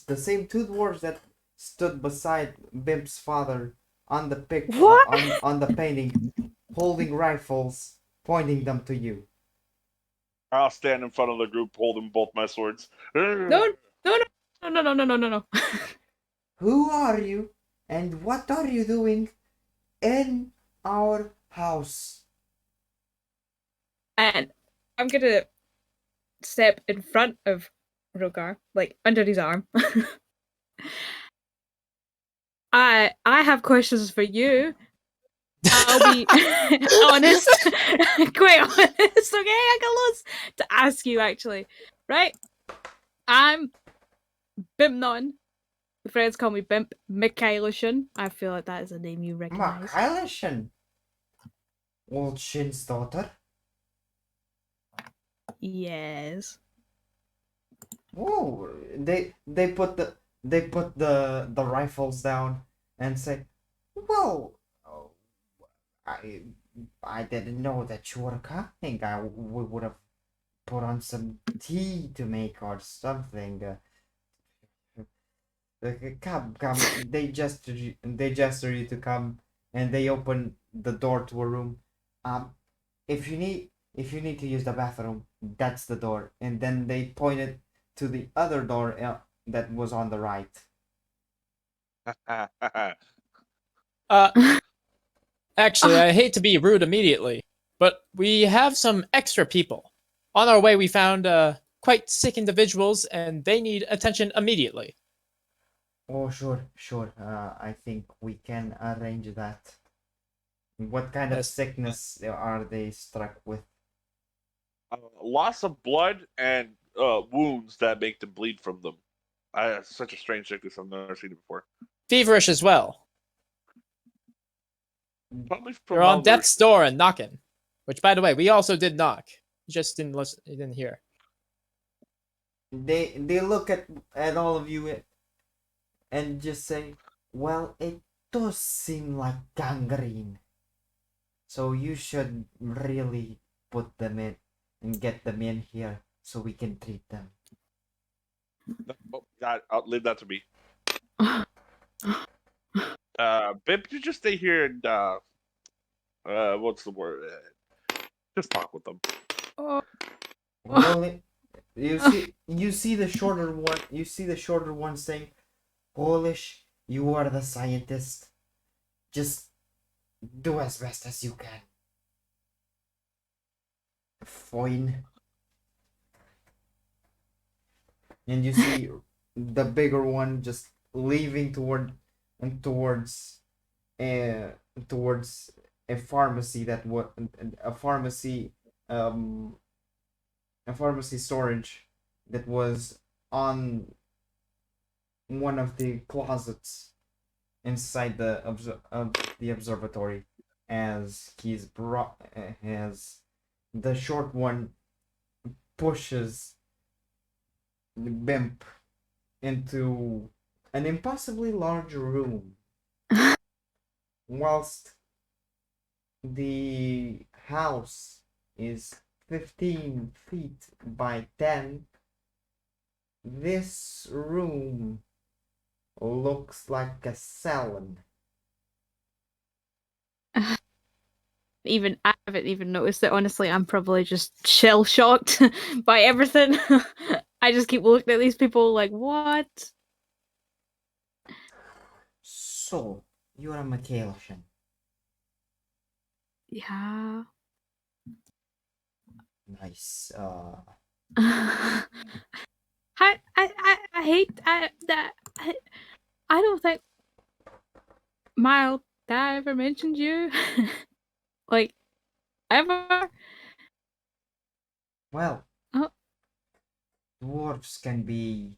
the same two dwarves that stood beside Bimp's father on the What? on the painting, holding rifles, pointing them to you. I'll stand in front of the group holding both my swords. No, no, no, no, no, no, no, no, no. Who are you, and what are you doing in our house? And I'm gonna step in front of Rogar, like under his arm. I have questions for you. I'll be honest, quite honest. Okay, I got loads to ask you actually. Right? I'm Bimnon. Friends call me Bimp Mikhailishan. I feel like that is a name you recognize. Makailishan, old Shin's daughter. Yes. Oh, they put the rifles down and say, "Well, oh, I I didn't know that you were coming. We would have put on some tea to make or something. Come. They gesture you to come, and they open the door to a room. Um, if you need to use the bathroom, that's the door." And then they pointed to the other door that was on the right. uh, actually, I hate to be rude immediately, but we have some extra people. On our way, we found quite sick individuals, and they need attention immediately. Oh, sure. I think we can arrange that. What kind of Yes. sickness are they struck with? Loss of blood and wounds that make them bleed from them. Such a strange sickness. I've never seen it before. Feverish as well. Probably from They're on death's malnourishment. door and knocking. Which, by the way, we also did knock. You just didn't listen. You didn't hear. They look at all of you and just say, "Well, it does seem like gangrene. So you should really put them in and get them in here so we can treat them." Oh, God, I'll leave that to me. Bib, you just stay here and what's the word? Just talk with them. Well, you see the shorter one. You see the shorter one saying, "Polish, you are the scientist. Just do as best as you can." Fine. And you see the bigger one just leaving towards uh, towards a pharmacy that was a pharmacy um a pharmacy storage that was on one of the closets inside of the observatory, as the short one pushes the Bimp into an impossibly large room, whilst the house is 15 feet by 10. This room looks like a salon. Even I haven't even noticed it. Honestly, I'm probably just shell shocked by everything. I just keep looking at these people like, what? So, you're a McCallishan. Yeah. Nice. I hate that. I don't think my dad ever mentioned you, like ever. Well, Oh. dwarves can be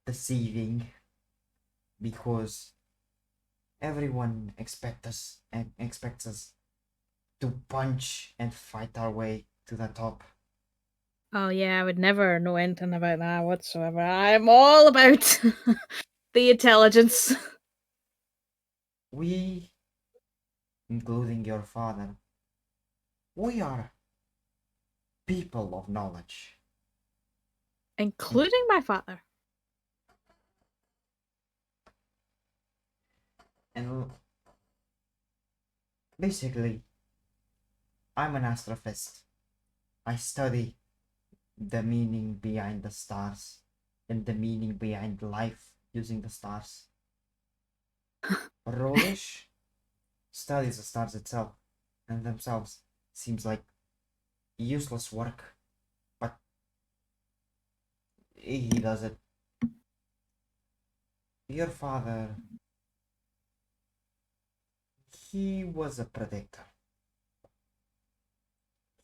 deceiving because everyone expects us to punch and fight our way to the top. Oh yeah, I would never know anything about that whatsoever. I'm all about the intelligence. We, including your father, we are people of knowledge. Including my father. And basically, I'm an astrophysicist. I study the meaning behind the stars and the meaning behind life using the stars. Rolish studies the stars itself and themselves. Seems like useless work, but he does it. Your father, he was a predictor.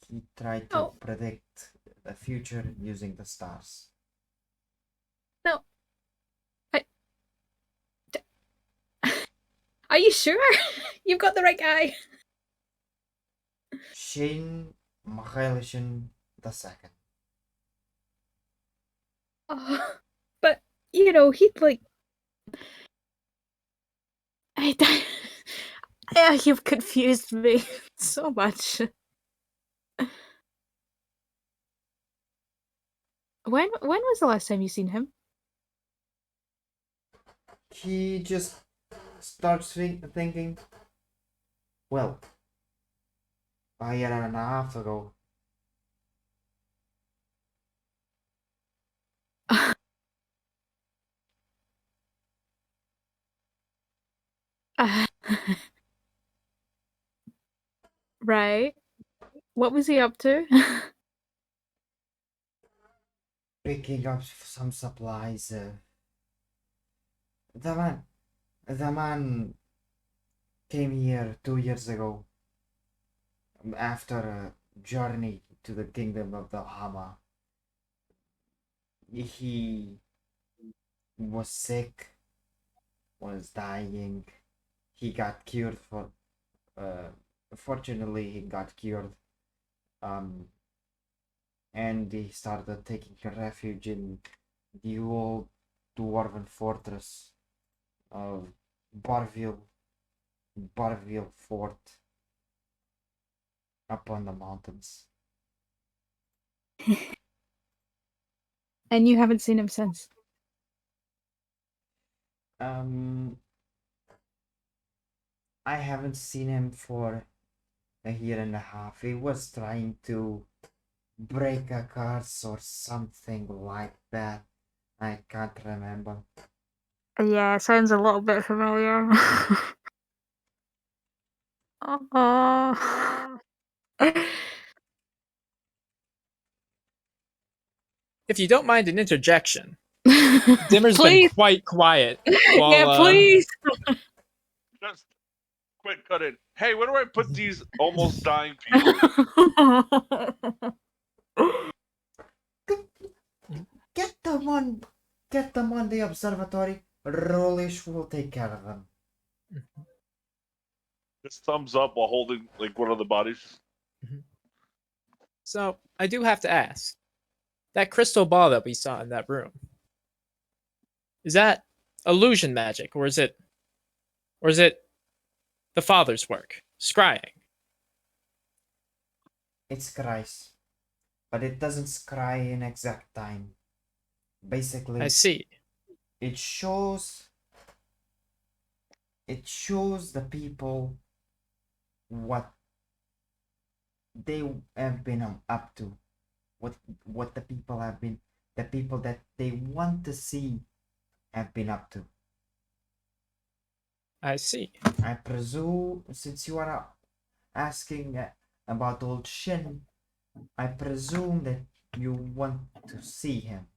He tried to Oh predict the future using the stars. no, I, are you sure? You've got the right guy. Shane Mikhailishin II. Oh, but you know he'd like. I, you've confused me so much. When was the last time you seen him? He just starts thinking, well, a year and a half ago. Right. What was he up to? Picking up some supplies. The man, the man came here 2 years ago after a journey to the kingdom of the Hama. He was sick, was dying. He got cured for. Uh, Fortunately, he got cured. Um, and he started taking refuge in the old dwarven fortress of Barville, Barville Fort, up on the mountains. And you haven't seen him since. Um, I haven't seen him for a year and a half. He was trying to break a curse or something like that. I can't remember. Yeah, sounds a little bit familiar. Oh. If you don't mind an interjection, Dimmer's been Please. quite quiet Yeah, while please. Just quick cut in. Hey, where do I put these almost dying people? Get them on, get them on the observatory. Rolish will take care of them. Just thumbs up while holding like one of the bodies. So I do have to ask, that crystal ball that we saw in that room, is that illusion magic, or is it the father's work, scrying? It scries, but it doesn't scry in exact time. Basically, I see. it shows the people what they have been up to, what the people that they want to see have been up to. I see. I presume, since you are asking about old Shin, I presume that you want to see him.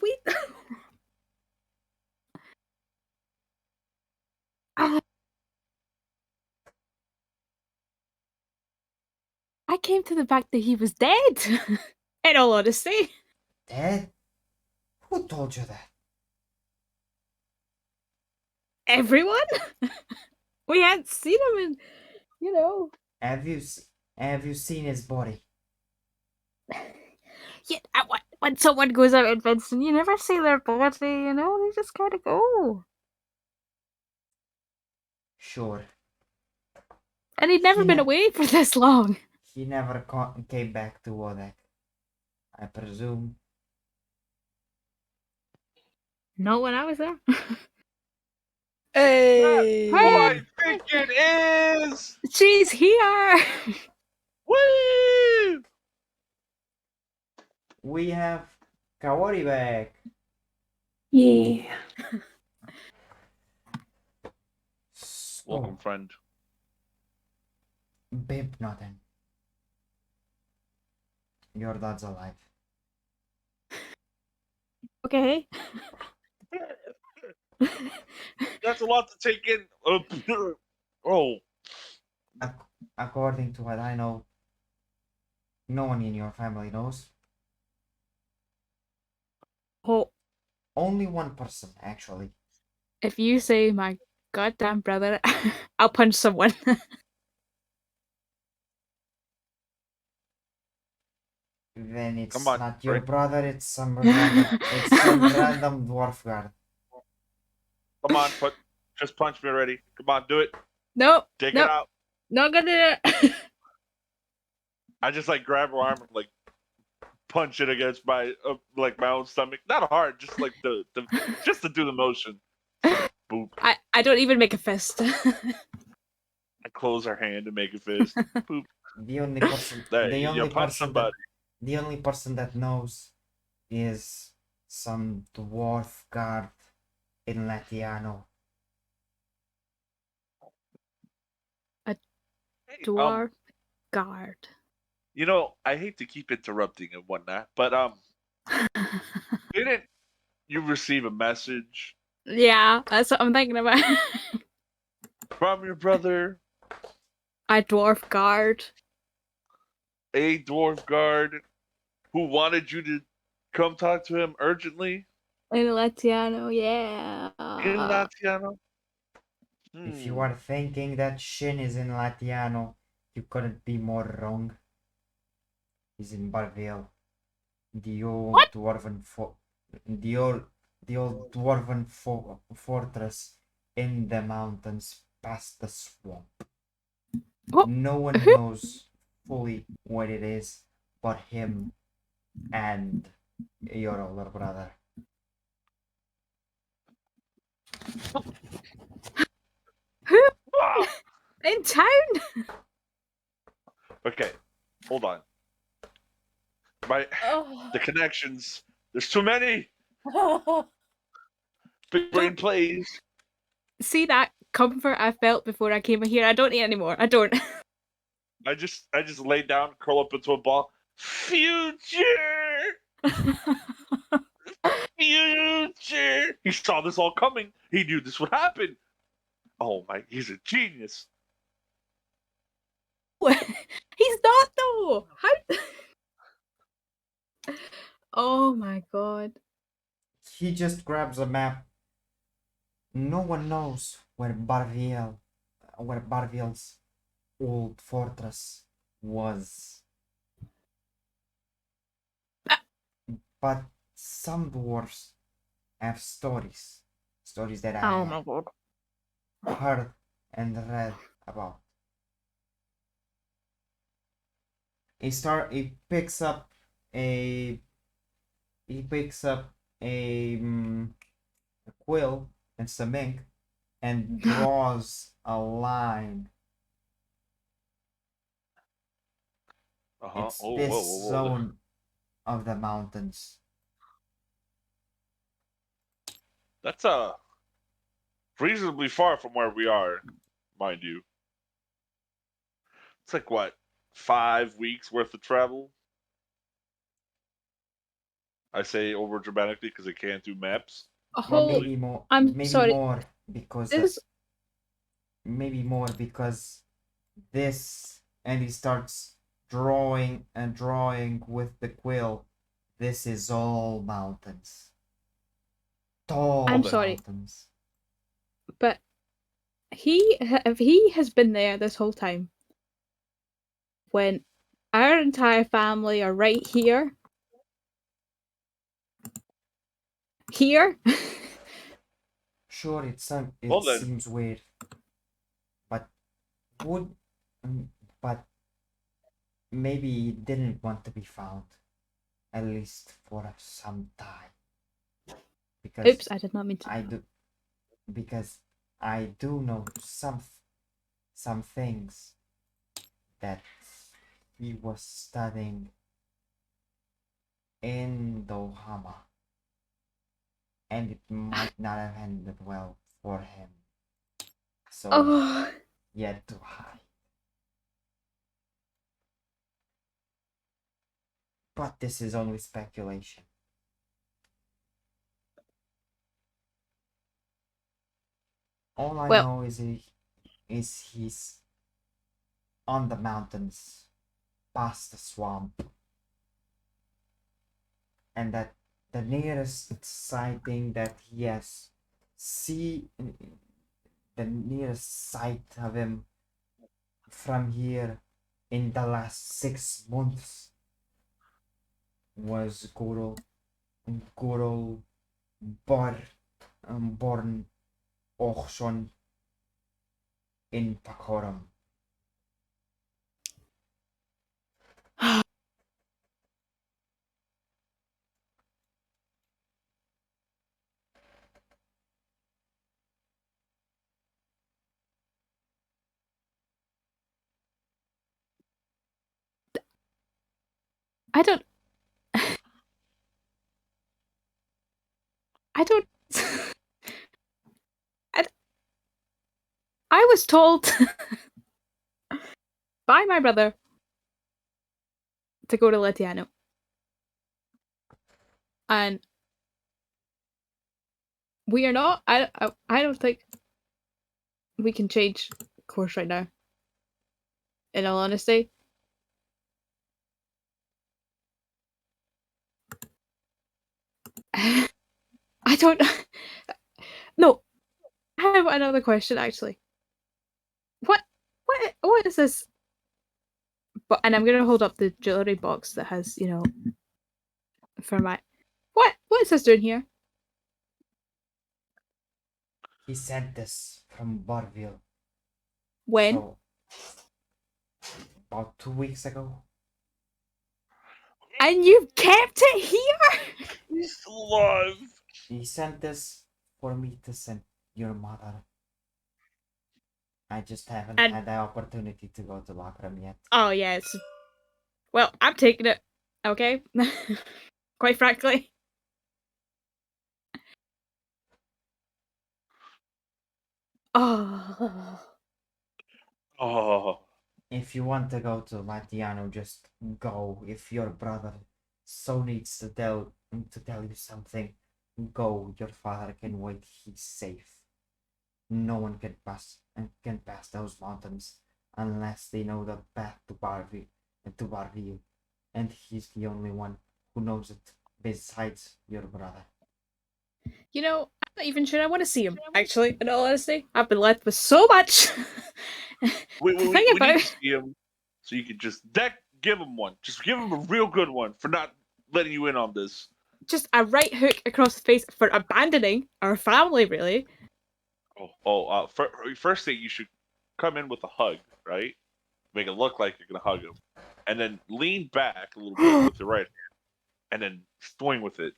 We. I came to the fact that he was dead. In all honesty, Dead? Who told you that? everyone. We hadn't seen him in, you know. Have you seen his body? Yeah, when someone goes out in Vincent, you never see their body. You know, they just kind of go. Sure. And he'd never He been ne- away for this long. He never came back to Wodek, I presume. Not when I was there. Hey! Who I think it is! She's here. Woo! We have Kaori back. Yeah. Welcome, So, friend. Bib nothing. Your dad's alive. Okay. That's a lot to take in. Oh, According to what I know, no one in your family knows. Oh, Only one person, actually. if you say my goddamn brother, I'll punch someone. Then it's come on. not your Right? brother, it's some random dwarf guard. Come on, just punch me already. Come on, do it. Nope. Take Nope. it out. Not gonna do it. I just like grab her arm and like punch it against my my own stomach. Not hard, just like the just to do the motion. Boop. I don't even make a fist. I close her hand and make a fist. Boop. The only person, There, the you only punch person somebody. the only person that knows is some dwarf guard in Latiano. Hey, Dwarf guard. you know, I hate to keep interrupting and whatnot, but didn't you receive a message Yeah, that's what I'm thinking about. from your brother, A dwarf guard. a dwarf guard, who wanted you to come talk to him urgently In Latiano, yeah. in Latiano? If you are thinking that Shin is in Latiano, you couldn't be more wrong. He's in Barrell, the old What? dwarven the old dwarven fortress in the mountains past the swamp. What? No one knows fully what it is but him and your older brother. Who Ah! in town? Okay, hold on. The connections. There's too many. Big brain plays. See that comfort I felt before I came here? I don't need anymore. I don't. I just lay down, curl up into a ball. Future. Future. He saw this all coming. He knew this would happen. Oh my, he's a genius. He's not though. How? Oh my god. He just grabs a map No one knows where Barville's old fortress was. But some dwarves have stories that I Oh have my god. heard and read about. He picks up a he picks up a quill and some ink and draws a line. Uh-huh. It's Oh, whoa, this whoa, whoa. zone of the mountains. That's reasonably far from where we are, mind you. It's like what, 5 weeks worth of travel? I say over dramatically because I can't do maps. A Well, whole. I'm maybe sorry. more because This. this, and he starts drawing and drawing with the quill. This is all mountains. Tall I'm sorry, mountains. but if he has been there this whole time, when our entire family are right here, here. Sure, it Well then, seems weird, but would but maybe he didn't want to be found, at least for some time, because Oops, I did not mean to. I do because I do know some things that he was studying in Dohama, and it might not have ended well for him. So Oh, he had to hide. But this is only speculation. All I well, know is he's on the mountains, past the swamp, and that the nearest sighting that he has see the nearest sight of him from here in the last 6 months was Goro Bar born Ochshon in Pakoram. I don't. I don't. I, I was told by my brother to go to Letiano, and we are not. I don't think we can change course right now. In all honesty, I don't. No, I have another question actually. What is this? But and I'm gonna hold up the jewelry box that has for my what is this doing here? He sent this from Barville. When? So about 2 weeks ago. And you've kept it here? he's still alive. He sent this for me to send your mother. I just haven't And had the opportunity to go to Lakram yet. oh yeah, well, I'm taking it. Okay, quite frankly. Oh, Oh, If you want to go to Latiano, just go. If your brother so needs to tell you something, go. Your father can wait. He's safe. No one can pass those mountains unless they know the path to Barville, and he's the only one who knows it besides your brother. you know, Not even sure I want to see him. Actually, in all honesty, I've been left with so much. We, The we, thing we need about to see him so you can just give him one. Just give him a real good one for not letting you in on this. just a right hook across the face for abandoning our family, really. First thing you should come in with a hug, right? Make it look like you're gonna hug him, and then lean back a little bit with your right hand, and then swing with it.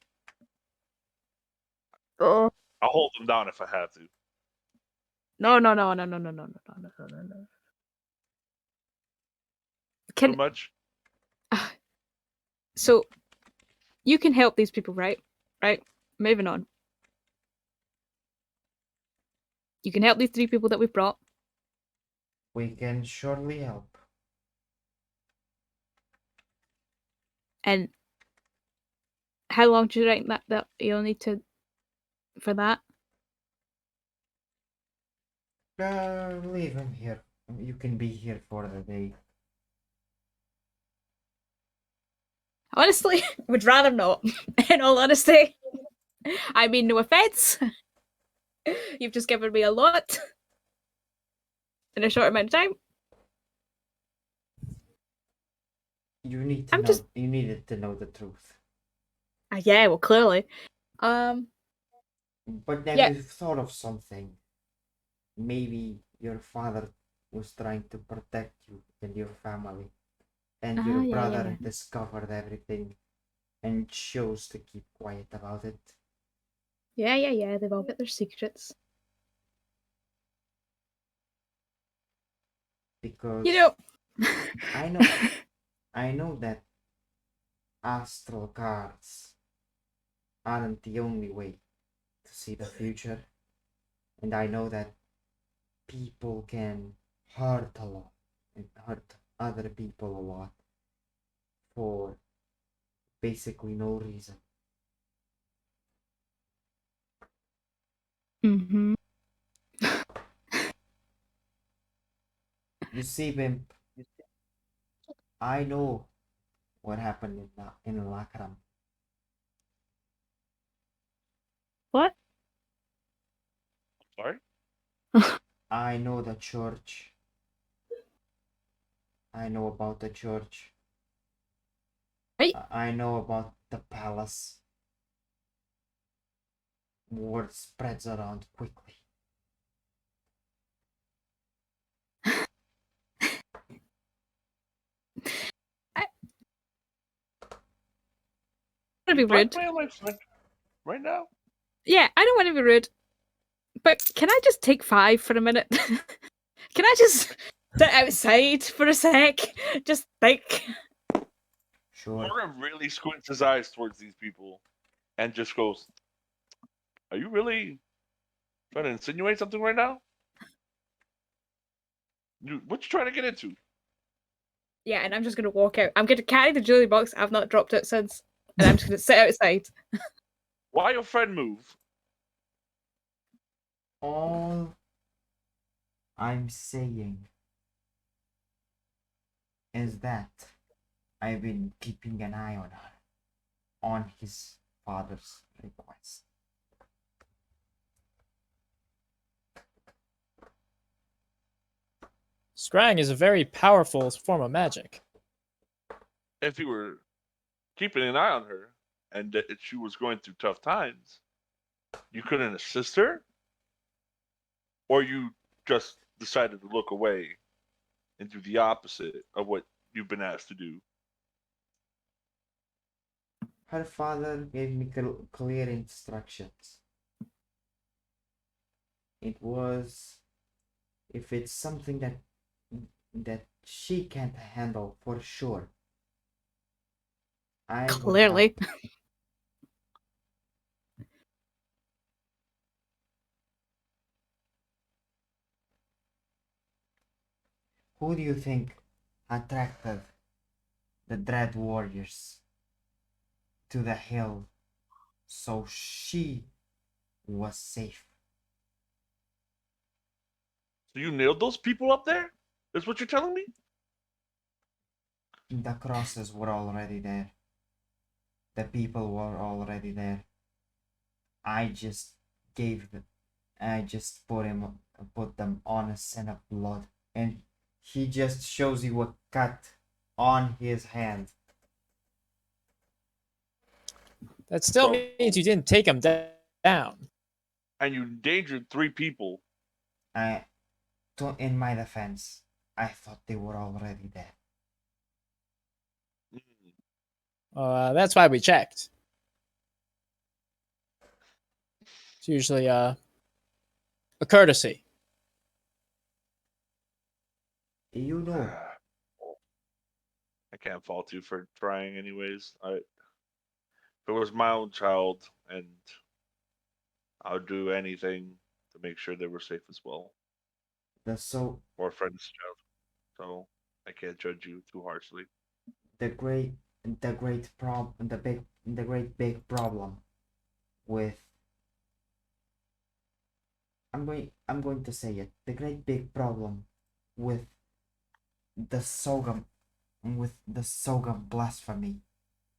Oh. I'll hold him down if I have to. No. Too Can much? so you can help these people, right? Right. Moving on. You can help these 3 people that we've brought. We can surely help. And how long do you reckon that you'll need to for that? Leave him here. You can be here for the day. Honestly, would rather not. In all honesty, I mean, no offense. You've just given me a lot in a short amount of time. You need to I'm know. just- You needed to know the truth. Yeah, well, clearly. But have Yeah. you thought of something? Maybe your father was trying to protect you and your family, and your Yeah, brother yeah. discovered everything and chose to keep quiet about it. Yeah. They've all got their secrets. Because You know, I know that astral cards aren't the only way to see the future, and I know that people can hurt a lot and hurt other people a lot for basically no reason. mm-hmm. You see, Pimp, I know what happened in Lakram. What? Sorry? I know the church. I know about the church. Right? I know about the palace. Word spreads around quickly. I don't want to be rude. Blackmail my friend right now? Yeah, I don't want to be rude. But can I just take 5 for a minute? Can I just sit outside for a sec? Just think. Sure. Morgan really squints his eyes towards these people and just goes, "Are you really trying to insinuate something right now? What you trying to get into?" Yeah, and I'm just going to walk out. I'm going to carry the jewelry box. I've not dropped it since. And I'm just going to sit outside. Why your friend move? All I'm saying is that I've been keeping an eye on her, on his father's request. Scrying is a very powerful form of magic. If you were keeping an eye on her and that she was going through tough times, you couldn't assist her? Or you just decided to look away and do the opposite of what you've been asked to do? Her father gave me clear instructions. It was, if it's something that she can't handle for sure, I would Clearly. help. Who do you think attracted the Dread Warriors to the hill so she was safe? So you nailed those people up there? Is what you're telling me? The crosses were already there. The people were already there. I just I just put them on a scent of blood, and he just shows you a cut on his hand. That still So- means you didn't take him down. And you endangered 3 people. In my defense, I thought they were already dead. That's why we checked. It's usually a courtesy. You know, I can't fault you for trying, anyways. If it was my own child, and I would do anything to make sure they were safe as well, the so or a friend's child. So I can't judge you too harshly. the great the great big problem with I'm going to say it. The great big problem with the Sogam blasphemy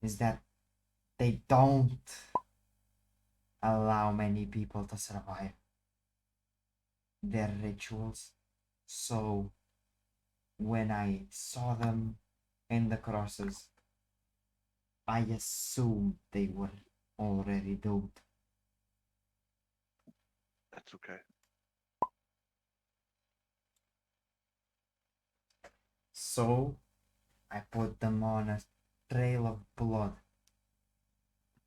is that they don't allow many people to survive their rituals. So when I saw them in the crosses, I assumed they were already doomed. That's okay. So I put them on a trail of blood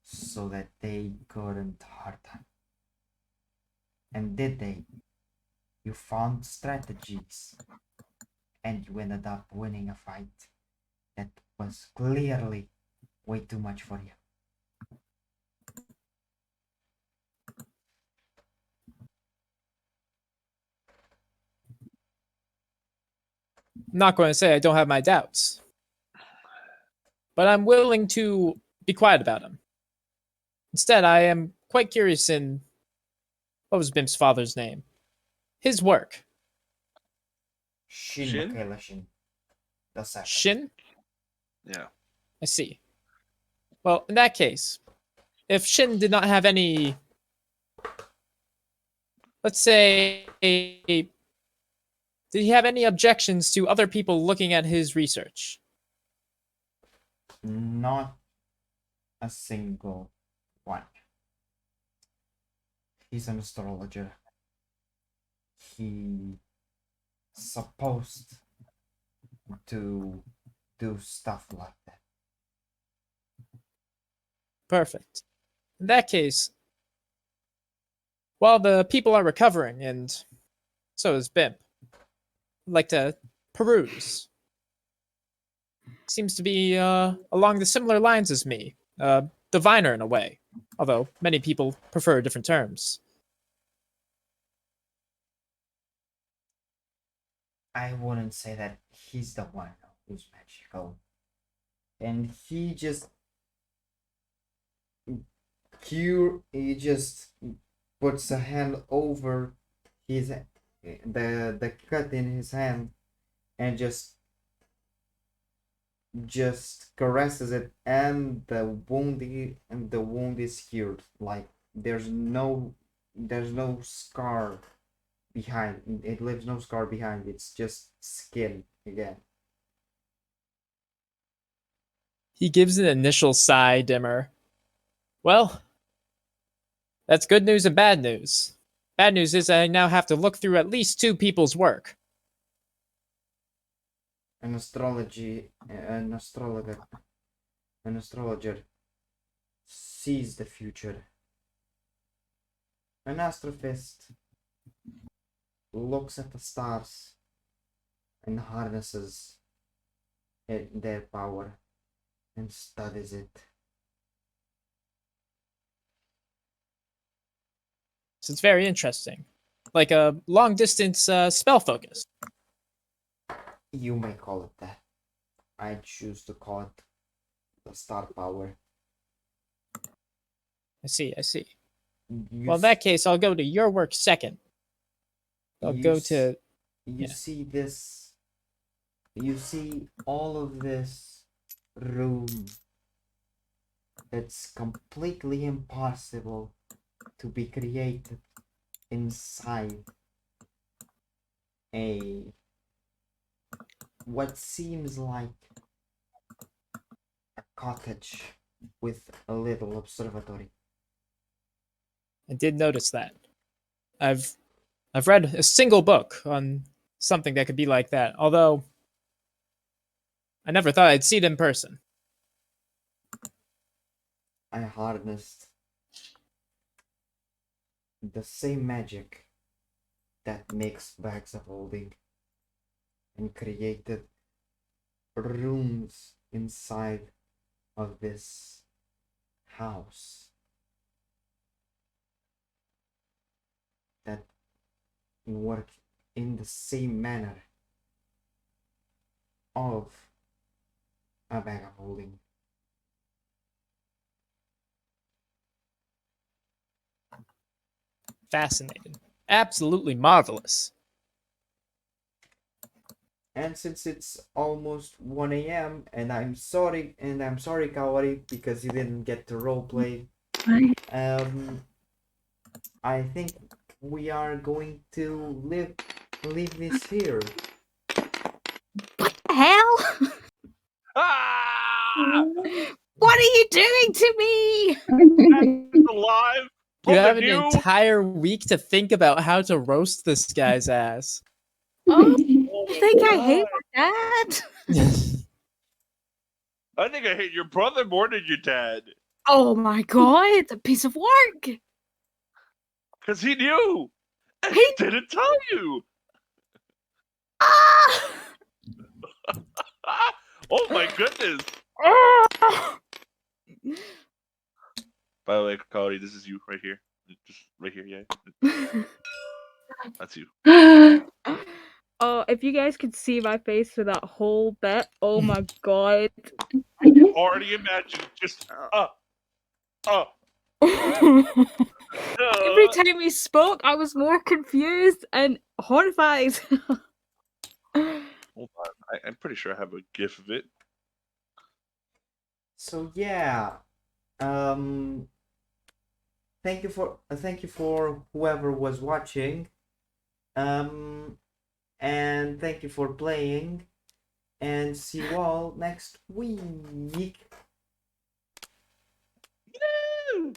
so that they couldn't hurt them. And did they? You found strategies, and you ended up winning a fight that was clearly way too much for you. I'm not going to say I don't have my doubts, but I'm willing to be quiet about him. Instead, I am quite curious in what was Bimp's father's name? His work. Shin Shin? Michaela Shin. The second. Shin? Yeah. I see. Well, in that case, if Shin did not have any, let's say, did he have any objections to other people looking at his research? Not a single one. He's an astrologer. He's supposed to do stuff like that. Perfect. In that case, while the people are recovering, and so is Bimp, I'd like to peruse. Seems to be along the similar lines as me. Diviner in a way, although many people prefer different terms. I wouldn't say that he's the one who's magical. And he just puts a hand over his the cut in his hand and just caresses it, and the wound is cured. Like there's no scar behind it. Leaves no scar behind. It's just skin again. He gives an initial sigh, Dimmer. Well, that's good news and bad news. Bad news is I now have to look through at least 2 people's work. An astrologer sees the future. An astrophist looks at the stars and harnesses their power and studies it. So it's very interesting. Like a long distance spell focus. You may call it that. I choose to call it the star power. I see, I see. You Well, in that case, I'll go to your work second. I'll you go s- to. You yeah. see this. You see all of this room. It's completely impossible to be created inside a what seems like a cottage with a little observatory. I did notice that. I've read a single book on something that could be like that, although I never thought I'd see it in person. I harnessed the same magic that makes bags of holding and created rooms inside of this house that work in the same manner of a bag of holding. Fascinating. Absolutely marvelous. And since it's almost 1 a.m. and I'm sorry, Kawari, because you didn't get to roleplay. I think we are going to leave this here. What the hell? Ah! What are you doing to me? Alive! You have an Broken entire week to think about how to roast this guy's ass. Oh, Oh I think I hate God. my dad. I think I hate your brother more than your dad. Oh my god, it's a piece of work. Because he knew. And He- he didn't tell you. Ah! Ah! Oh my goodness. Ah! By the way, Cody, this is you right here. Just right here, yeah. That's you. Oh, if you guys could see my face for that whole bit, oh my god. I can already imagine just Every time he spoke, I was more confused and horrified. Hold on. I'm pretty sure I have a gif of it. So yeah, thank you for whoever was watching, and thank you for playing, and see you all next week. Woo!